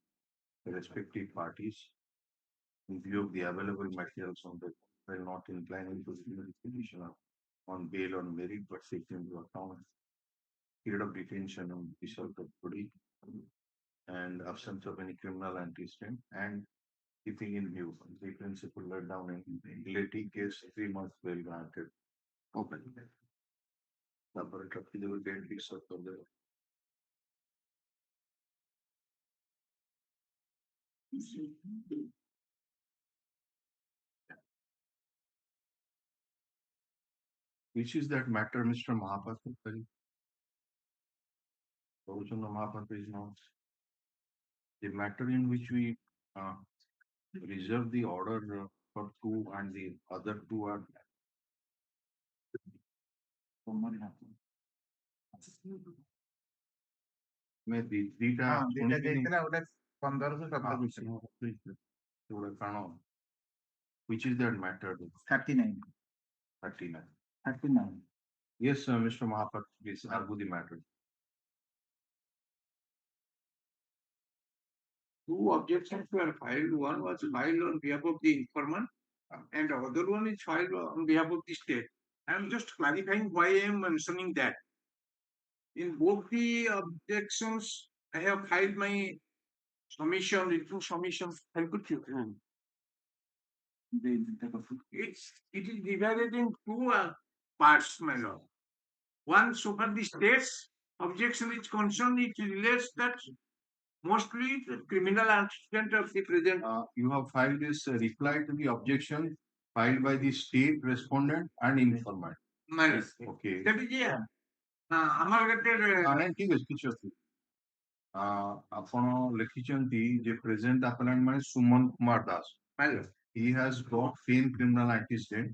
respective parties, in view of the available materials on the while not inclining to the petitioner on bail on merit, but taking into account period of detention on judicial custody and absence of any criminal antecedent, and keeping in view the principle laid down in Leti case 3 months bail granted. Open. Laboratory they will get this of the which is that matter, Mr. Mahapatra? Provision of Mahapatra is not the matter in which we reserve the order for two and the other two are maybe theta which is that matter? 39. 39. 39. Yes, Mr. Mahapatra, please argue the matter. Two objections were filed. One was filed on behalf of the informant, and the other one is filed on behalf of the state. I am just clarifying why I am mentioning that. In both the objections, I have filed my submission, written submission. It is divided in two parts, my lord. One, so far the state's objection is concerned, it relates that mostly the criminal antecedent of the present. You have filed this reply to the objection filed by the state respondent and informant. Yes. Okay. That is, yeah. ଆମର ଠିକ ଅଛି କିଛି ଅସୁବିଧା ଆପଣ ଲେଖିଛନ୍ତି ଯେ present ଆପେଲାଣ୍ଟ ମାନେ Suman Kumar Das. He has got same criminal antecedent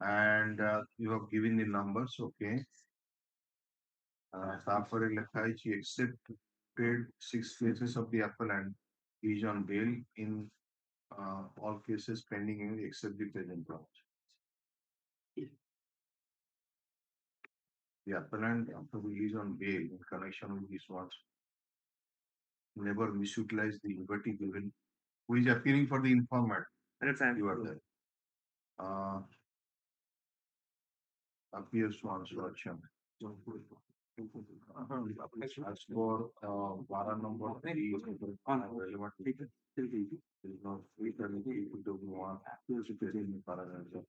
and you have given the numbers. Okay. ତାପରେ ଲେଖା ହେଇଛି accepted 6 cases of the appellant is on bail in all cases pending except the present branch. The appellant, after release on bail in connection with this one, never misutilized the liberty given, who is appearing for the informant. You are there. Appears to answer action. As for Vara number 3, relevant is not free people to want to present the paragraph.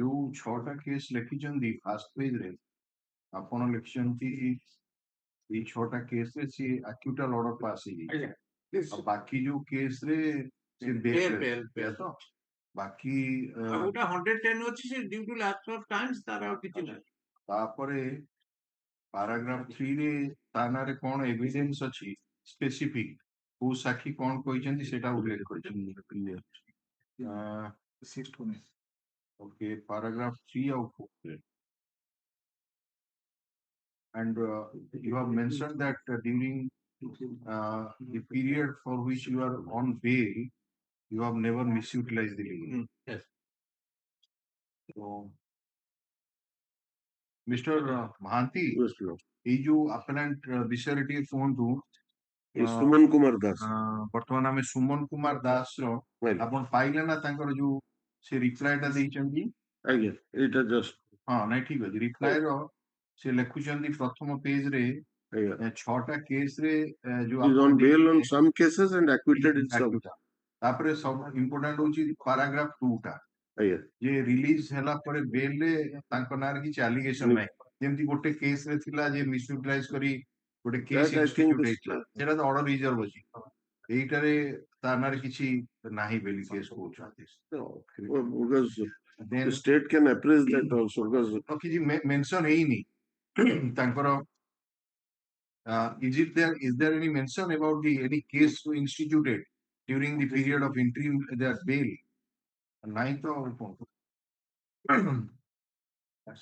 You छोटा case लिखिଛନ୍ତି first page ରେ ଆପଣ ଲେଖିଛନ୍ତି ଏଇ ଛୋଟା case ରେ ସେ ଆକ୍ୟୁଟାଲ order pass ହେଇଯାଇଛି ଆଉ ବାକି ଯୋଉ କେସ ରେ ସେ ବେଲ୍ ତ ବାକି ଗୋଟା 110 ଅଛି ସେ due to lapse of Times ତାର ଆଉ କିଛି ନାହିଁ. ତାପରେ ପାରାଗ୍ରାଫ 3 ରେ ତା ନାଁରେ କଣ ଏଭିଡେନ୍ସ ଅଛି ସ୍ପେସିଫିକ କୋଉ ସାକ୍ଷୀ କଣ କହିଛନ୍ତି ସେଟା ଉଲ୍ଲେଖ କରିଛନ୍ତି. Okay, paragraph 3 of 4. And you have mentioned that during the period for which you are on bail, you have never misutilized the legal. Yes. So, Mr. Mahanti, ये जो appellant विषय रे फोन ସୁମନ କୁମାର ଦାସ ବର୍ତ୍ତମାନ ଆମେ ସୁମନ କୁମାର ଦାସର ଆପଣ ପାଇଲେ ନା ତାଙ୍କର ଯୋଉ ସେ ରିପ୍ଲାଏଟା ଦେଇଛନ୍ତି? ଆଜ୍ଞା ଏଇଟା ଜଷ୍ଟ ହଁ ନାଇଁ ଠିକ ଅଛି ରିପ୍ଲାଏର ସେ ଲେଖୁଛନ୍ତି ପ୍ରଥମ ପେଜରେ 6ଟା କେସରେ ଯୋଉ is on bail on some cases and acquitted in some. ତାପରେ ସବୁ ଇମ୍ପୋର୍ଟାଣ୍ଟ ହଉଛି ପାରାଗ୍ରାଫ 2ଟା ଯେ ରିଲିଜ ହେଲା ପରେ ବେଲ ରେ ତାଙ୍କ ନାଁରେ କିଛି ଆଲିଗେସନ ନାହିଁ ଯେମିତି ଗୋଟେ କେସ ରେ ଥିଲା ଯେ ମିସୟୁଟିଲାଇଜ କରି ଗୋଟେ କେସ ଇନଷ୍ଟିଚ୍ୟୁଟ ହେଇଥିଲା ସେଟା ତ ଅର୍ଡର ରିଜର୍ଭ ଅଛି ଏଇଟାରେ ତା ନାଁରେ କିଛି ନାହିଁ ବୋଲି କେସ କହୁଛନ୍ତି The state can appraise that also because କିଛି ମେନସନ ହେଇନି ତାଙ୍କର is there any mention about the any case instituted during the period of interim their bail? Nahi to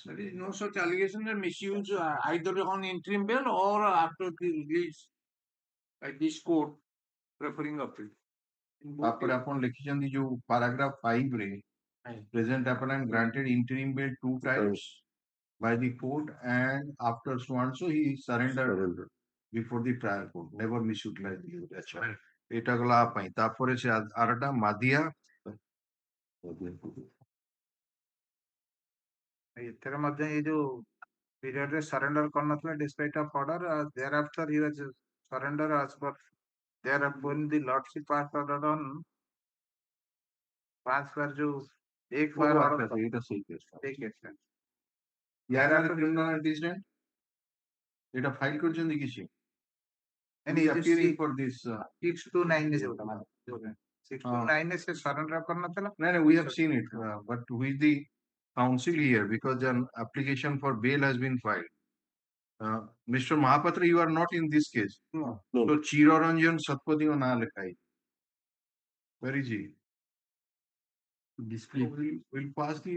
There is no such allegation that misuse either on interim bail or after the release by this court preferring appeal. ତାପରେ ଆପଣ ଲେଖିଛନ୍ତି ଯୋଉ paragraph 5 ରେ present appellant granted interim bail 2 times by the court and after so and so he surrendered before the trial court never misutilized the acha eta gala pai tapore se arata madhya ଏଥିରେ ମଧ୍ୟ ଏଇ ଯୋଉ period ରେ surrender କରିନଥିଲା despite of order thereafter he was surrender as per there when the lordship passed order on 5 बार जो एक बार order ଏଇଟା ସେଇ କେସ ସେଇ case ଟା यार क्रिमिनल एंटीसीडेंट ଏଇଟା ଫାଇଲ କରିଛନ୍ତି କିଛି any appearing for this 629 is होता है 629 से surrender करनଥିଲା no we have seen it but who is the counsel here because an application for bail has been filed Mr. Mahapatra you are not in this case no. So Chiroranjan Satpati o na likhai where is he display will pass the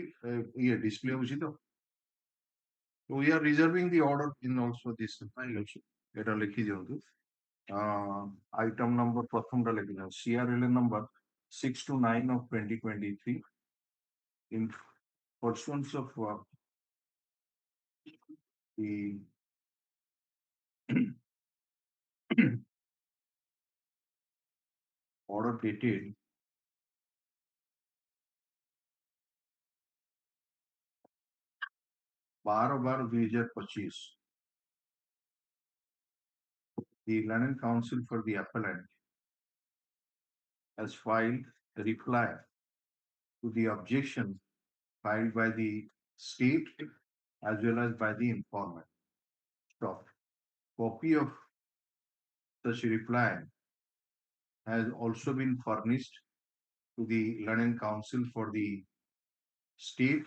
display hochi to so we are reserving the order in also this eta likhi diyantu item number pratham ta likhi diyantu CRL number 629 of 2023 in pursuance of the order dated 12/12/2025 the London Council for the appellant has filed a reply to the objection filed by the state as well as by the informant. Stop. Copy of such reply has also been furnished to the London Council for the state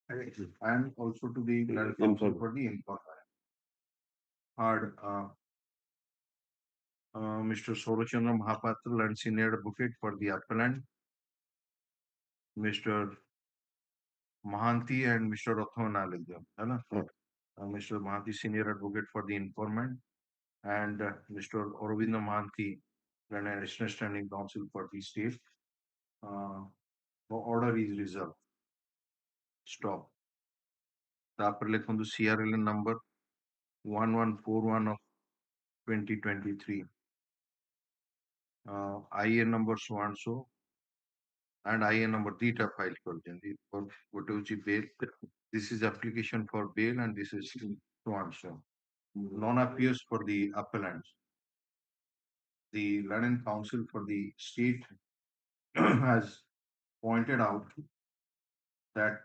and also to the London Council for the informant. Had Mr. Sorochandra Mahapatra, London Senior Advocate for the appellant, Mr. Mahanti and Mr. Rathona Aligam, Mr. Mahanti, Senior Advocate for the informant, and Mr. Aurobindo Mahanti, London Additional Standing Counsel for the state. The order is reserved. Stop. Tapar lekhundu CRL number 1141 of 2023. IA number so and so and IA number theta file karchandi for what is bail. This is application for bail and this is so and so. Non appears for the appellants. The London Council for the state has pointed out that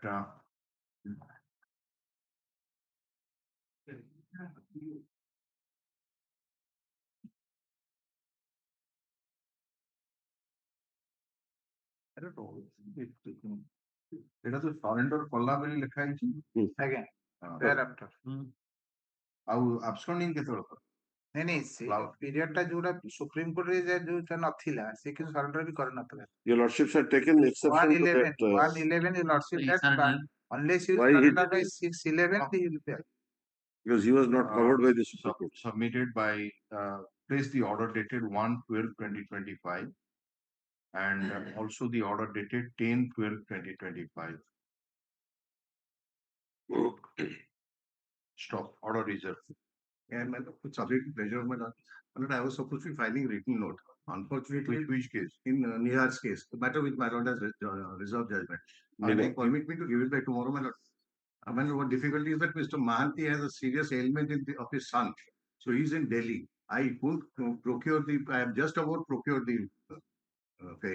এটা তো সরেন্ডর কলা ବୋଲି ଲେଖା ହେଇଛି ଆଜ୍ଞା thereafter ଆଉ absconding କେତେବେଳେ କର ନାଇଁ ନାଇଁ ସେ ପିରିୟଡ ଟା ଯୋଉଟା ସୁପ୍ରିମ କୋର୍ଟ ରେ ଯୋଉଟା ନଥିଲା ସେ କିନ୍ତୁ ସରେଣ୍ଡର ବି କରିନଥିଲା Your lordships have taken exception to that. 111 your lordship that unless you Why he surrender did by 611 he will pay because he was not covered by the Supreme Court. Submitted by placed the order dated 1/12/2025 and also the order dated 10/12/2025. Stop. Order reserved. And with subject to pleasure of my lord, I was supposed to be filing written note. Unfortunately, which case? In Nihar's case, the matter with my lord has reserved judgment. And they permit me to give it back tomorrow, my lord. I mean, what difficulty is that Mr. Mahanti has a serious ailment of his son. So he's in Delhi. I couldn't I have just about procured the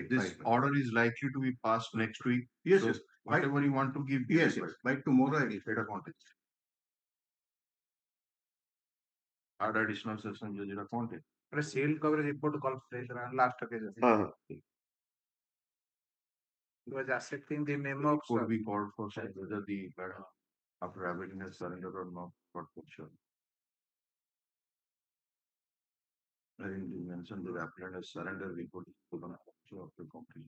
this order is likely to be passed next week. Yes, so yes. Whatever you want to give. Yes, yes. By tomorrow, I will get a context. Add additional session, Judge context. Sale coverage report call last occasion. He was accepting the memo of could be called for whether the after having has surrendered or not for sure. I think you mentioned the applicant has surrendered report to the of the company.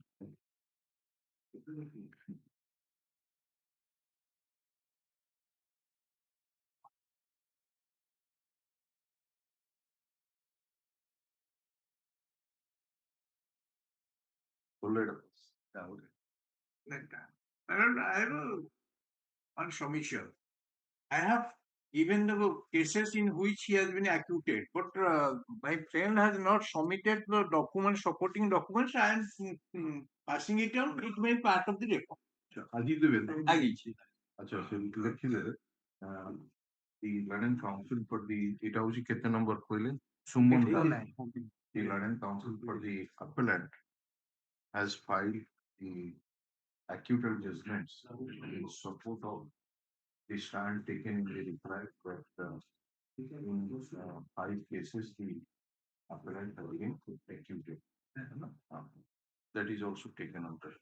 I have one submission. I have even the cases in which he has been acquitted, but my friend has not submitted the documents, supporting documents. I am passing it on. It may be part of the record. The London Council for the number the London Council for the appellant has filed the acquittal judgments in support of the stand taken in the reply that in 5 cases the appellant has been acquitted. That is also taken under.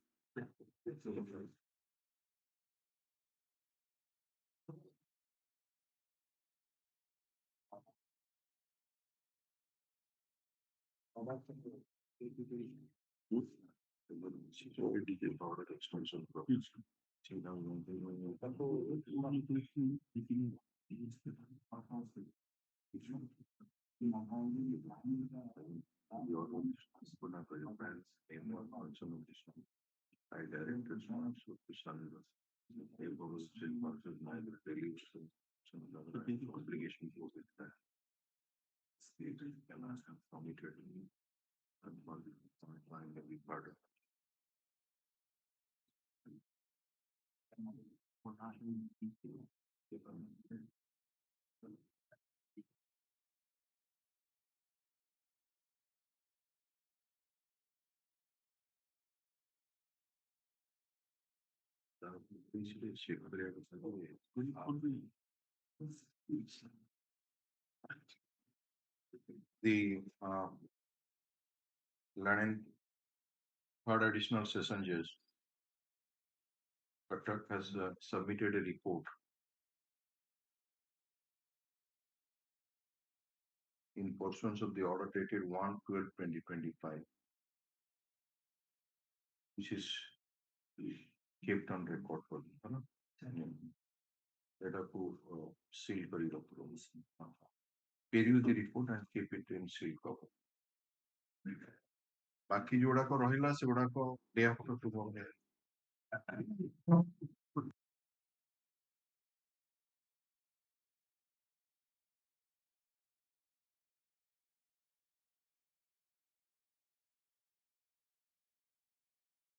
Obligation to that. State cannot have committed and find every part of the London third additional session judge Katak has submitted a report in pursuance of the order dated 1/12/2025, which is kept on record for the seal peruse the report and keep it in seal cover. बाकी जोड़ा को रहिला से गुड़ा को day after tomorrow